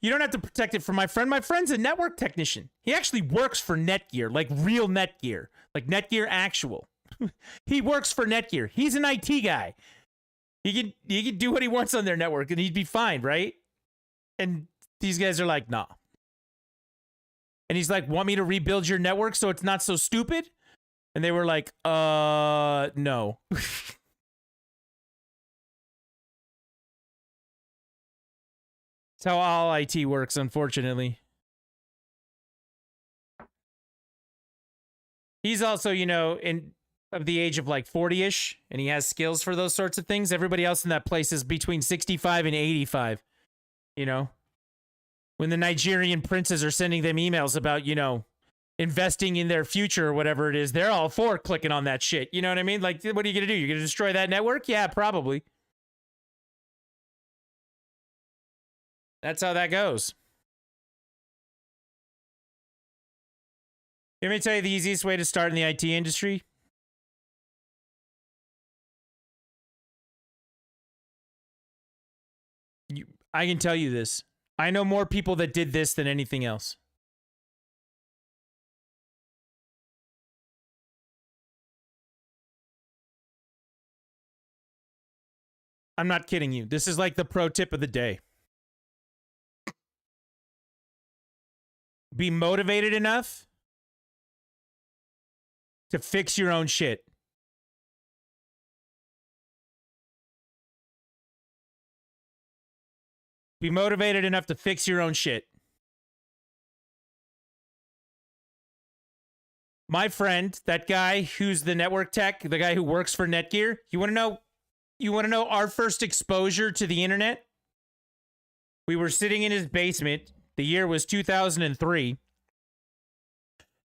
don't have to protect it from my friend. My friend's a network technician. He actually works for Netgear, like real Netgear, like Netgear actual. He works for Netgear. He's an IT guy. He can do what he wants on their network and he'd be fine, right? And these guys are like, nah. And he's like, want me to rebuild your network so it's not so stupid? And they were like, no. That's how all IT works, unfortunately. He's also, you know, of the age of like 40-ish, and he has skills for those sorts of things. Everybody else in that place is between 65 and 85, you know? When the Nigerian princes are sending them emails about, you know, investing in their future or whatever it is, they're all for clicking on that shit. You know what I mean? Like, what are you going to do? You're going to destroy that network? Yeah, probably. That's how that goes. Let me tell you the easiest way to start in the IT industry. I can tell you this. I know more people that did this than anything else. I'm not kidding you. This is like the pro tip of the day. Be motivated enough to fix your own shit. Be motivated enough to fix your own shit. My friend, that guy who's the network tech, the guy who works for Netgear, you want to know our first exposure to the internet? We were sitting in his basement. The year was 2003.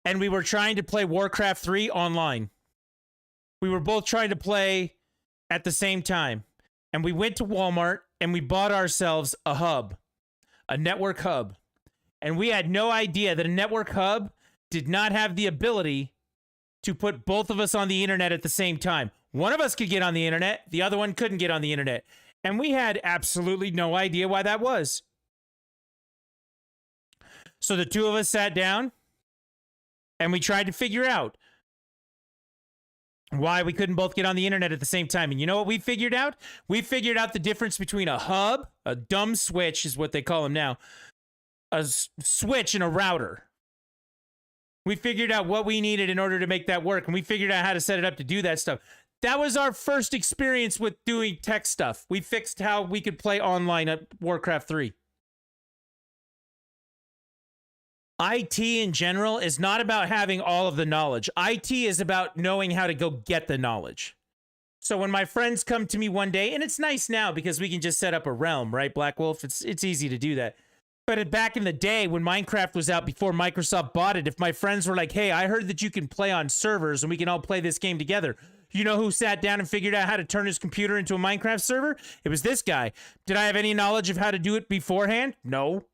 And we were trying to play Warcraft 3 online. We were both trying to play at the same time. And we went to Walmart and we bought ourselves a hub, a network hub. And we had no idea that a network hub did not have the ability to put both of us on the internet at the same time. One of us could get on the internet, the other one couldn't get on the internet. And we had absolutely no idea why that was. So the two of us sat down and we tried to figure out why we couldn't both get on the internet at the same time. And you know what we figured out? We figured out the difference between a hub, a dumb switch is what they call them now, a switch and a router. We figured out what we needed in order to make that work, and we figured out how to set it up to do that stuff. That was our first experience with doing tech stuff. We fixed how we could play online at Warcraft 3. IT in general is not about having all of the knowledge. IT is about knowing how to go get the knowledge. So when my friends come to me one day, and it's nice now because we can just set up a realm, right, Black Wolf? It's easy to do that. But back in the day when Minecraft was out before Microsoft bought it, if my friends were like, hey, I heard that you can play on servers and we can all play this game together. You know who sat down and figured out how to turn his computer into a Minecraft server? It was this guy. Did I have any knowledge of how to do it beforehand? No.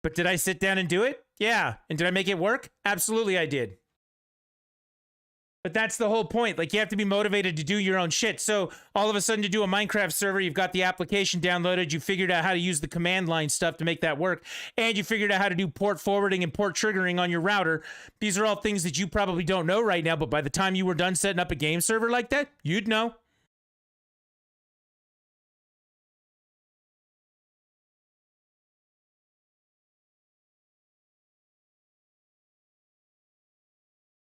But did I sit down and do it? Yeah. And did I make it work? Absolutely I did. But that's the whole point. Like, you have to be motivated to do your own shit. So all of a sudden to do a Minecraft server, you've got the application downloaded. You figured out how to use the command line stuff to make that work. And you figured out how to do port forwarding and port triggering on your router. These are all things that you probably don't know right now. But by the time you were done setting up a game server like that, you'd know.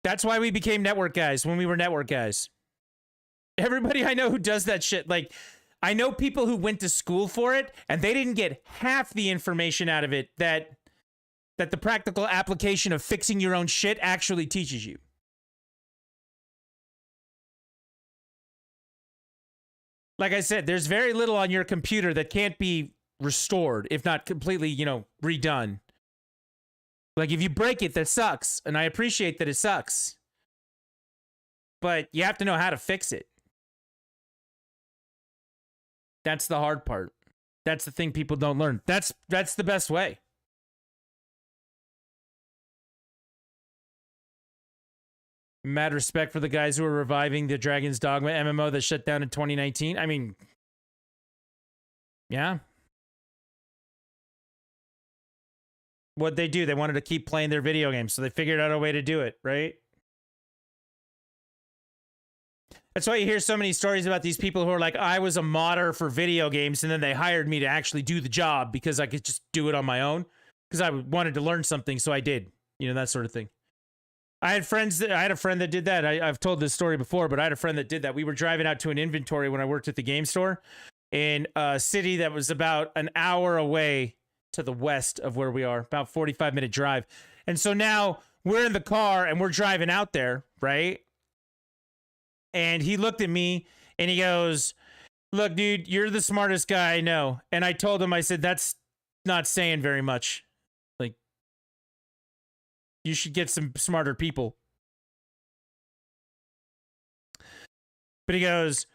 That's why we became network guys when we were network guys. Everybody I know who does that shit, like, I know people who went to school for it and they didn't get half the information out of it that the practical application of fixing your own shit actually teaches you. Like I said, there's very little on your computer that can't be restored, if not completely, you know, redone. Like, if you break it, that sucks. And I appreciate that it sucks. But you have to know how to fix it. That's the hard part. That's the thing people don't learn. That's the best way. Mad respect for the guys who are reviving the Dragon's Dogma MMO that shut down in 2019. I mean, yeah. What'd they do? They wanted to keep playing their video games, so they figured out a way to do it, right? That's why you hear so many stories about these people who are like, I was a modder for video games, and then they hired me to actually do the job because I could just do it on my own. Because I wanted to learn something, so I did. You know, that sort of thing. I had a friend that did that. I've told this story before, but I had a friend that did that. We were driving out to an inventory when I worked at the game store in a city that was about an hour away to the west of where we are, about 45-minute drive. And so now we're in the car and we're driving out there, right? And he looked at me and he goes, "Look, dude, you're the smartest guy I know." And I told him, I said, "That's not saying very much. Like, you should get some smarter people." But he goes,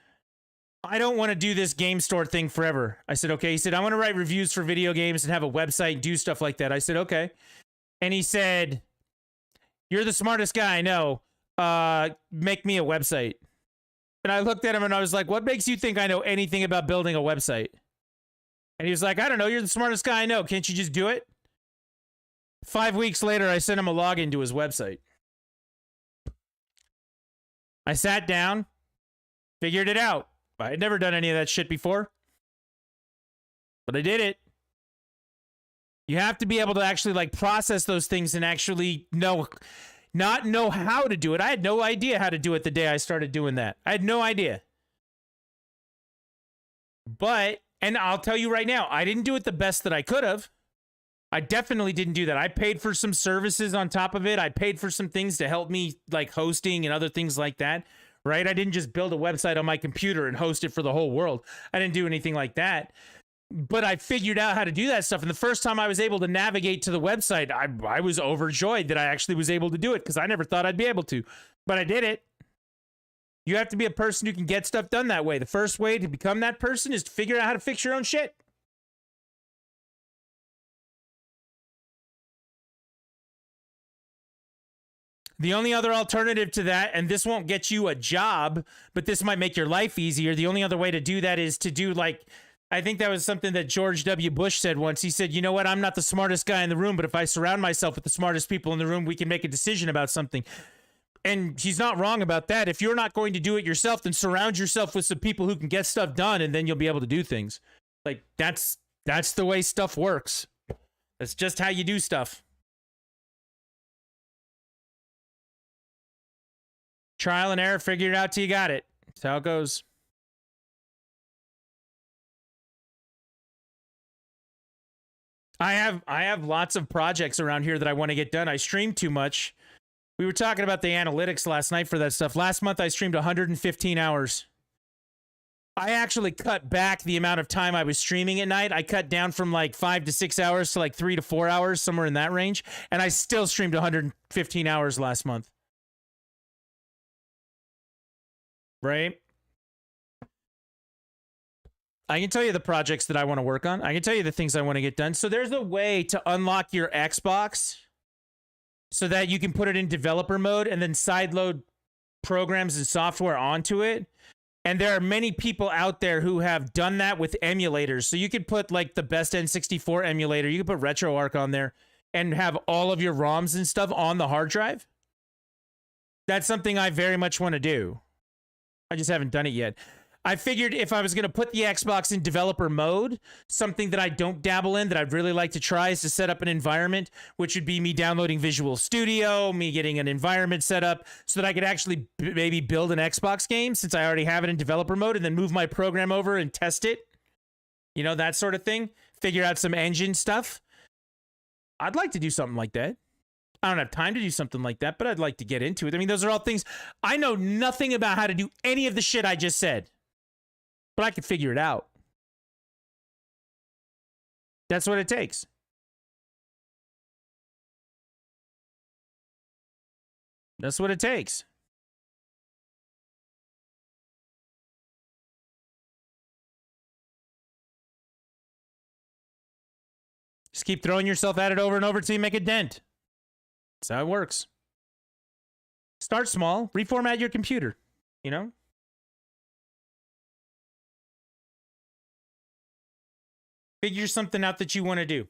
"I don't want to do this game store thing forever." I said, "Okay." He said, "I want to write reviews for video games and have a website and do stuff like that." I said, "Okay." And he said, "You're the smartest guy I know. Make me a website." And I looked at him and I was like, "What makes you think I know anything about building a website?" And he was like, "I don't know. You're the smartest guy I know. Can't you just do it?" 5 weeks later, I sent him a login to his website. I sat down, figured it out. I had never done any of that shit before, but I did it. You have to be able to actually like process those things and actually not know how to do it. I had no idea how to do it the day I started doing that. I had no idea. But, and I'll tell you right now, I didn't do it the best that I could have. I definitely didn't do that. I paid for some services on top of it. I paid for some things to help me, like hosting and other things like that, right? I didn't just build a website on my computer and host it for the whole world. I didn't do anything like that. But I figured out how to do that stuff. And the first time I was able to navigate to the website, I was overjoyed that I actually was able to do it because I never thought I'd be able to. But I did it. You have to be a person who can get stuff done that way. The first way to become that person is to figure out how to fix your own shit. The only other alternative to that, and this won't get you a job, but this might make your life easier. The only other way to do that is to do like, I think that was something that George W. Bush said once. He said, "You know what? I'm not the smartest guy in the room, but if I surround myself with the smartest people in the room, we can make a decision about something." And he's not wrong about that. If you're not going to do it yourself, then surround yourself with some people who can get stuff done, and then you'll be able to do things. Like, that's the way stuff works. That's just how you do stuff. Trial and error, figure it out till you got it. That's how it goes. I have lots of projects around here that I want to get done. I stream too much. We were talking about the analytics last night for that stuff. Last month I streamed 115 hours. I actually cut back the amount of time I was streaming at night. I cut down from like 5 to 6 hours to like 3 to 4 hours, somewhere in that range. And I still streamed 115 hours last month. Right? I can tell you the projects that I want to work on. I can tell you the things I want to get done. So there's a way to unlock your Xbox so that you can put it in developer mode and then sideload programs and software onto it. And there are many people out there who have done that with emulators. So you could put like the best N64 emulator. You could put RetroArch on there and have all of your ROMs and stuff on the hard drive. That's something I very much want to do. I just haven't done it yet. I figured if I was going to put the Xbox in developer mode, something that I don't dabble in that I'd really like to try is to set up an environment, which would be me downloading Visual Studio, me getting an environment set up so that I could actually maybe build an Xbox game since I already have it in developer mode and then move my program over and test it. You know, that sort of thing. Figure out some engine stuff. I'd like to do something like that. I don't have time to do something like that, but I'd like to get into it. I mean, those are all things. I know nothing about how to do any of the shit I just said, but I could figure it out. That's what it takes. That's what it takes. Just keep throwing yourself at it over and over until you make a dent. That's how it works. Start small, reformat your computer, you know? Figure something out that you want to do.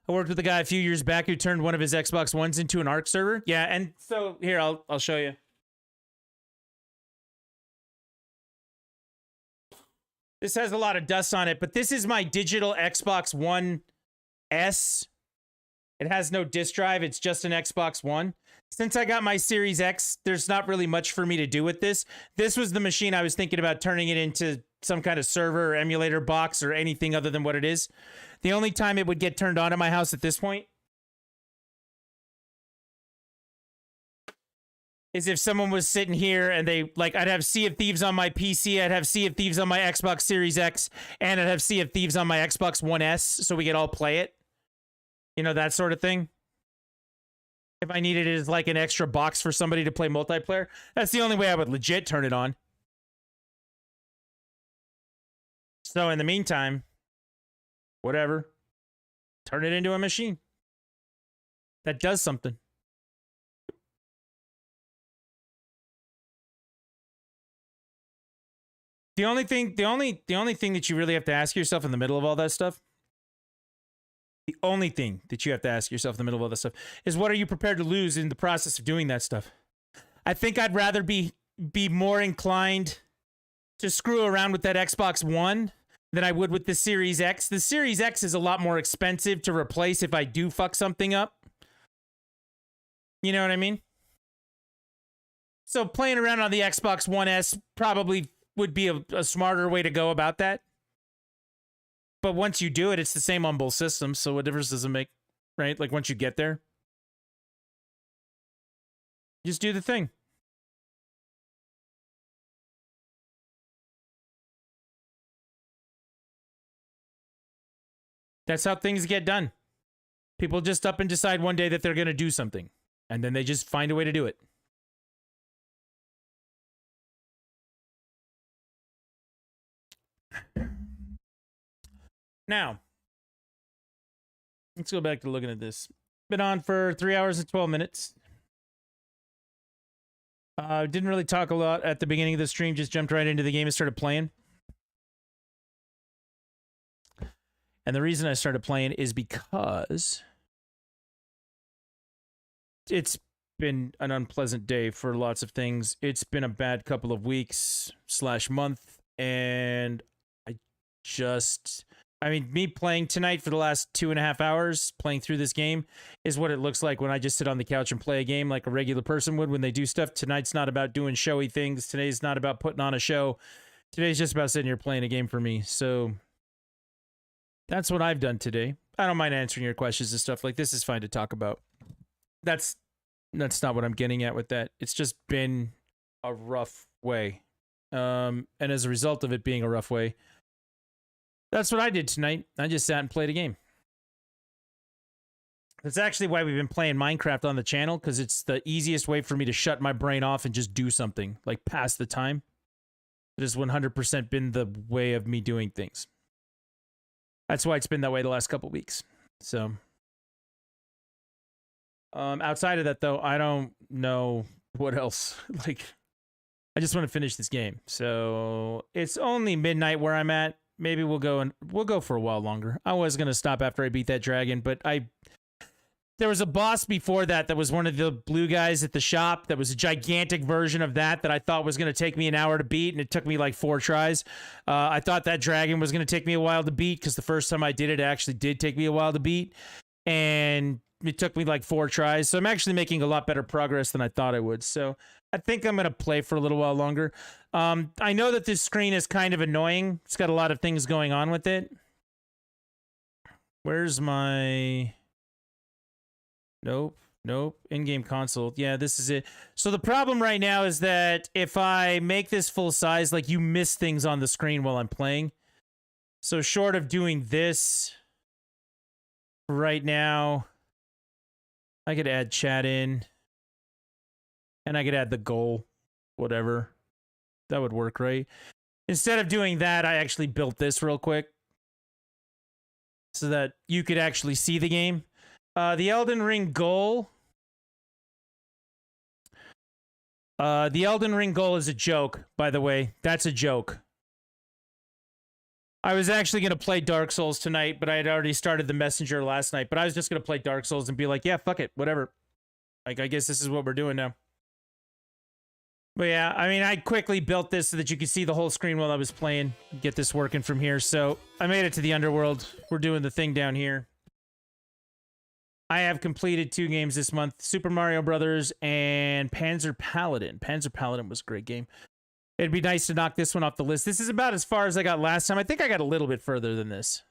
I worked with a guy a few years back who turned one of his Xbox Ones into an Arc server. Yeah, and so here, I'll show you. This has a lot of dust on it, but this is my digital Xbox One S. It has no disk drive. It's just an Xbox One. Since I got my Series X, there's not really much for me to do with this. This was the machine I was thinking about turning it into some kind of server or emulator box or anything other than what it is. The only time it would get turned on at my house at this point is if someone was sitting here and they, like, I'd have Sea of Thieves on my PC, I'd have Sea of Thieves on my Xbox Series X, and I'd have Sea of Thieves on my Xbox One S so we could all play it. You know, that sort of thing. If I needed it as like an extra box for somebody to play multiplayer, that's the only way I would legit turn it on. So in the meantime, whatever, turn it into a machine that does something. The only thing that you really have to ask yourself in the middle of all that stuff, the only thing that you have to ask yourself in the middle of all this stuff is, what are you prepared to lose in the process of doing that stuff? I think I'd rather be more inclined to screw around with that Xbox One than I would with the Series X. The Series X is a lot more expensive to replace if I do fuck something up. You know what I mean? So playing around on the Xbox One S probably would be a smarter way to go about that. But once you do it, it's the same on both systems, so what difference does it make, right? Like, once you get there, just do the thing. That's how things get done. People just up and decide one day that they're going to do something, and then they just find a way to do it. Now, let's go back to looking at this. Been on for 3 hours and 12 minutes. Didn't really talk a lot at the beginning of the stream, just jumped right into the game and started playing. And the reason I started playing is because it's been an unpleasant day for lots of things. It's been a bad couple of weeks / month, and I mean, me playing tonight for the last 2.5 hours, playing through this game, is what it looks like when I just sit on the couch and play a game like a regular person would when they do stuff. Tonight's not about doing showy things. Today's not about putting on a show. Today's just about sitting here playing a game for me. So that's what I've done today. I don't mind answering your questions and stuff. Like, this is fine to talk about. That's not what I'm getting at with that. It's just been a rough way. And as a result of it being a rough way, that's what I did tonight. I just sat and played a game. That's actually why we've been playing Minecraft on the channel, because it's the easiest way for me to shut my brain off and just do something, like pass the time. It has 100% been the way of me doing things. That's why it's been that way the last couple weeks. So, outside of that, though, I don't know what else. Like, I just want to finish this game. So it's only midnight where I'm at. Maybe we'll go for a while longer. I was gonna stop after I beat that dragon, but there was a boss before that was one of the blue guys at the shop that was a gigantic version of that I thought was gonna take me an hour to beat, and it took me like 4 tries. I thought that dragon was gonna take me a while to beat, because the first time I did it, it actually did take me a while to beat, and it took me like 4 tries. So I'm actually making a lot better progress than I thought I would. So I think I'm going to play for a little while longer. I know that this screen is kind of annoying. It's got a lot of things going on with it. Where's my... Nope. In-game console. Yeah, this is it. So the problem right now is that if I make this full size, like, you miss things on the screen while I'm playing. So short of doing this right now, I could add chat in. And I could add the goal, whatever. That would work, right? Instead of doing that, I actually built this real quick so that you could actually see the game. The Elden Ring goal. The Elden Ring goal is a joke, by the way. That's a joke. I was actually going to play Dark Souls tonight, but I had already started the Messenger last night. But I was just going to play Dark Souls and be like, yeah, fuck it, whatever. Like, I guess this is what we're doing now. But yeah, I mean, I quickly built this so that you could see the whole screen while I was playing. Get this working from here. So I made it to the underworld. We're doing the thing down here. I have completed 2 games this month, Super Mario Brothers and Panzer Paladin. Panzer Paladin was a great game. It'd be nice to knock this one off the list. This is about as far as I got last time. I think I got a little bit further than this.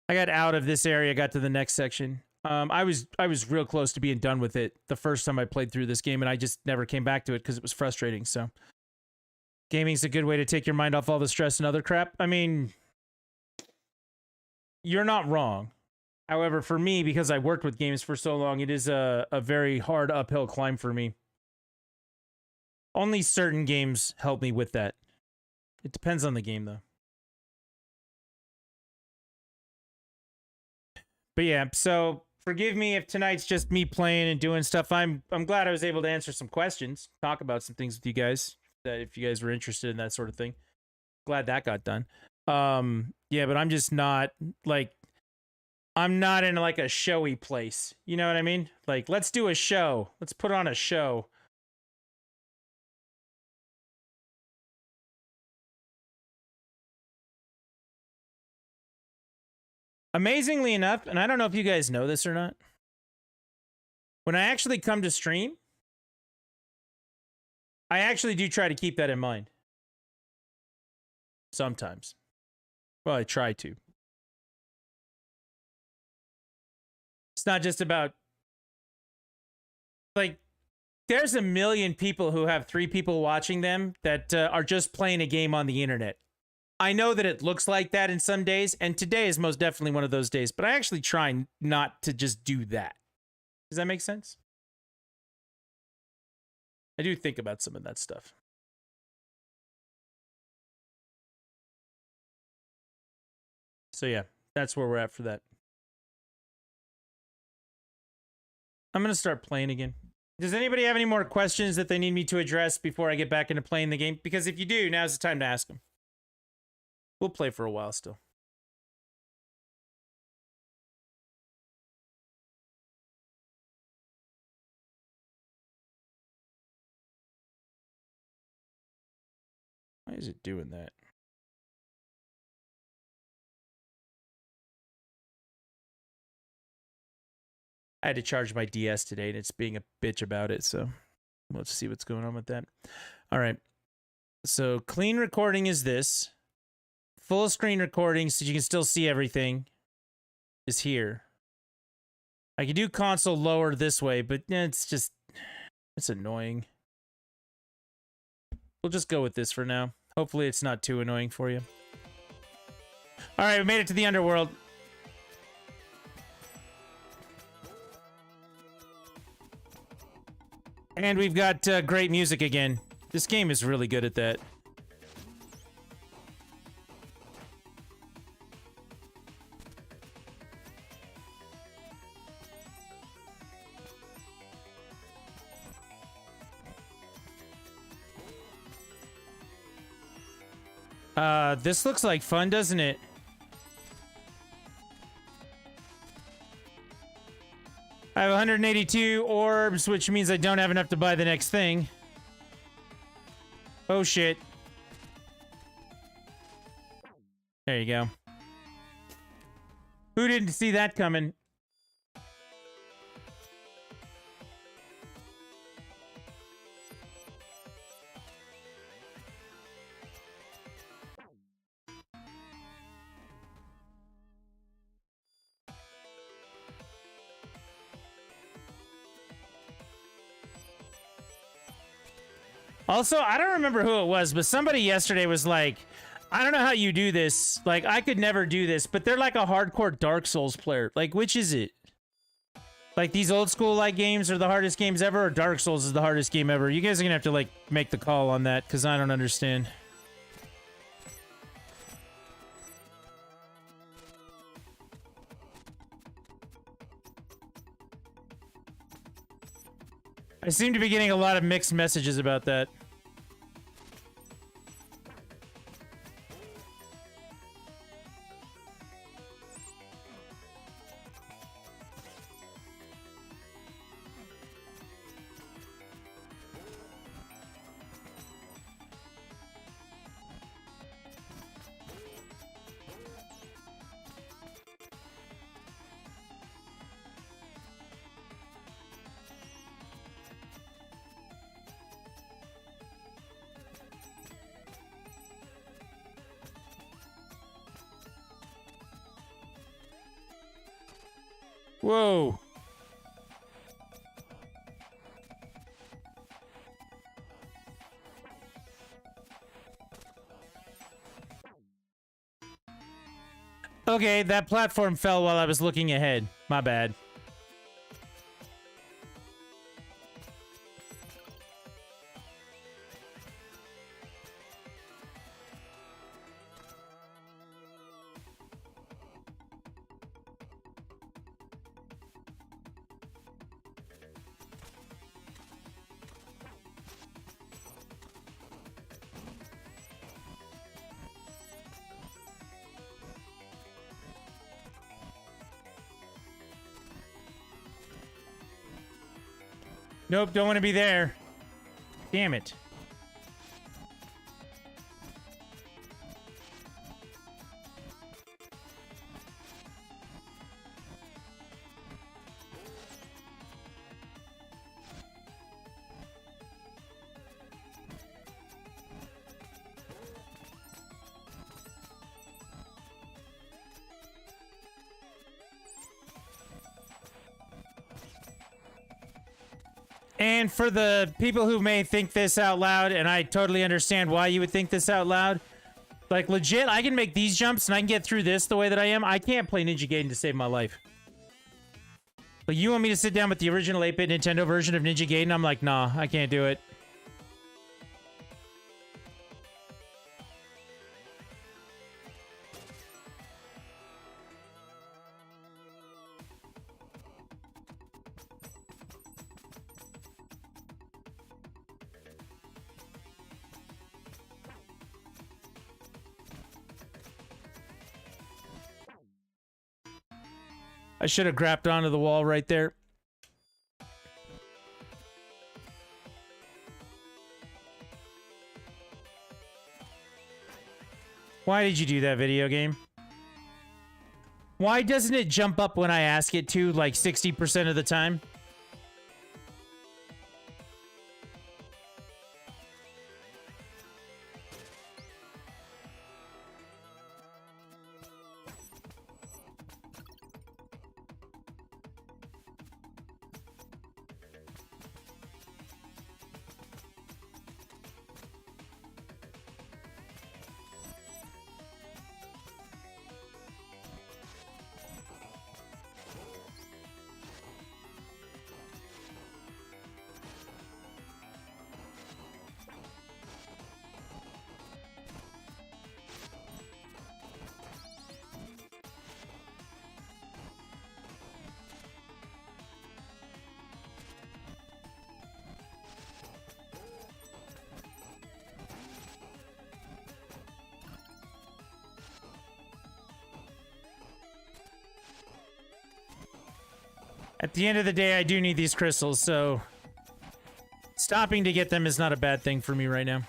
I got out of this area, got to the next section. I was real close to being done with it the first time I played through this game, and I just never came back to it because it was frustrating. So gaming's a good way to take your mind off all the stress and other crap. I mean, you're not wrong. However, for me, because I worked with games for so long, it is a very hard uphill climb for me. Only certain games help me with that. It depends on the game, though. But yeah, so forgive me if tonight's just me playing and doing stuff. I'm glad I was able to answer some questions, talk about some things with you guys, that if you guys were interested in that sort of thing. Glad that got done. Yeah, but I'm just not, like, I'm not in, like, a showy place. You know what I mean? Like, let's do a show. Let's put on a show. Amazingly enough, and I don't know if you guys know this or not, when I actually come to stream, I actually do try to keep that in mind. Sometimes. Well, I try to. It's not just about, like, there's a million people who have 3 people watching them that are just playing a game on the internet. I know that it looks like that in some days, and today is most definitely one of those days, but I actually try not to just do that. Does that make sense? I do think about some of that stuff. So yeah, that's where we're at for that. I'm going to start playing again. Does anybody have any more questions that they need me to address before I get back into playing the game? Because if you do, now's the time to ask them. We'll play for a while still. Why is it doing that? I had to charge my DS today, and it's being a bitch about it, so let's see what's going on with that. All right. So clean recording is this. Full screen recording, so you can still see everything, is here. I can do console lower this way, but it's annoying. We'll just go with this for now. Hopefully it's not too annoying for you. All right, we made it to the underworld. And we've got great music again. This game is really good at that. This looks like fun, doesn't it? I have 182 orbs, which means I don't have enough to buy the next thing. Oh, shit. There you go. Who didn't see that coming? Also, I don't remember who it was, but somebody yesterday was like, I don't know how you do this. Like, I could never do this, but they're like a hardcore Dark Souls player. Like, which is it? Like, these old school like games are the hardest games ever, or Dark Souls is the hardest game ever? You guys are gonna have to, like, make the call on that, because I don't understand. I seem to be getting a lot of mixed messages about that. Whoa. Okay, that platform fell while I was looking ahead. My bad. Nope, don't want to be there. Damn it. And for the people who may think this out loud, and I totally understand why you would think this out loud, like legit, I can make these jumps and I can get through this the way that I am. I can't play Ninja Gaiden to save my life. But you want me to sit down with the original 8-bit Nintendo version of Ninja Gaiden? I'm like, nah, I can't do it. I should have grabbed onto the wall right there. Why did you do that, video game? Why doesn't it jump up when I ask it to, like 60% of the time? At the end of the day, I do need these crystals, so stopping to get them is not a bad thing for me right now.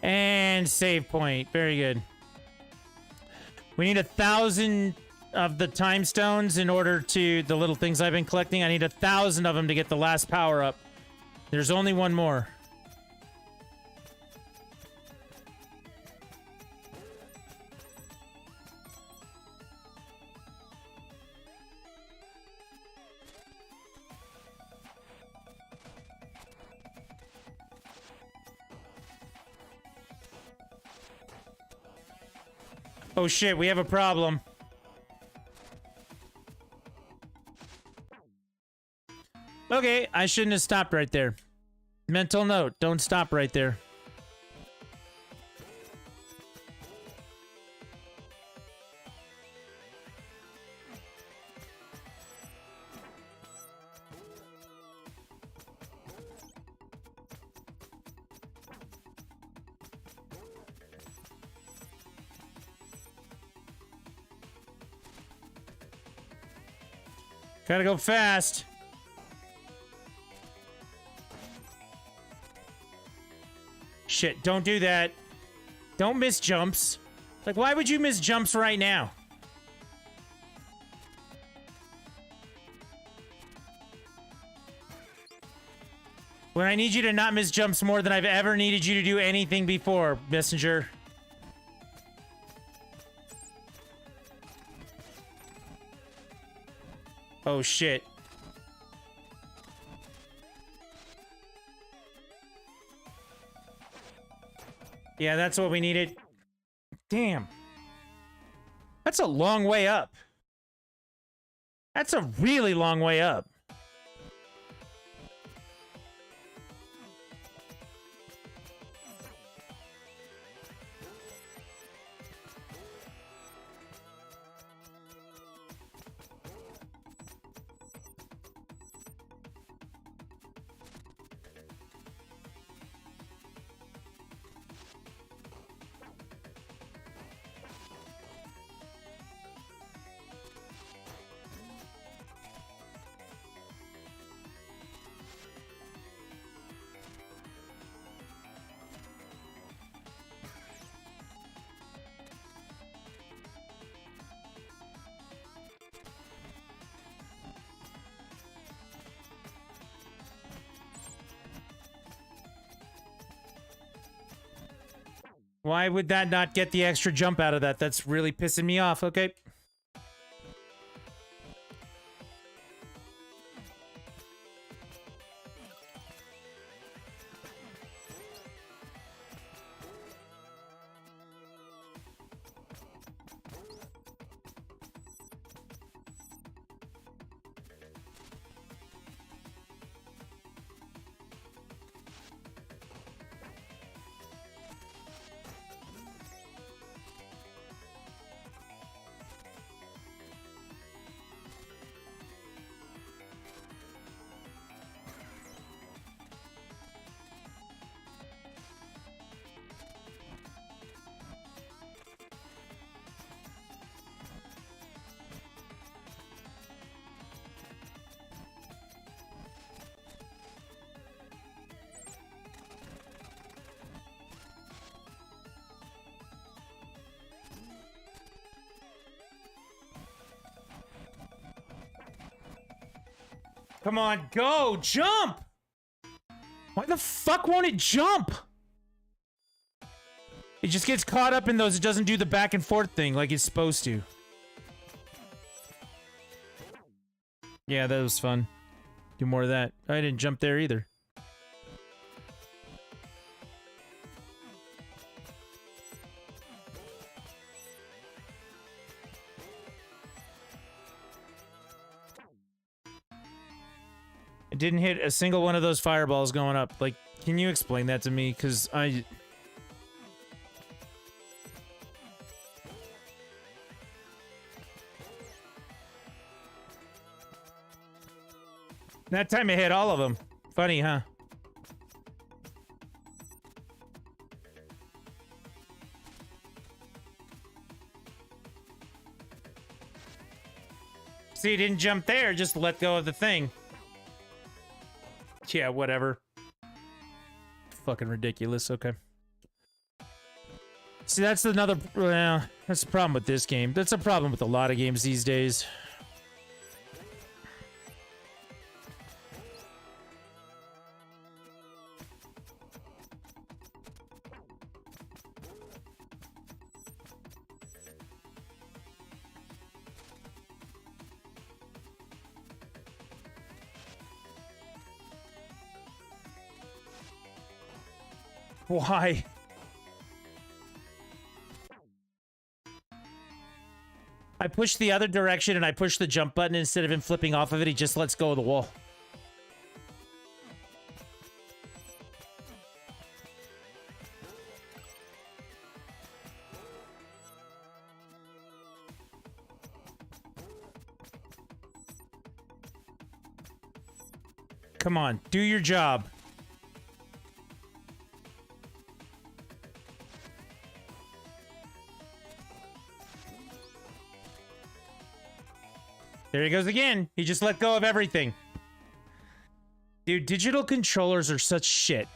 And save point. Very good. We need 1,000 of the time stones in order to... the little things I've been collecting. I need 1,000 of them to get the last power up. There's only one more. Oh shit, we have a problem. Okay, I shouldn't have stopped right there. Mental note, don't stop right there. Gotta go fast. shit. Don't do that. Don't miss jumps. Like, why would you miss jumps right now? When I need you to not miss jumps more than I've ever needed you to do anything before, Messenger. Oh, shit. Yeah, that's what we needed. Damn. That's a long way up. That's a really long way up. Why would that not get the extra jump out of that? That's really pissing me off, okay? Come on, go! Jump! Why the fuck won't it jump? It just gets caught up in those. It doesn't do the back and forth thing like it's supposed to. Yeah, that was fun. Do more of that. I didn't jump there either. I didn't hit a single one of those fireballs going up. Like, can you explain that to me? Because I... That time I hit all of them. Funny, huh? See, you didn't jump there, just let go of the thing. Yeah, whatever. Fucking ridiculous, okay. See, that's another... Well, that's the problem with this game. That's a problem with a lot of games these days. Why? I push the other direction and I push the jump button instead of him flipping off of it, he just lets go of the wall. Come on, do your job. There he goes again. He just let go of everything. Dude, digital controllers are such shit.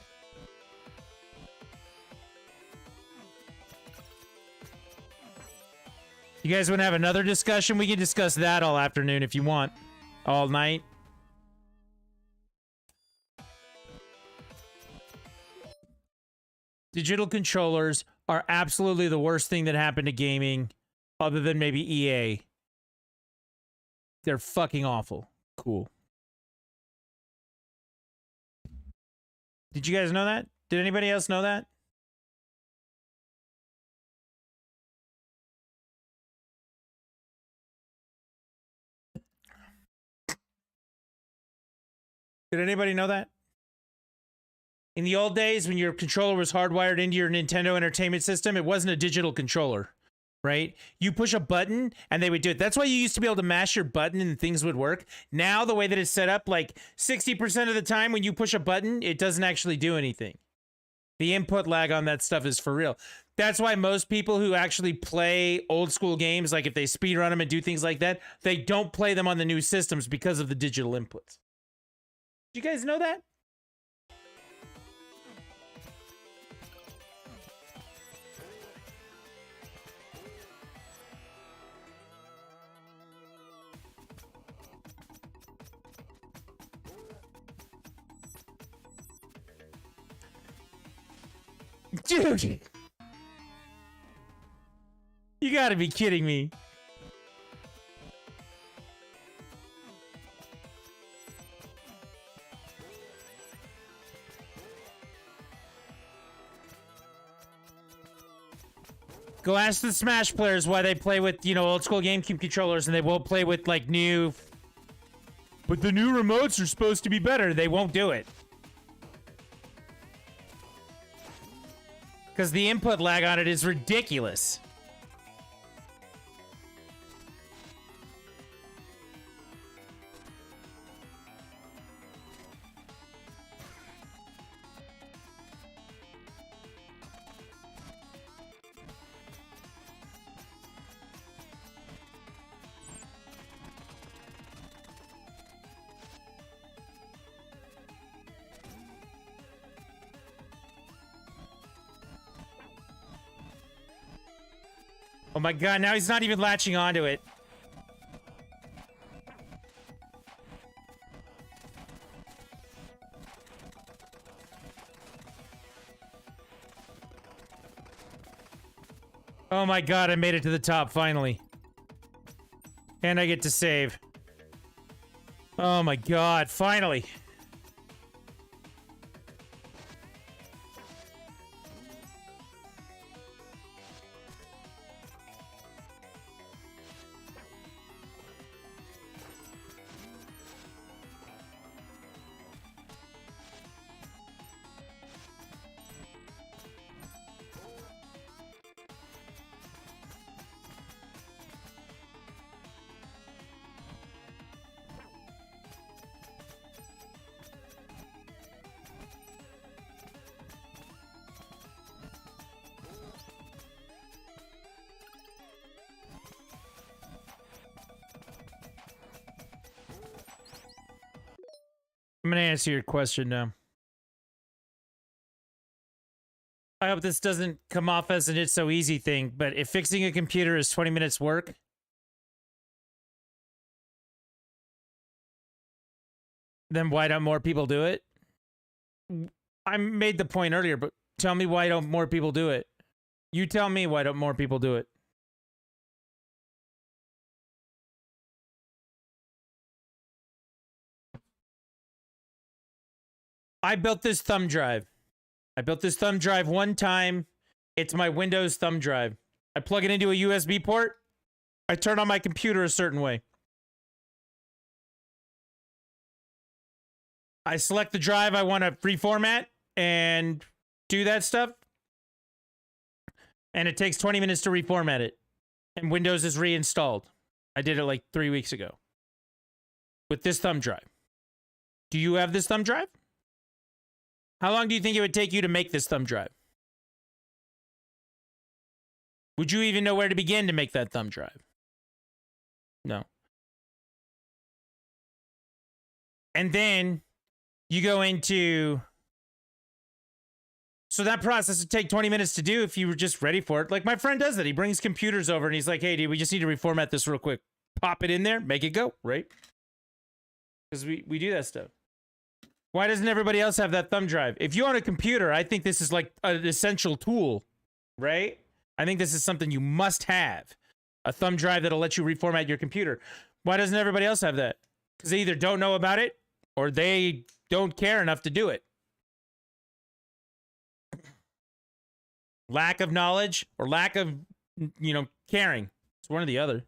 You guys want to have another discussion? We can discuss that all afternoon if you want. All night. Digital controllers are absolutely the worst thing that happened to gaming, other than maybe EA. They're fucking awful. Cool. Did you guys know that? Did anybody else know that? Did anybody know that? In the old days, when your controller was hardwired into your Nintendo Entertainment System, it wasn't a digital controller, right? You push a button and they would do it. That's why you used to be able to mash your button and things would work. Now, the way that it's set up, like 60% of the time when you push a button, it doesn't actually do anything. The input lag on that stuff is for real. That's why most people who actually play old school games, like if they speedrun them and do things like that, they don't play them on the new systems because of the digital inputs. Did you guys know that? Dude! You gotta be kidding me. Go ask the Smash players why they play with, you know, old school GameCube controllers and they won't play with, like, new... But the new remotes are supposed to be better. They won't do it. Because the input lag on it is ridiculous. Oh my god, now he's not even latching onto it. Oh my god, I made it to the top finally. And I get to save. Oh my god, finally. I'm gonna answer your question now. I hope this doesn't come off as an "it's so easy" thing, but if fixing a computer is 20 minutes work, then why don't more people do it? I made the point earlier, but tell me why don't more people do it? You tell me why don't more people do it? I built this thumb drive. I built this thumb drive one time. It's my Windows thumb drive. I plug it into a USB port. I turn on my computer a certain way. I select the drive I want to reformat and do that stuff. And it takes 20 minutes to reformat it. And Windows is reinstalled. I did it like 3 weeks ago. With this thumb drive. Do you have this thumb drive? How long do you think it would take you to make this thumb drive? Would you even know where to begin to make that thumb drive? No. And then you go into So that process would take 20 minutes to do if you were just ready for it. Like my friend does that. He brings computers over and he's like, hey, dude, we just need to reformat this real quick. Pop it in there, make it go, right? Because we do that stuff. Why doesn't everybody else have that thumb drive? If you own a computer, I think this is like an essential tool, right? I think this is something you must have. A thumb drive that'll let you reformat your computer. Why doesn't everybody else have that? Because they either don't know about it or they don't care enough to do it. Lack of knowledge or lack of, caring. It's one or the other.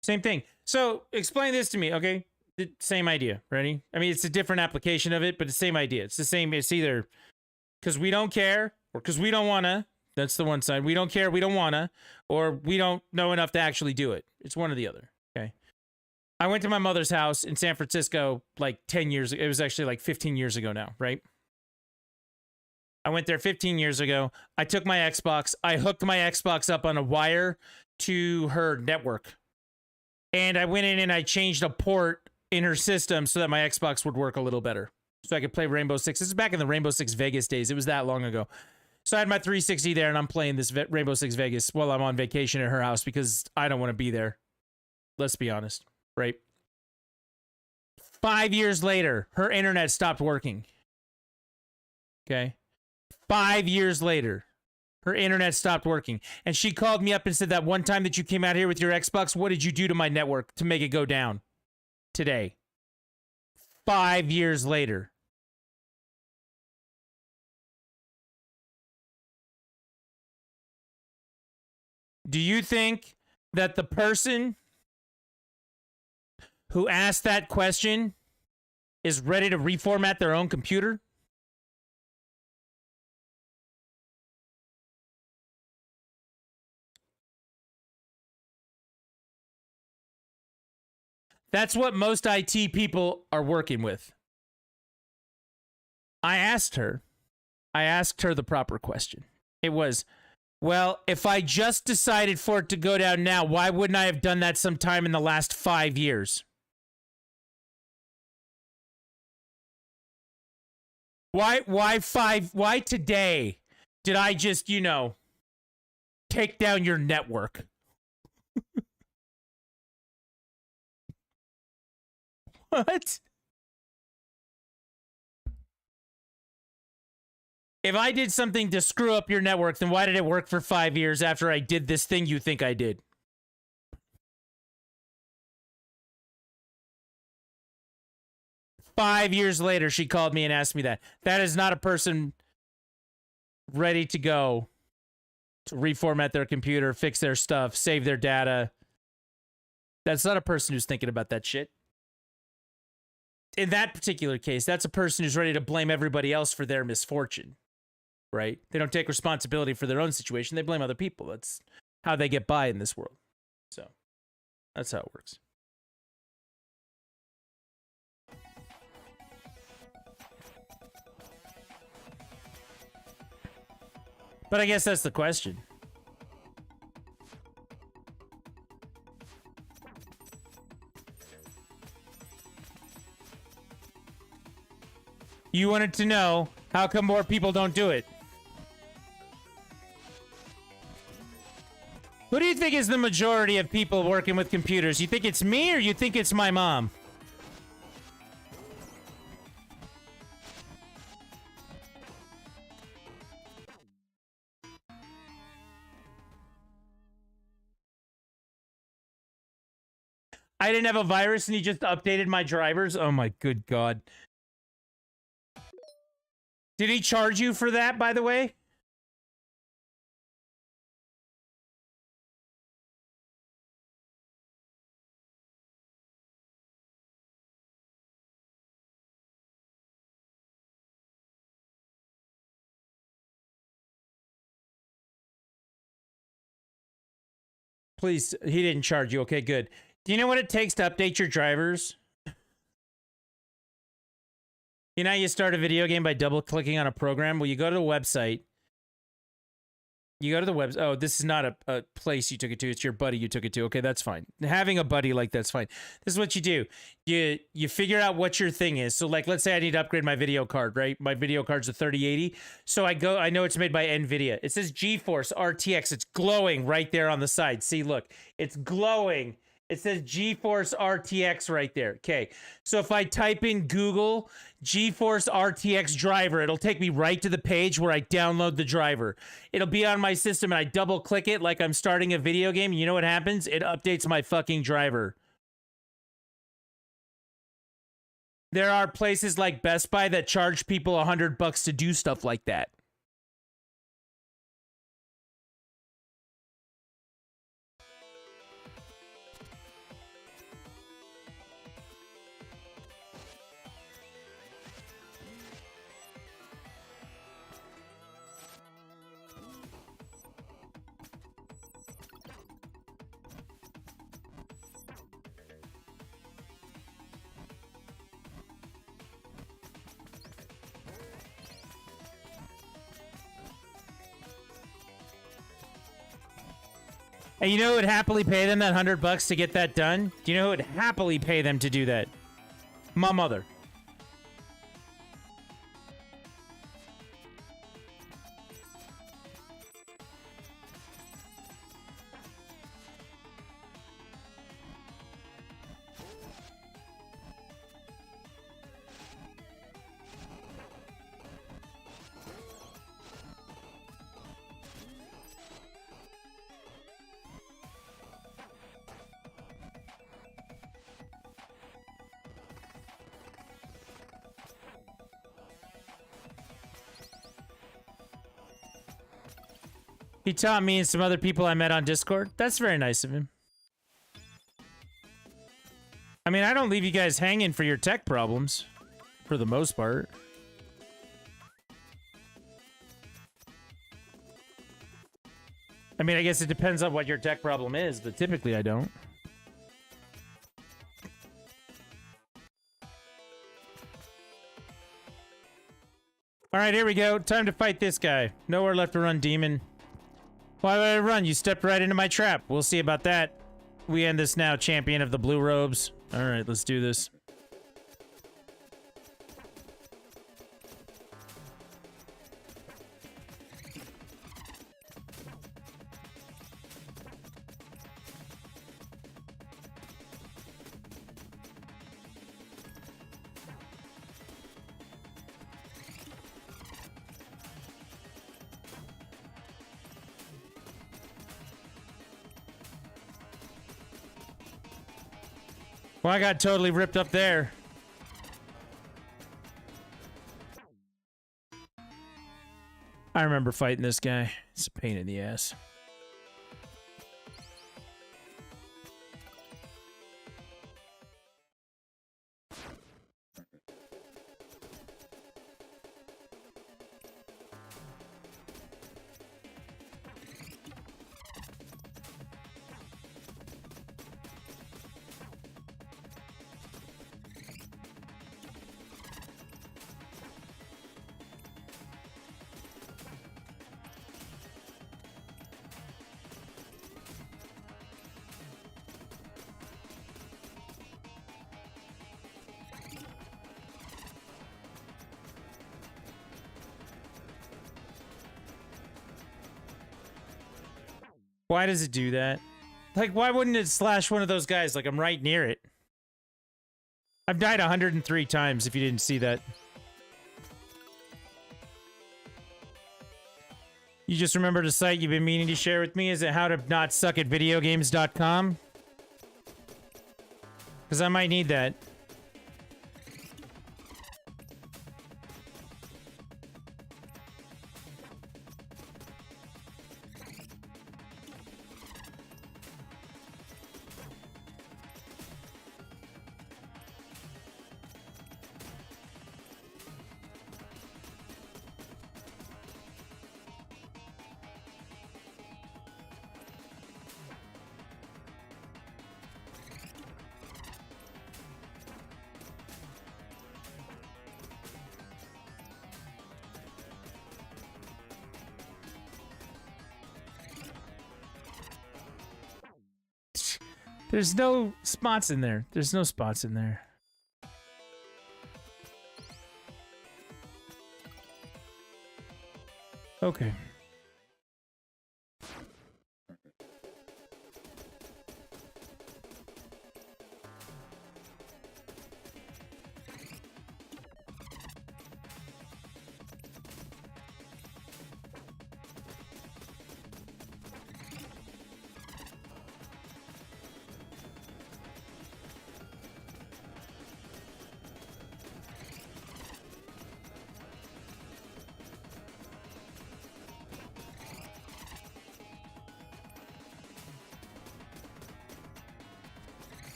Same thing. So explain this to me, okay? The same idea. Ready? I mean, it's a different application of it, but the same idea. It's the same. It's either because we don't care or because we don't want to. That's the one side. We don't care, we don't want to, or we don't know enough to actually do it. It's one or the other, okay? I went to my mother's house in San Francisco like 10 years ago. It was actually like 15 years ago now, right? I went there 15 years ago. I took my Xbox. I hooked my Xbox up on a wire to her network. And I went in and I changed a port in her system so that my Xbox would work a little better. So I could play Rainbow Six. This is back in the Rainbow Six Vegas days. It was that long ago. So I had my 360 there and I'm playing this Rainbow Six Vegas while I'm on vacation at her house because I don't want to be there. Let's be honest, right? 5 years later, her internet stopped working. Okay? 5 years later, her internet stopped working. And she called me up and said, that one time that you came out here with your Xbox, what did you do to my network to make it go down today? 5 years later. Do you think that the person who asked that question is ready to reformat their own computer? That's what most IT people are working with. I asked her the proper question. It was, well, if I just decided for it to go down now, why wouldn't I have done that sometime in the last 5 years? Why today did I just, take down your network? What? If I did something to screw up your network, then why did it work for 5 years after I did this thing you think I did? Five years later, she called me and asked me that. That is not a person ready to go to reformat their computer, fix their stuff, save their data. That's not a person who's thinking about that shit. In that particular case, that's a person who's ready to blame everybody else for their misfortune, right? They don't take responsibility for their own situation. They blame other people. That's how they get by in this world. So that's how it works. But I guess that's the question. You wanted to know how come more people don't do it. Who do you think is the majority of people working with computers? You think it's me or you think it's my mom? I didn't have a virus and he just updated my drivers? Oh my good God. Did he charge you for that, by the way? Please, he didn't charge you. Okay, good. Do you know what it takes to update your drivers? You know how you start a video game by double-clicking on a program? Well, you go to a website, You go to the website. Oh, this is not a place you took it to. It's your buddy you took it to. Okay, that's fine. Having a buddy like that's fine. This is what you do. You figure out what your thing is. So like, let's say I need to upgrade my video card, right? My video card's a 3080. So I know it's made by NVIDIA. It says GeForce RTX. It's glowing right there on the side. See, look, it's glowing. It says GeForce RTX right there. Okay. So if I type in Google GeForce RTX driver, it'll take me right to the page where I download the driver. It'll be on my system and I double click it like I'm starting a video game. You know what happens? It updates my fucking driver. There are places like Best Buy that charge people $100 to do stuff like that. And you know who would happily pay them that $100 to get that done? Do you know who would happily pay them to do that? My mother. He taught me and some other people I met on Discord. That's very nice of him. I mean, I don't leave you guys hanging for your tech problems, for the most part. I mean, I guess it depends on what your tech problem is, but typically I don't. All right, here we go. Time to fight this guy. Nowhere left to run, demon. Why would I run? You stepped right into my trap. We'll see about that. We end this now, champion of the blue robes. All right, let's do this. Well, I got totally ripped up there. I remember fighting this guy. It's a pain in the ass. Why does it do that? Like, why wouldn't it slash one of those guys? Like, I'm right near it. I've died 103 times, if you didn't see that. You just remembered a site you've been meaning to share with me? Is it howtonotsuckatvideogames.com? Because I might need that. There's no spots in there. There's no spots in there. Okay.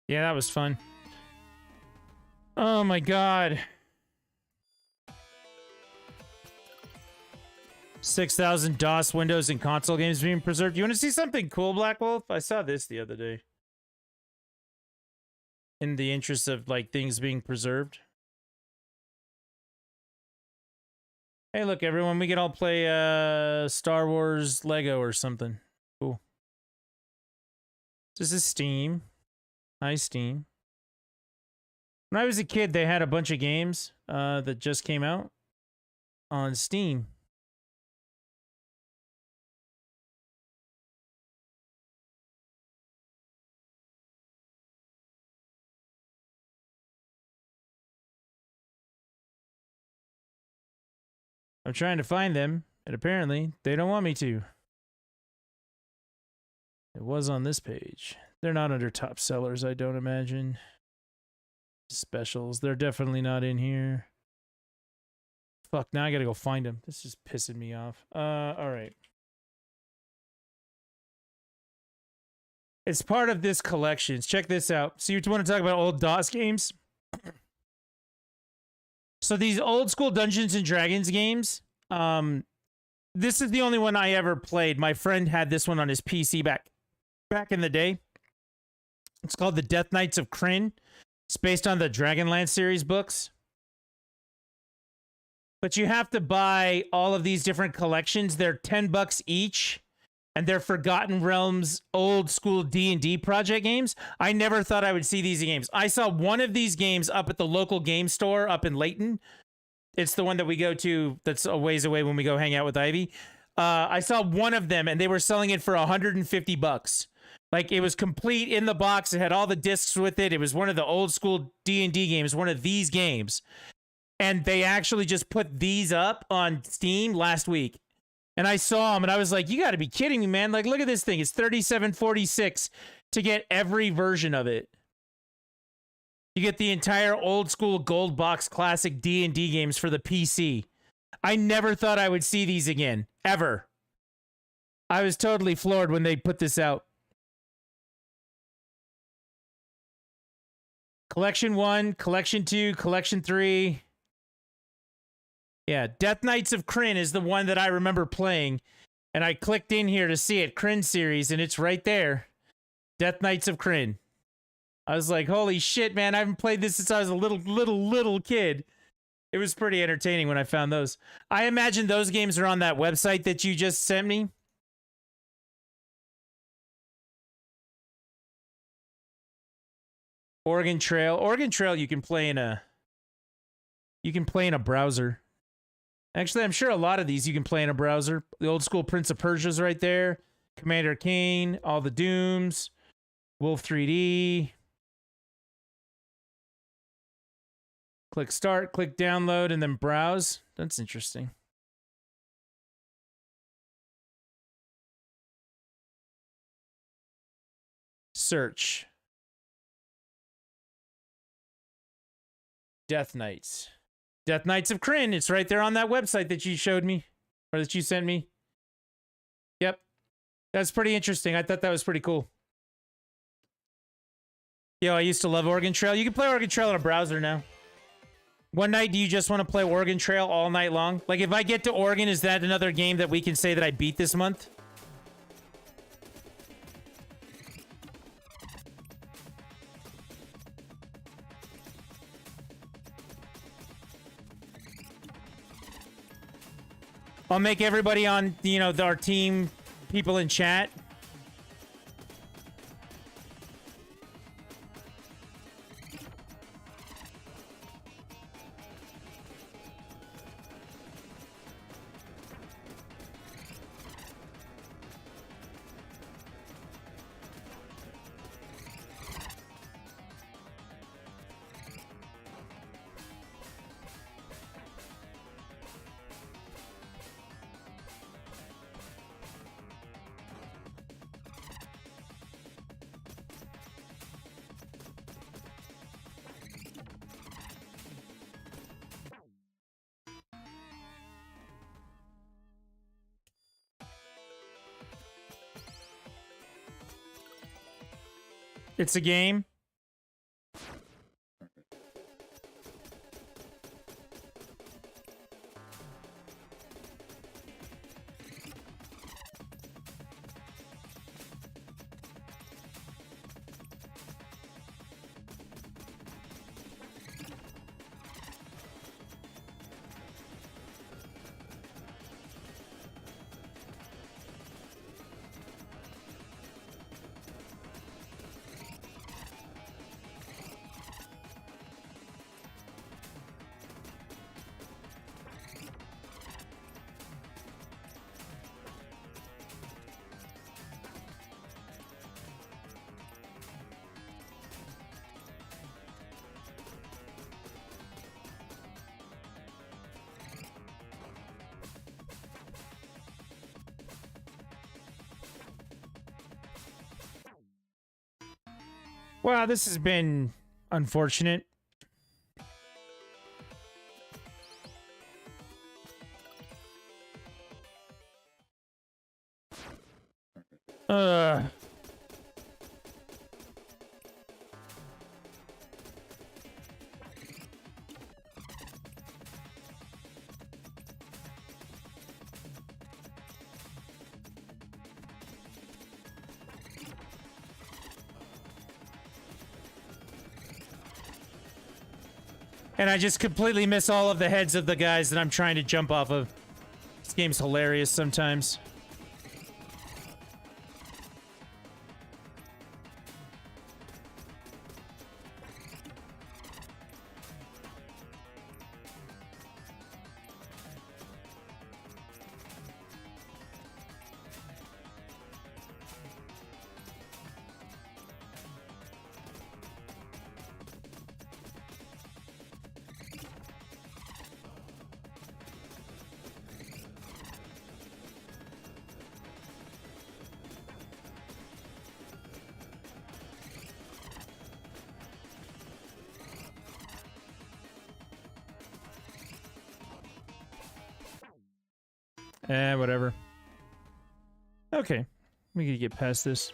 Yeah, that was fun. Oh my god. 6,000 DOS Windows and console games being preserved. You want to see something cool, Black Wolf? I saw this the other day. In the interest of, like, things being preserved. Hey, look, everyone, we can all play Star Wars Lego or something. Cool. This is Steam. Hi, Steam. When I was a kid, they had a bunch of games that just came out on Steam. I'm trying to find them, and apparently they don't want me to. It was on this page. They're not under top sellers, I don't imagine. Specials, they're definitely not in here. Fuck, now I gotta go find them. This is pissing me off. Alright. It's part of this collection. Check this out. So you want to talk about old DOS games? So these old school Dungeons and Dragons games, this is the only one I ever played. My friend had this one on his PC back in the day. It's called the Death Knights of Krynn. It's based on the Dragonlance series books. But you have to buy all of these different collections. They're $10 each. And they're Forgotten Realms old school D&D project games. I never thought I would see these games. I saw one of these games up at the local game store up in Layton. It's the one that we go to that's a ways away when we go hang out with Ivy. I saw one of them and they were selling it for $150. Like, it was complete in the box. It had all the discs with it. It was one of the old school D&D games, one of these games. And they actually just put these up on Steam last week. And I saw them and I was like, you got to be kidding me, man. Like, look at this thing. It's $37.46 to get every version of it. You get the entire old school gold box classic D&D games for the PC. I never thought I would see these again, ever. I was totally floored when they put this out. Collection 1, Collection 2, Collection 3. Yeah, Death Knights of Krynn is the one that I remember playing. And I clicked in here to see it, Krynn series, and it's right there. Death Knights of Krynn. I was like, holy shit, man, I haven't played this since I was a little kid. It was pretty entertaining when I found those. I imagine those games are on that website that you just sent me. Oregon Trail. Oregon Trail you can play in a browser. Actually, I'm sure a lot of these you can play in a browser. The old school Prince of Persia's right there. Commander Kane, all the Dooms, Wolf 3D. Click start, click download, and then browse. That's interesting. Search. Death Knights. Death Knights of Krynn. It's right there on that website that you showed me. Or that you sent me. Yep. That's pretty interesting. I thought that was pretty cool. Yo, I used to love Oregon Trail. You can play Oregon Trail in a browser now. One night, do you just want to play Oregon Trail all night long? Like, if I get to Oregon, is that another game that we can say that I beat this month? I'll make everybody on, you know, our team, people in chat. It's a game. Wow, this has been unfortunate. Uh. And I just completely miss all of the heads of the guys that I'm trying to jump off of. This game's hilarious sometimes. Whatever. Okay. We can get past this.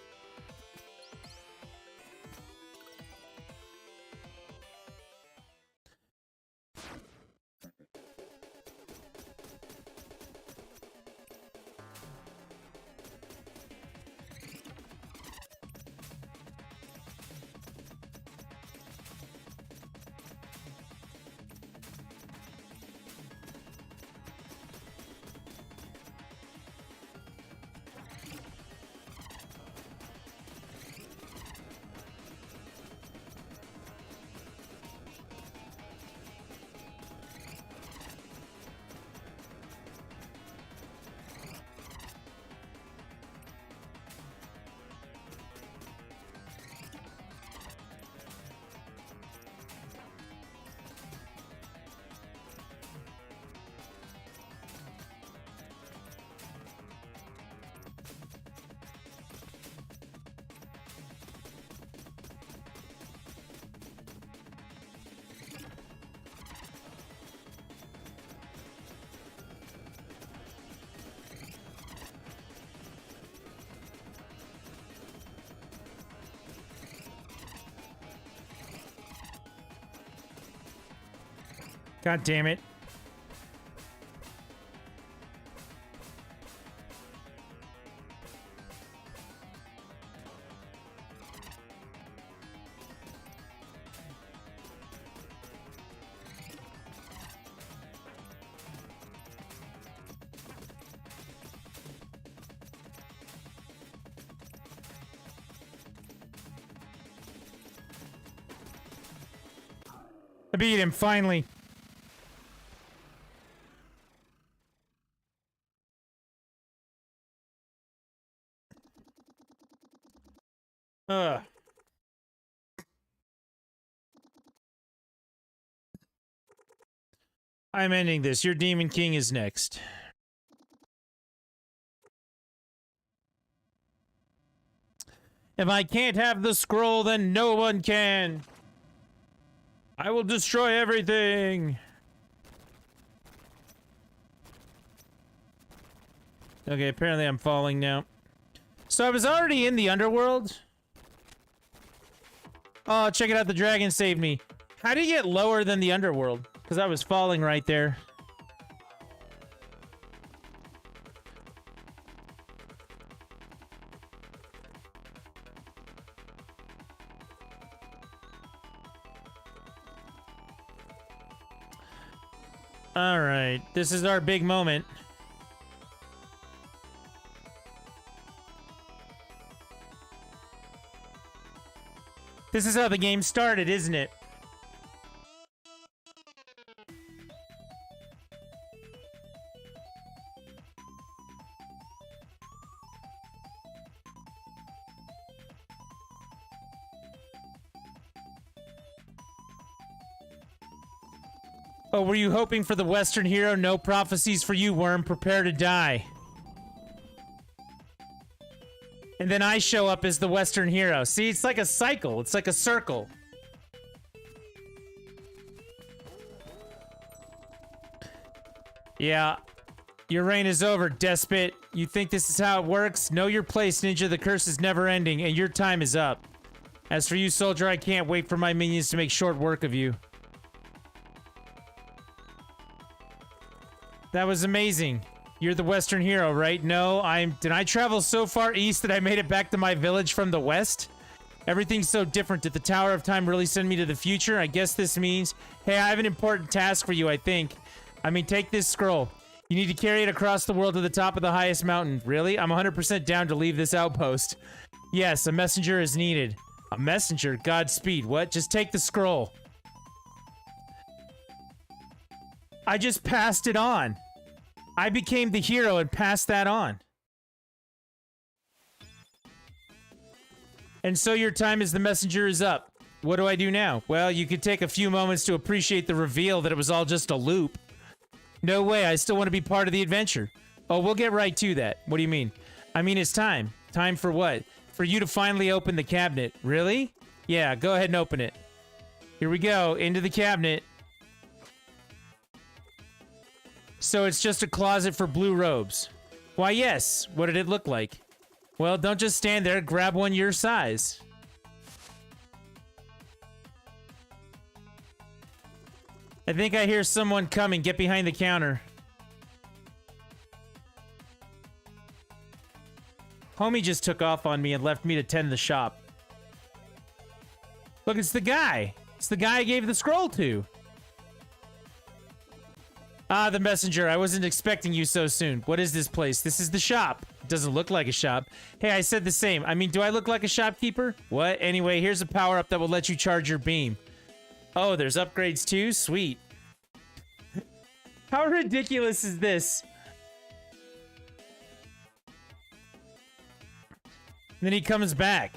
God damn it. I beat him, finally. Ugh. I'm ending this. Your Demon King is next. If I can't have the scroll, then no one can. I will destroy everything. Okay, apparently I'm falling now. So I was already in the underworld. Oh, check it out. The dragon saved me. How do you get lower than the underworld? Because I was falling right there. Alright, this is our big moment. This is how the game started, isn't it? Oh, were you hoping for the Western hero? No prophecies for you, worm. Prepare to die. And then I show up as the Western hero. See, it's like a cycle. It's like a circle. Yeah. Your reign is over, despot. You think this is how it works? Know your place, ninja. The curse is never ending, and your time is up. As for you, soldier, I can't wait for my minions to make short work of you. That was amazing. You're the Western hero, right? No, did I travel so far east that I made it back to my village from the west? Everything's so different. Did the Tower of Time really send me to the future? I guess this means... Hey, I have an important task for you, I think. Take this scroll. You need to carry it across the world to the top of the highest mountain. Really? I'm 100% down to leave this outpost. Yes, a messenger is needed. A messenger? Godspeed. What? Just take the scroll. I just passed it on. I became the hero and passed that on. And so your time as the messenger is up. What do I do now? Well, you could take a few moments to appreciate the reveal that it was all just a loop. No way, I still want to be part of the adventure. Oh, we'll get right to that. What do you mean? It's time. Time for what? For you to finally open the cabinet. Really? Yeah, go ahead and open it. Here we go, into the cabinet. So it's just a closet for blue robes. Why, yes. What did it look like? Well, don't just stand there. Grab one your size. I think I hear someone coming. Get behind the counter. Homie just took off on me and left me to tend the shop. Look, it's the guy. It's the guy I gave the scroll to. Ah, the messenger. I wasn't expecting you so soon. What is this place? This is the shop. It doesn't look like a shop. Hey, I said the same. Do I look like a shopkeeper? What? Anyway, here's a power-up that will let you charge your beam. Oh, there's upgrades too? Sweet. How ridiculous is this? And then he comes back.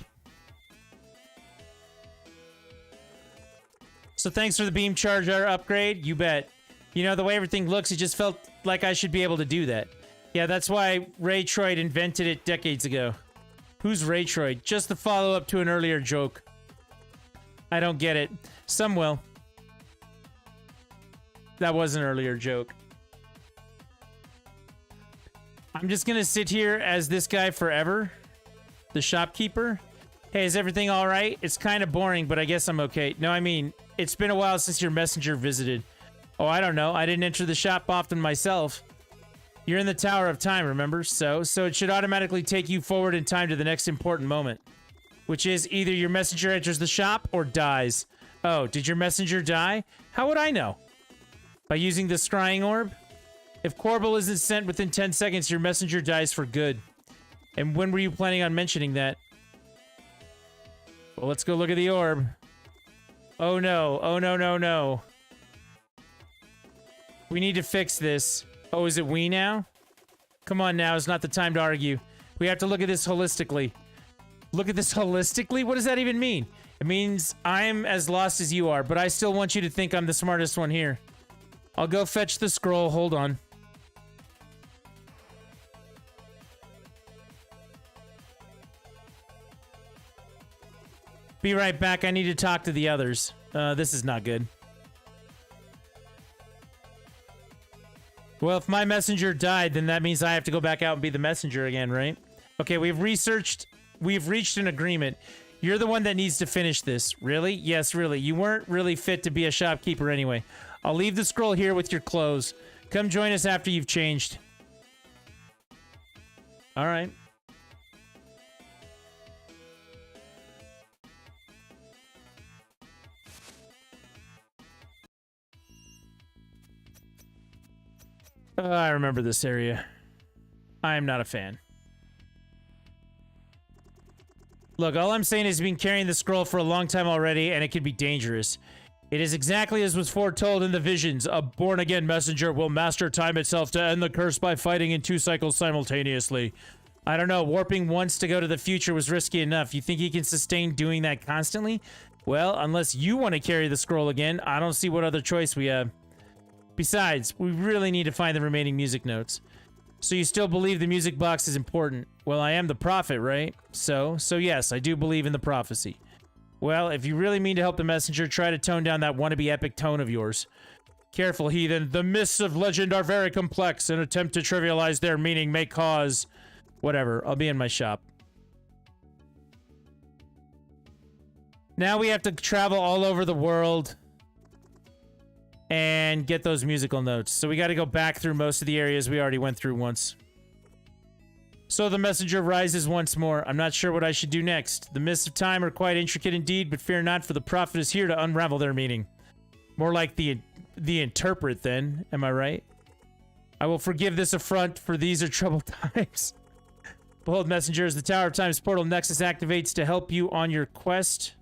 So thanks for the beam charger upgrade. You bet. The way everything looks, it just felt like I should be able to do that. Yeah, that's why Raytroid invented it decades ago. Who's Raytroid? Just the follow-up to an earlier joke. I don't get it. Some will. That was an earlier joke. I'm just gonna sit here as this guy forever. The shopkeeper. Hey, is everything alright? It's kind of boring, but I guess I'm okay. No, it's been a while since your messenger visited. Oh, I don't know. I didn't enter the shop often myself. You're in the Tower of Time, remember? So it should automatically take you forward in time to the next important moment. Which is either your messenger enters the shop or dies. Oh, did your messenger die? How would I know? By using the scrying orb? If Corbel isn't sent within 10 seconds, your messenger dies for good. And when were you planning on mentioning that? Well, let's go look at the orb. Oh no. Oh no, no, no. We need to fix this. Oh, is it we now? Come on now, it's not the time to argue. We have to look at this holistically. Look at this holistically? What does that even mean? It means I'm as lost as you are, but I still want you to think I'm the smartest one here. I'll go fetch the scroll. Hold on. Be right back. I need to talk to the others. This is not good. Well, if my messenger died, then that means I have to go back out and be the messenger again, right? Okay, we've reached an agreement. You're the one that needs to finish this. Really? Yes, really. You weren't really fit to be a shopkeeper anyway. I'll leave the scroll here with your clothes. Come join us after you've changed. All right. I remember this area. I am not a fan. Look, all I'm saying is you've been carrying the scroll for a long time already, and it could be dangerous. It is exactly as was foretold in the visions. A born-again messenger will master time itself to end the curse by fighting in 2 cycles simultaneously. I don't know, warping once to go to the future was risky enough. You think he can sustain doing that constantly? Well, unless you want to carry the scroll again, I don't see what other choice we have. Besides, we really need to find the remaining music notes. So you still believe the music box is important? Well, I am the prophet, right? So yes, I do believe in the prophecy. Well, if you really mean to help the messenger, try to tone down that wannabe epic tone of yours. Careful, heathen. The myths of legend are very complex. An attempt to trivialize their meaning may cause... Whatever, I'll be in my shop. Now we have to travel all over the world and get those musical notes. So we got to go back through most of the areas we already went through once. So the messenger rises once more. I'm not sure what I should do next. The mists of time are quite intricate indeed, but fear not, for the prophet is here to unravel their meaning. More like the interpret, then. Am I right? I will forgive this affront, for these are troubled times. Behold, messengers, the Tower of Time's portal nexus activates to help you on your quest.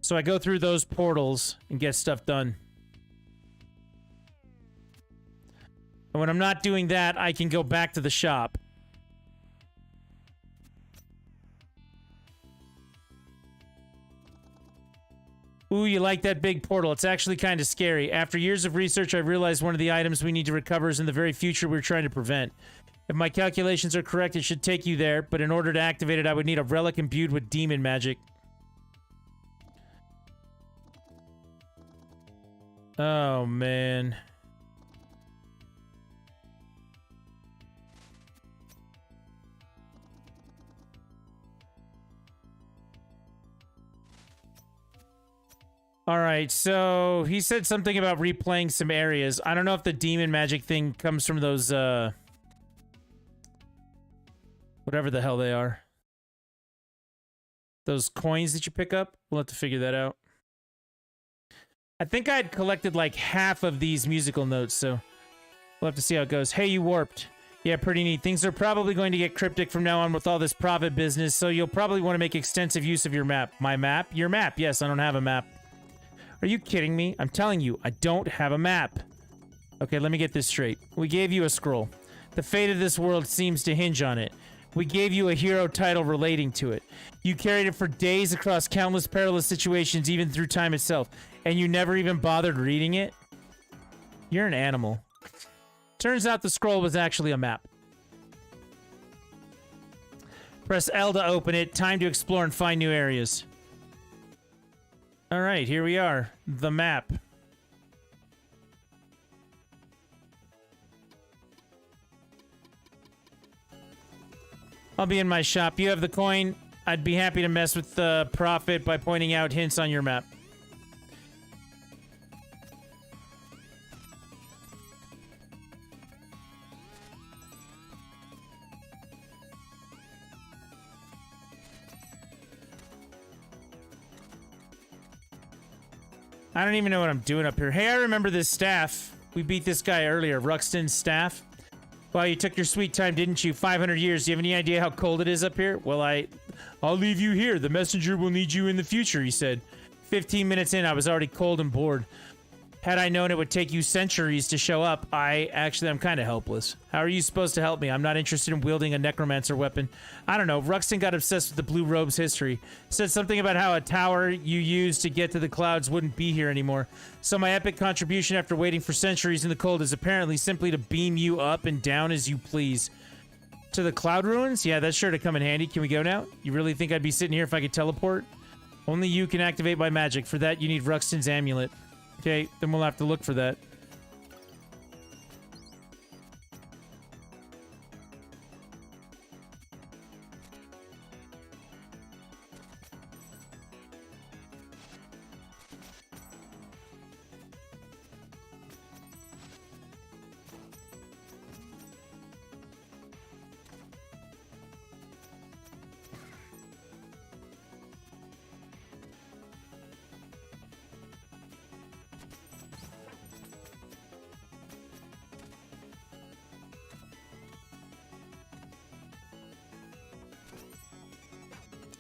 So I go through those portals and get stuff done. And when I'm not doing that, I can go back to the shop. Ooh, you like that big portal. It's actually kind of scary. After years of research, I realized one of the items we need to recover is in the very future we're trying to prevent. If my calculations are correct, it should take you there, but in order to activate it, I would need a relic imbued with demon magic. Oh, man. Alright, so he said something about replaying some areas. I don't know if the demon magic thing comes from those, whatever the hell they are. Those coins that you pick up? We'll have to figure that out. I think I had collected like half of these musical notes, so we'll have to see how it goes. Hey, you warped. Yeah, pretty neat. Things are probably going to get cryptic from now on with all this profit business, so you'll probably want to make extensive use of your map. My map? Your map. Yes, I don't have a map. Are you kidding me? I'm telling you, I don't have a map. Okay, let me get this straight. We gave you a scroll. The fate of this world seems to hinge on it. We gave you a hero title relating to it. You carried it for days across countless perilous situations, even through time itself. And you never even bothered reading it? You're an animal. Turns out the scroll was actually a map. Press L to open it. Time to explore and find new areas. Alright, here we are. The map. I'll be in my shop. You have the coin. I'd be happy to mess with the profit by pointing out hints on your map. I don't even know what I'm doing up here. Hey, I remember this staff. We beat this guy earlier, Ruxton's staff. Wow, you took your sweet time, didn't you? 500 years. Do you have any idea how cold it is up here? Well, I'll leave you here. The messenger will need you in the future, he said. 15 minutes in, I was already cold and bored. Had I known it would take you centuries to show up, I'm kind of helpless. How are you supposed to help me? I'm not interested in wielding a necromancer weapon. I don't know. Ruxton got obsessed with the Blue Robe's history. Said something about how a tower you used to get to the clouds wouldn't be here anymore. So my epic contribution after waiting for centuries in the cold is apparently simply to beam you up and down as you please. To the cloud ruins? Yeah, that's sure to come in handy. Can we go now? You really think I'd be sitting here if I could teleport? Only you can activate my magic. For that, you need Ruxton's amulet. Okay, then we'll have to look for that.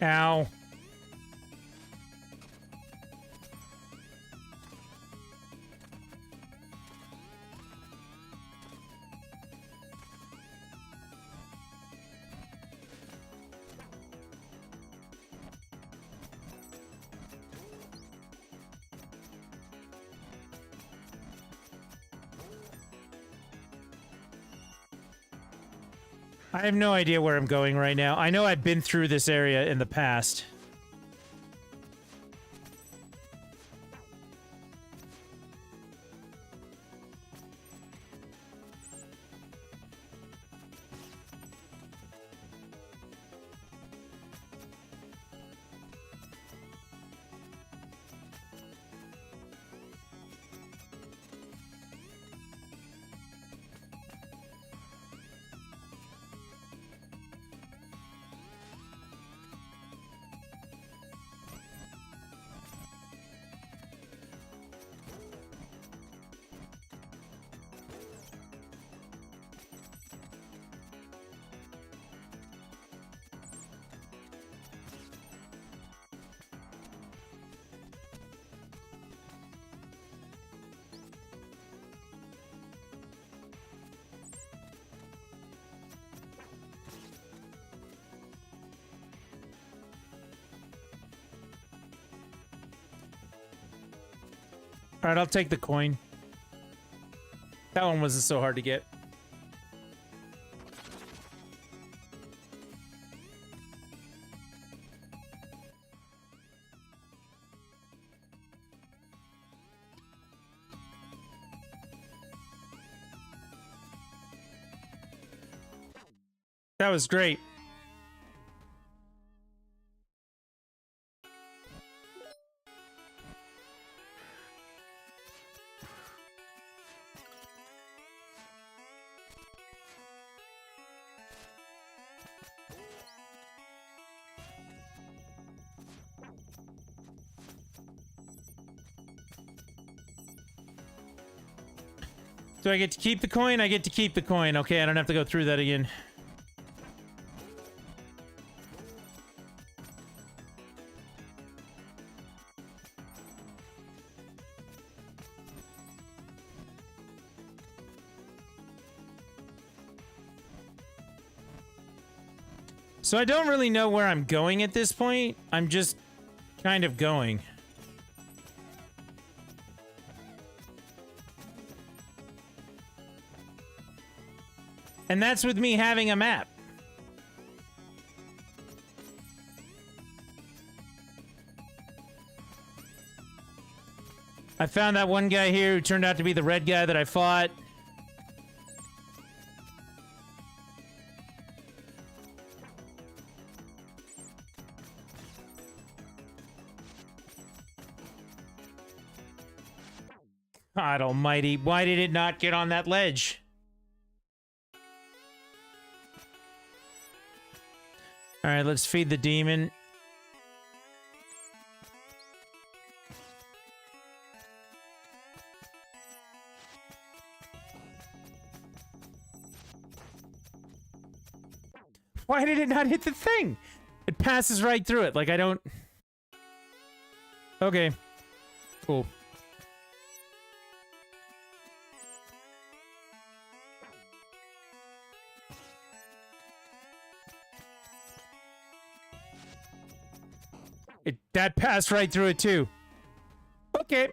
Ow. I have no idea where I'm going right now. I know I've been through this area in the past. Alright, I'll take the coin. That one wasn't so hard to get. That was great. Do I get to keep the coin? I get to keep the coin. Okay, I don't have to go through that again. So I don't really know where I'm going at this point. I'm just kind of going. And that's with me having a map. I found that one guy here who turned out to be the red guy that I fought. God almighty, why did it not get on that ledge? Alright, let's feed the demon. Why did it not hit the thing? It passes right through it. Like, I don't... Okay. Cool. That passed right through it, too. Okay.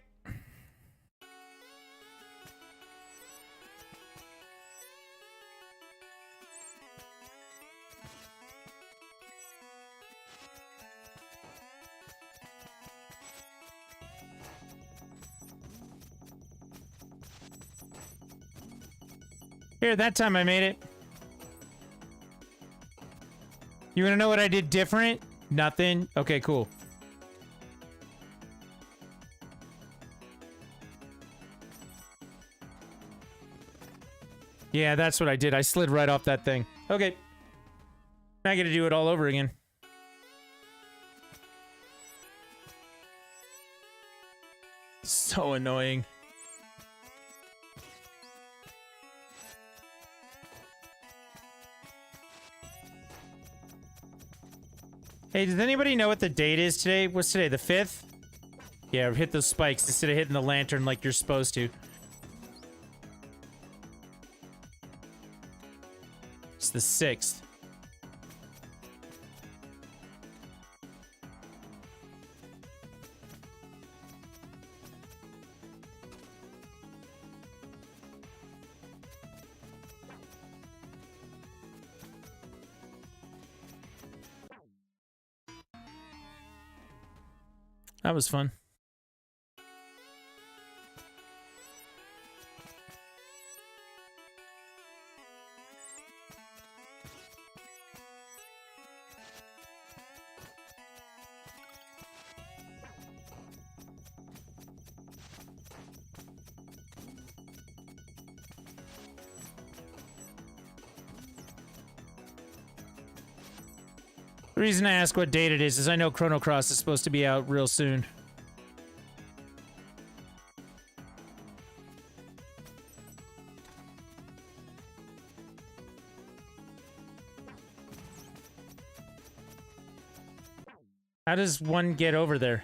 Here, that time I made it. You wanna know what I did different? Nothing? Okay, cool. Yeah, that's what I did. I slid right off that thing. Okay. I gotta do it all over again. So annoying. Hey, does anybody know what the date is today? What's today, the 5th? Yeah, hit those spikes instead of hitting the lantern like you're supposed to. It's the 6th. That was fun. The reason I ask what date it is I know Chrono Cross is supposed to be out real soon. How does one get over there?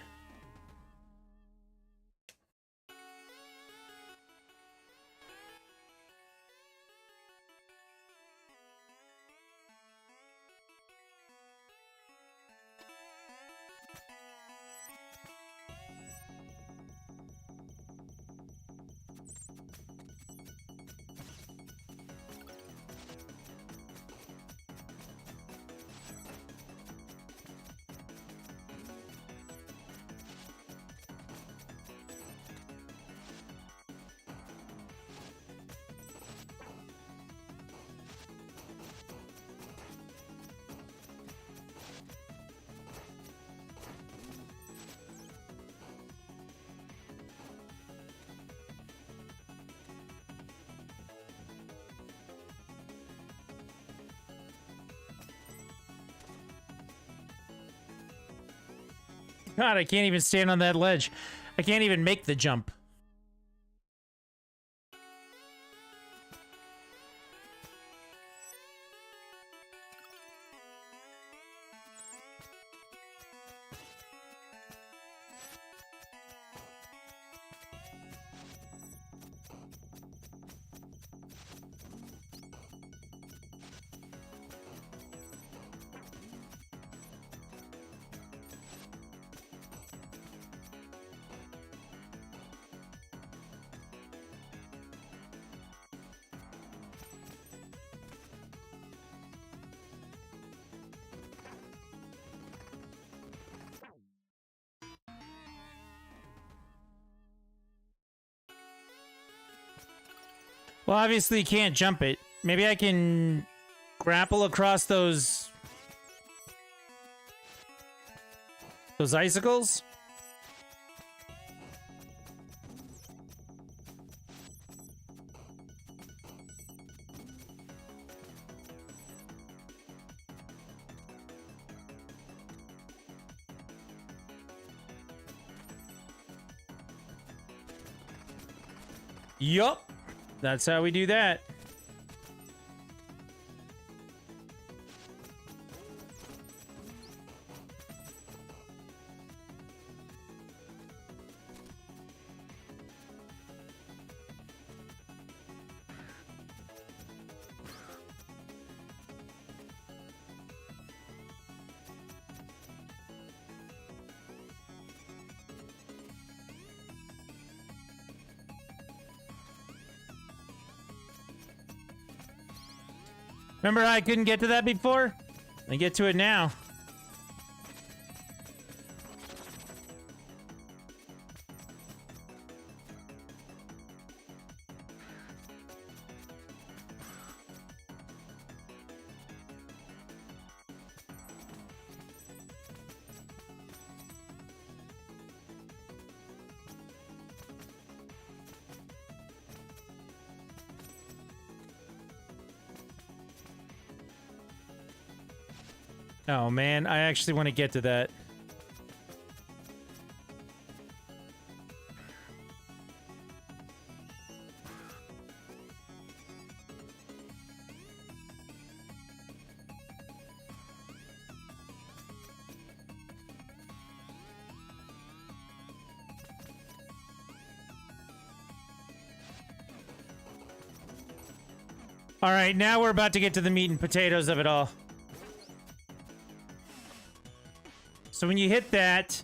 God, I can't even stand on that ledge. I can't even make the jump. Well, obviously you can't jump it. Maybe I can grapple across those icicles? Yup. That's how we do that. Remember how I couldn't get to that before? I get to it now. Oh man, I actually want to get to that. All right, now we're about to get to the meat and potatoes of it all. So when you hit that,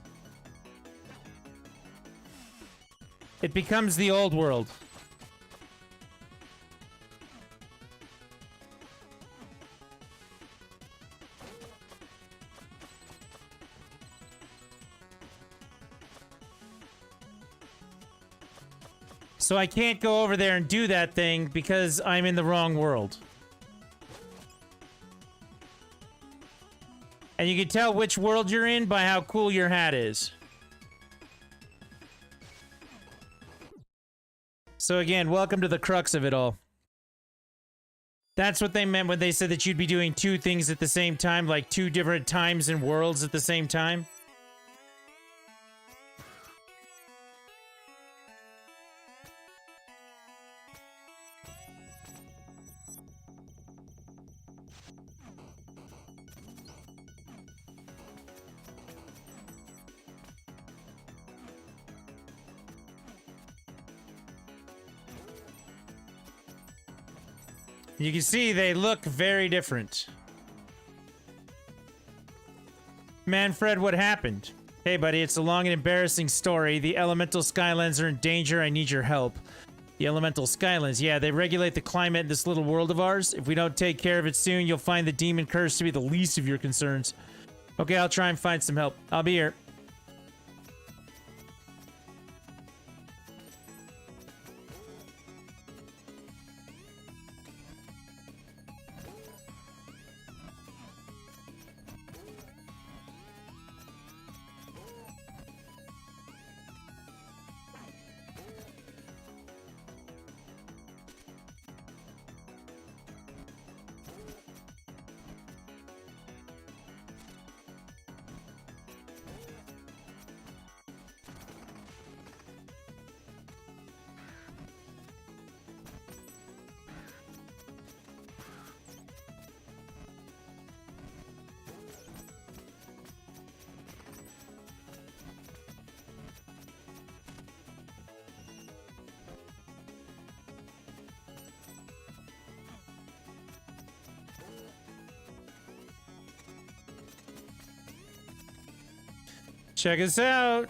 it becomes the old world. So I can't go over there and do that thing because I'm in the wrong world. And you can tell which world you're in by how cool your hat is. So again, welcome to the crux of it all. That's what they meant when they said that you'd be doing two things at the same time, like two different times and worlds at the same time. You can see they look very different. Manfred, what happened? Hey buddy, it's a long and embarrassing story. The elemental Skylands are in danger. I need your help. The elemental Skylands, yeah, they regulate the climate in this little world of ours. If we don't take care of it soon, you'll find the demon curse to be the least of your concerns. Okay, I'll try and find some help. I'll be here. Check us out.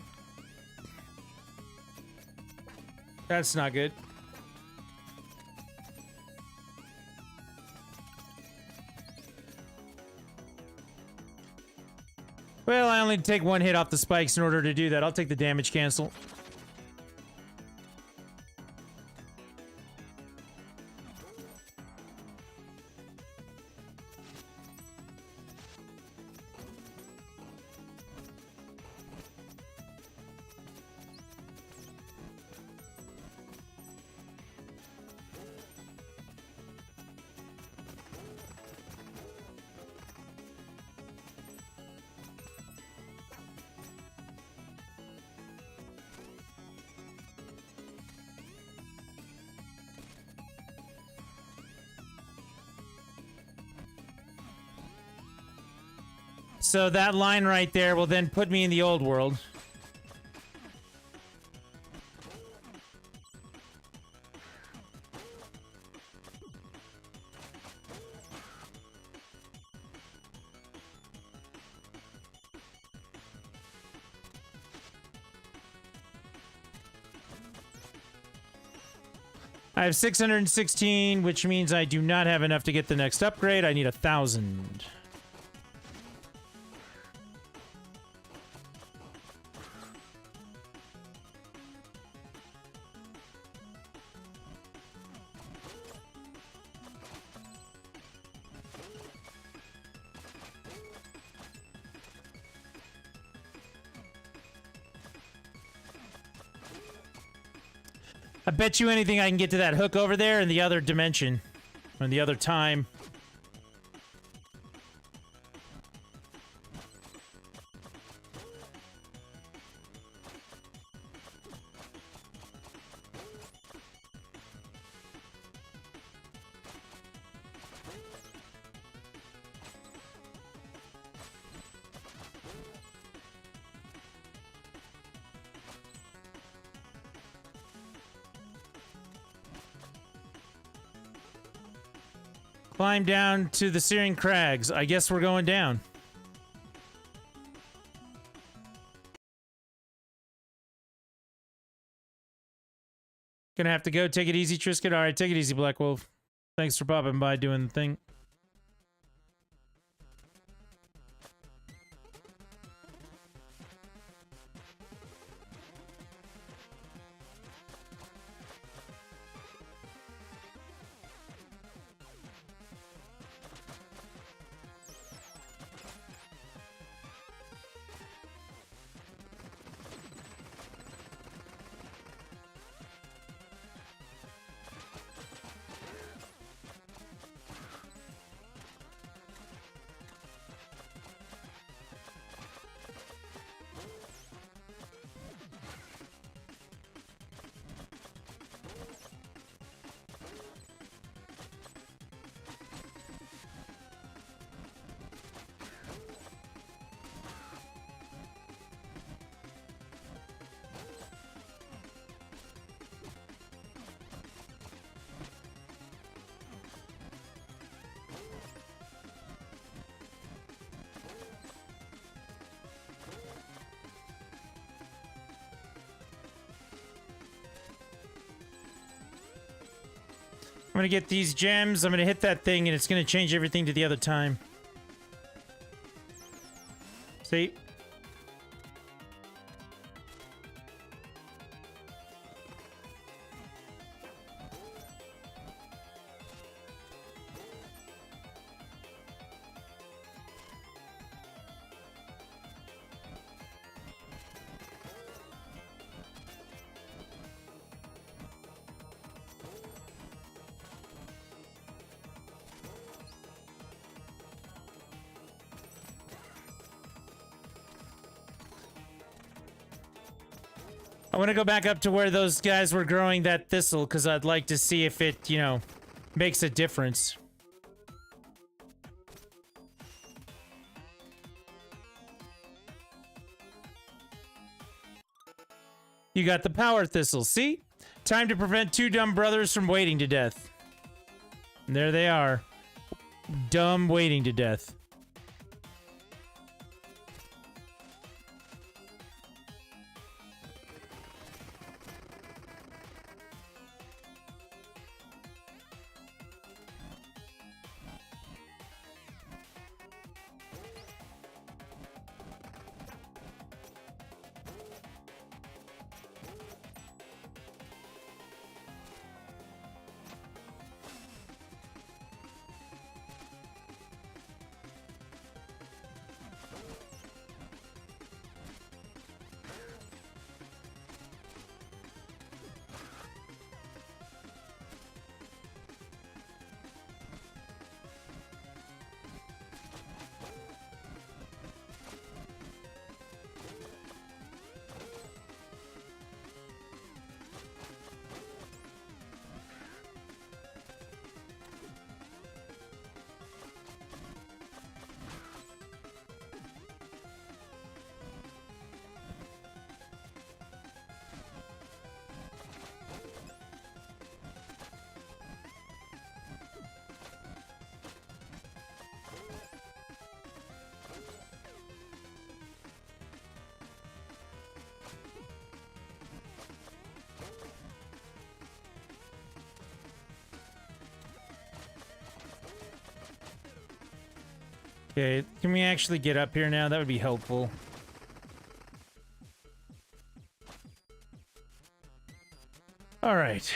That's not good. Well, I only take one hit off the spikes in order to do that. I'll take the damage cancel. So that line right there will then put me in the old world. I have 616, which means I do not have enough to get the next upgrade. I need 1,000. I bet you anything I can get to that hook over there in the other dimension. Or in the other time. Climb down to the Searing Crags. I guess we're going down. Gonna have to go. Take it easy, Trisket. Alright, take it easy, Black Wolf. Thanks for popping by doing the thing. I'm gonna get these gems, I'm gonna hit that thing, and it's gonna change everything to the other time. See? I want to go back up to where those guys were growing that thistle, because I'd like to see if it, you know, makes a difference. You got the power thistle, see? Time to prevent two dumb brothers from waiting to death. And there they are. Dumb waiting to death. Okay, can we actually get up here now? That would be helpful. All right.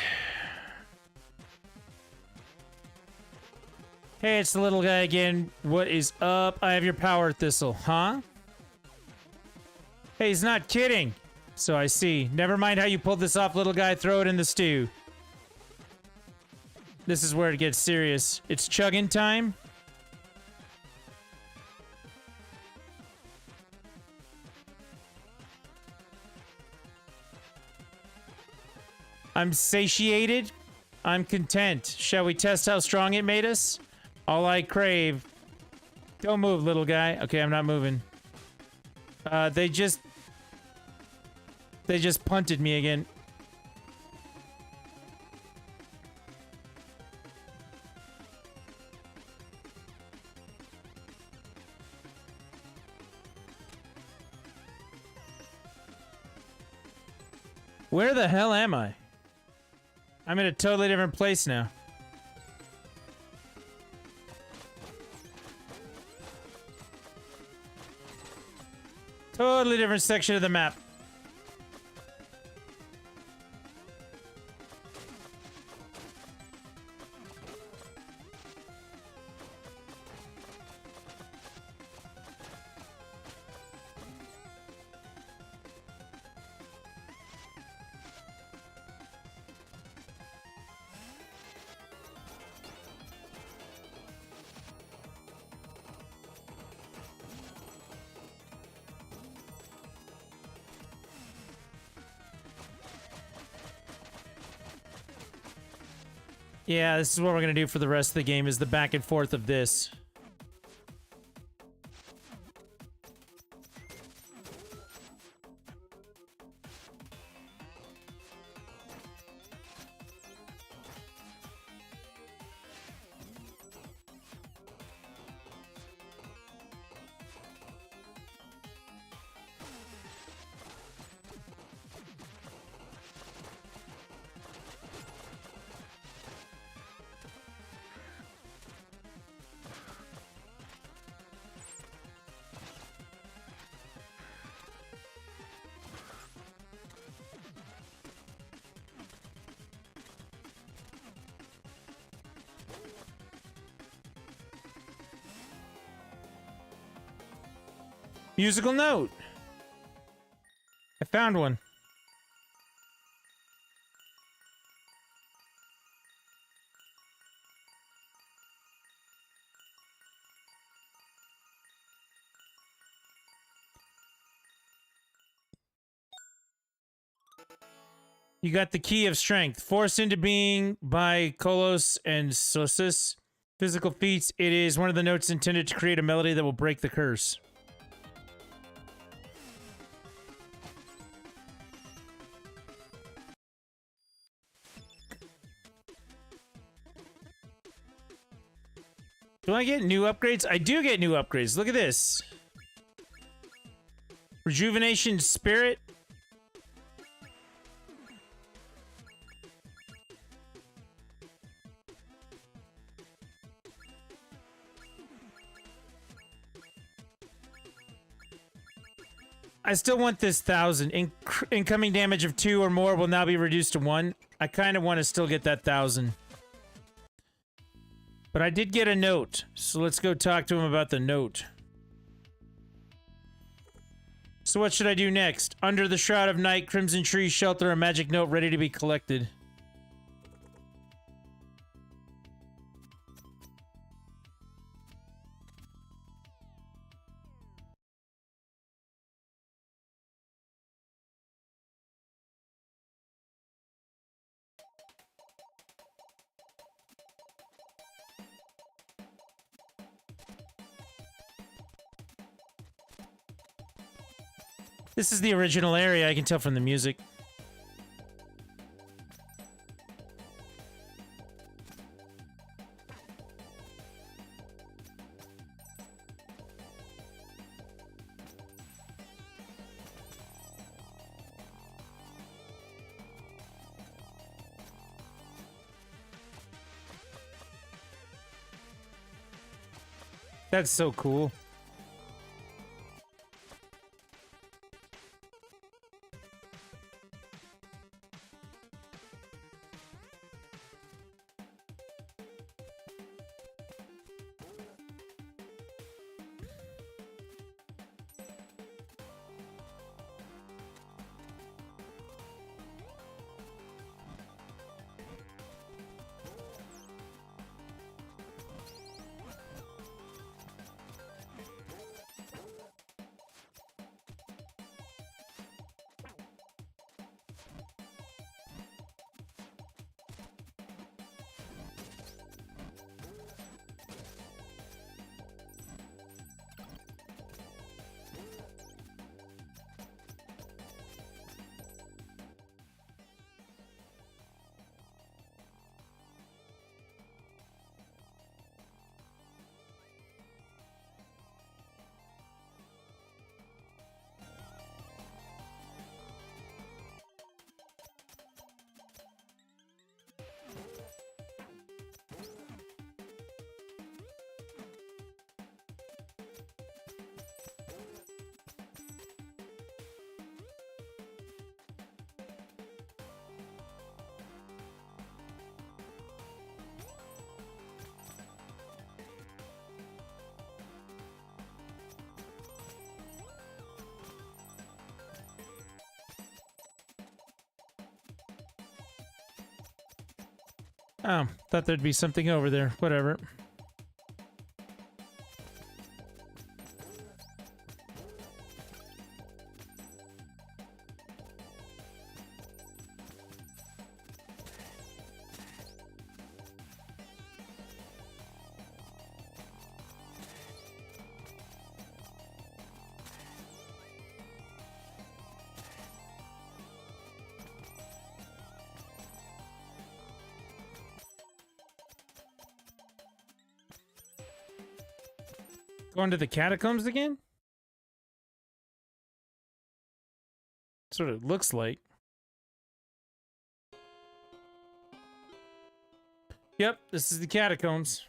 Hey, it's the little guy again. What is up? I have your power thistle, huh? Hey, he's not kidding. So I see. Never mind how you pulled this off, little guy. Throw it in the stew. This is where it gets serious. It's chugging time. I'm satiated. I'm content. Shall we test how strong it made us? All I crave. Don't move, little guy. Okay, I'm not moving. They just punted me again. Where the hell am I? I'm in a totally different place now. Totally different section of the map. Yeah, this is what we're gonna do for the rest of the game, is the back and forth of this. Musical note. I found one. You got the key of strength. Forced into being by Kolos and Sosis. Physical feats. It is one of the notes intended to create a melody that will break the curse. Do I get new upgrades? I do get new upgrades. Look at this. Rejuvenation Spirit. I still want this 1,000. Incoming damage of 2 or more will now be reduced to 1. I kind of want to still get that 1,000. But I did get a note, so let's go talk to him about the note. So what should I do next? Under the Shroud of Night, Crimson Tree shelter a magic note ready to be collected. This is the original area, I can tell from the music. That's so cool. Oh, thought there'd be something over there. Whatever. Going to the catacombs again? That's what it looks like. Yep, this is the catacombs.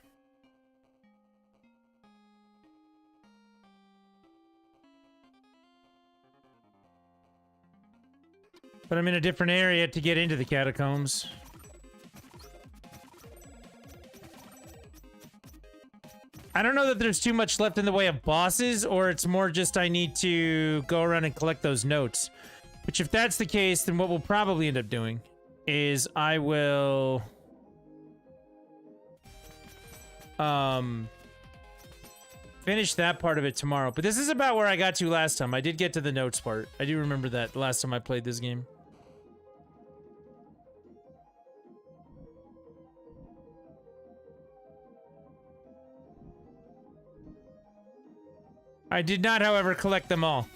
But I'm in a different area to get into the catacombs. I don't know that there's too much left in the way of bosses, or it's more just I need to go around and collect those notes. Which, if that's the case, then what we'll probably end up doing is I will... finish that part of it tomorrow. But this is about where I got to last time. I did get to the notes part. I do remember that the last time I played this game. I did not, however, collect them all.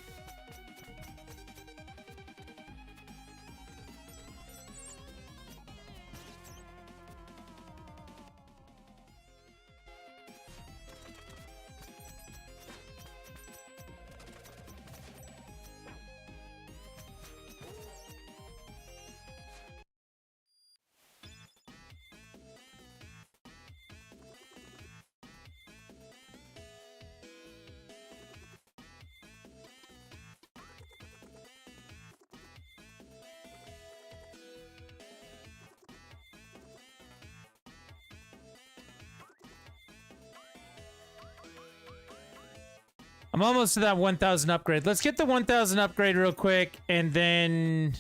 I'm almost to that 1,000 upgrade. Let's get the 1,000 upgrade real quick, and then...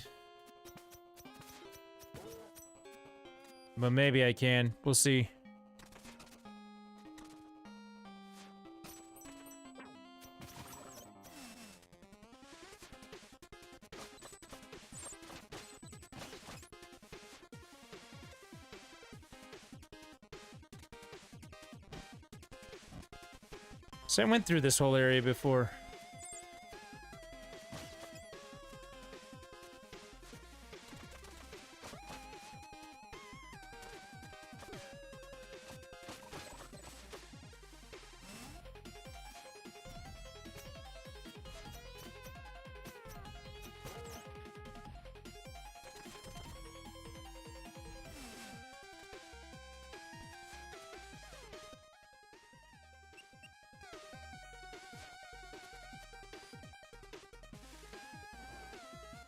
But maybe I can. We'll see. So I went through this whole area before.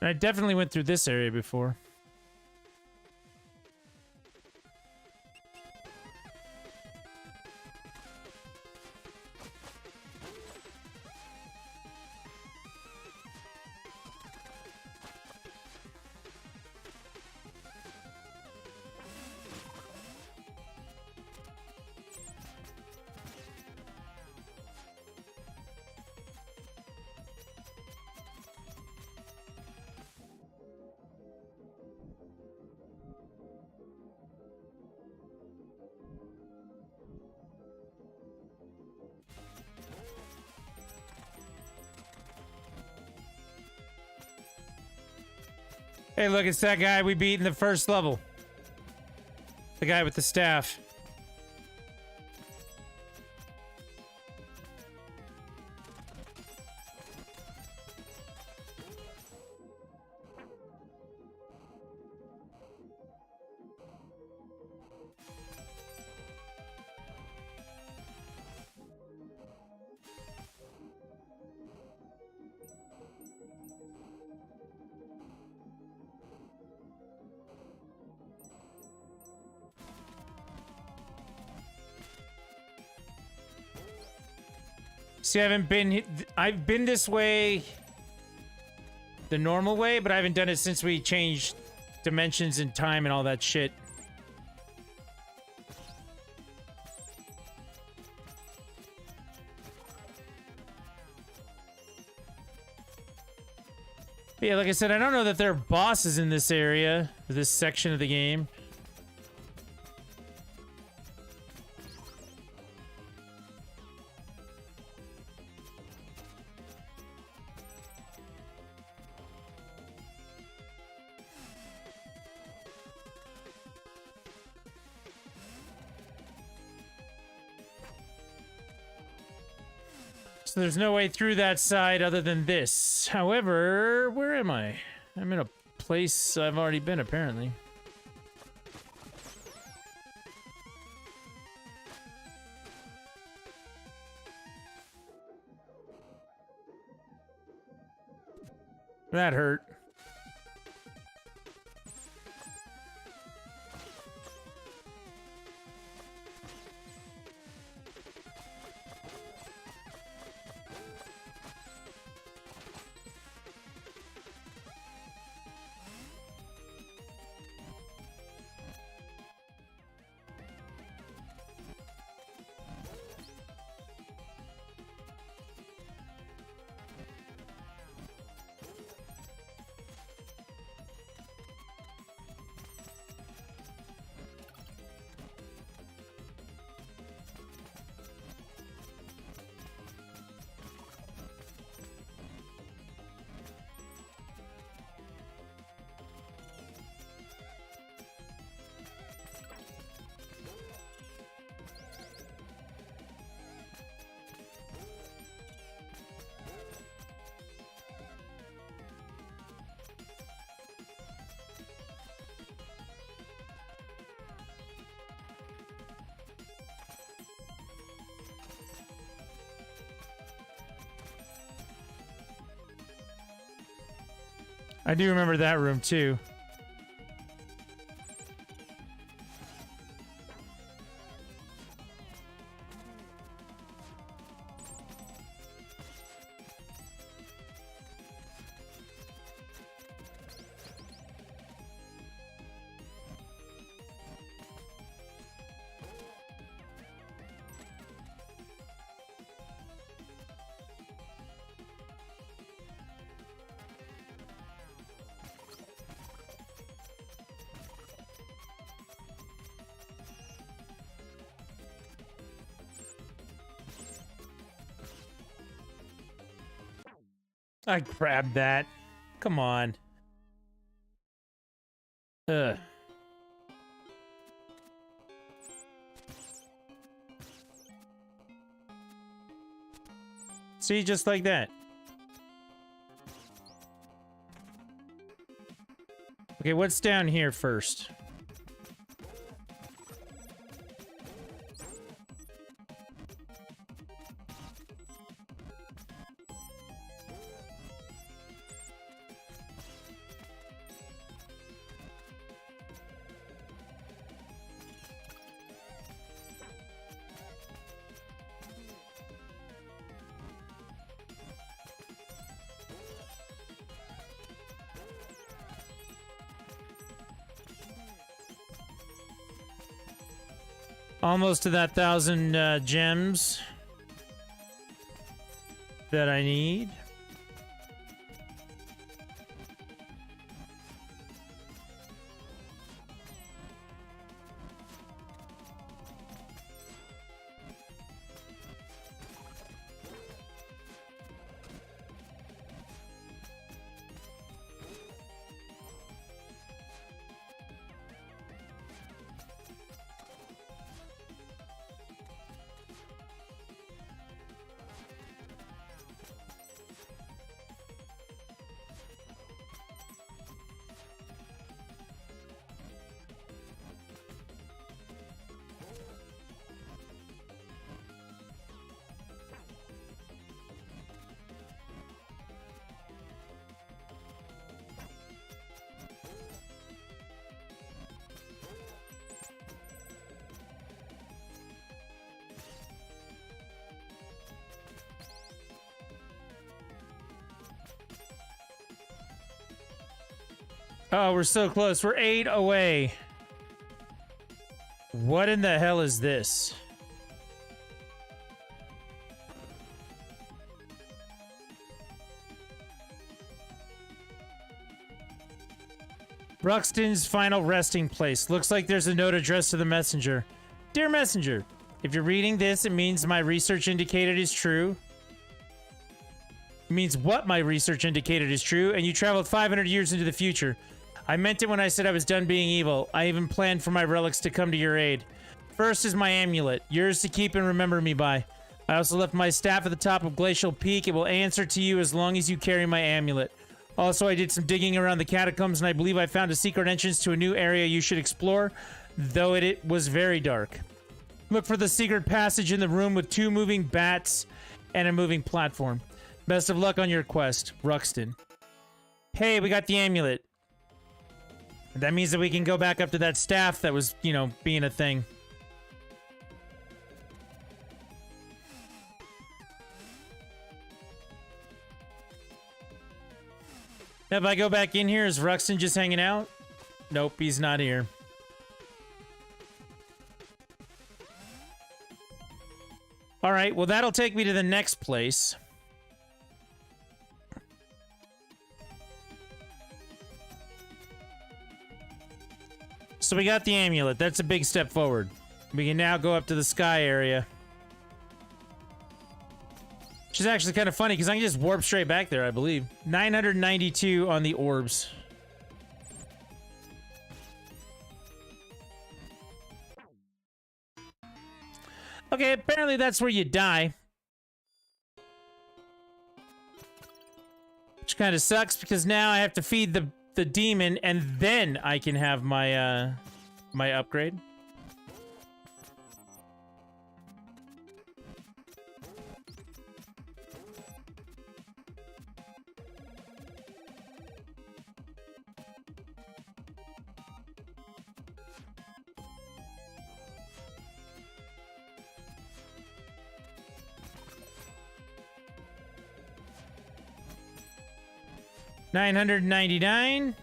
I definitely went through this area before. Hey, look, it's that guy we beat in the first level. The guy with the staff. See, I've been this way the normal way, but I haven't done it since we changed dimensions and time and all that shit. But yeah, like I said, I don't know that there are bosses in this area, this section of the game. So there's no way through that side other than this. However, where am I? I'm in a place I've already been, apparently. That hurt. I do remember that room, too. I grabbed that. Come on. Ugh. See, just like that. Okay, what's down here first? Almost to that 1,000 gems that I need. Oh, we're so close. We're 8 away. What in the hell is this? Ruxton's final resting place. Looks like there's a note addressed to the messenger. Dear messenger, if you're reading this, it means my research indicated is true. It means what my research indicated is true, and you traveled 500 years into the future. I meant it when I said I was done being evil. I even planned for my relics to come to your aid. First is my amulet, yours to keep and remember me by. I also left my staff at the top of Glacial Peak. It will answer to you as long as you carry my amulet. Also, I did some digging around the catacombs, and I believe I found a secret entrance to a new area you should explore, though it was very dark. Look for the secret passage in the room with 2 moving bats and a moving platform. Best of luck on your quest, Ruxton. Hey, we got the amulet. That means that we can go back up to that staff that was, you know, being a thing. Now, if I go back in here, is Ruxton just hanging out? Nope, he's not here. Alright, well that'll take me to the next place. So we got the amulet. That's a big step forward. We can now go up to the sky area. Which is actually kind of funny, because I can just warp straight back there, I believe. 992 on the orbs. Okay, apparently that's where you die. Which kind of sucks, because now I have to feed the demon, and then I can have my, my upgrade. $999.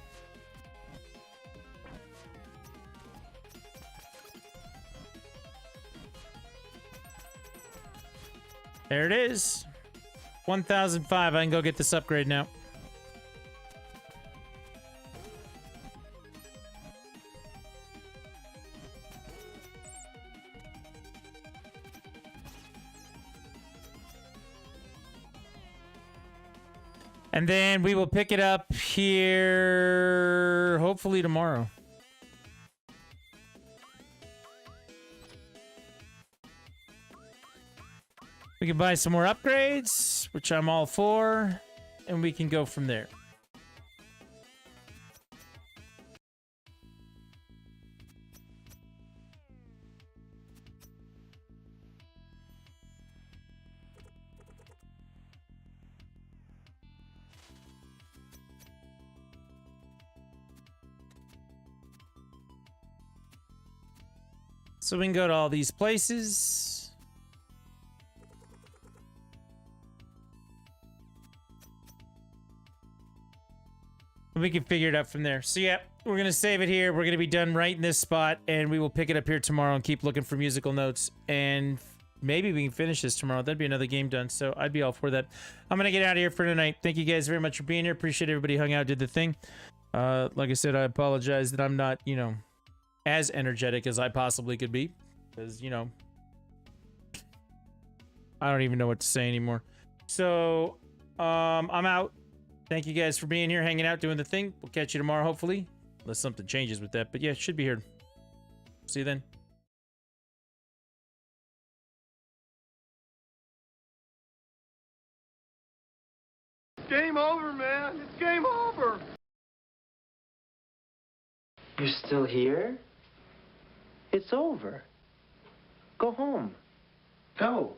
There it is. 1,005. I can go get this upgrade now. And then we will pick it up here, hopefully tomorrow. We can buy some more upgrades, which I'm all for, and we can go from there. So we can go to all these places. And we can figure it out from there. So yeah, we're going to save it here. We're going to be done right in this spot, and we will pick it up here tomorrow and keep looking for musical notes. And maybe we can finish this tomorrow. That'd be another game done, so I'd be all for that. I'm going to get out of here for tonight. Thank you guys very much for being here. Appreciate everybody who hung out, did the thing. Like I said, I apologize that I'm not, you know, as energetic as I possibly could be. Because, you know, I don't even know what to say anymore. So, I'm out. Thank you guys for being here, hanging out, doing the thing. We'll catch you tomorrow, hopefully. Unless something changes with that. But yeah, it should be here. See you then. Game over, man. It's game over. You're still here? It's over. Go home. Go.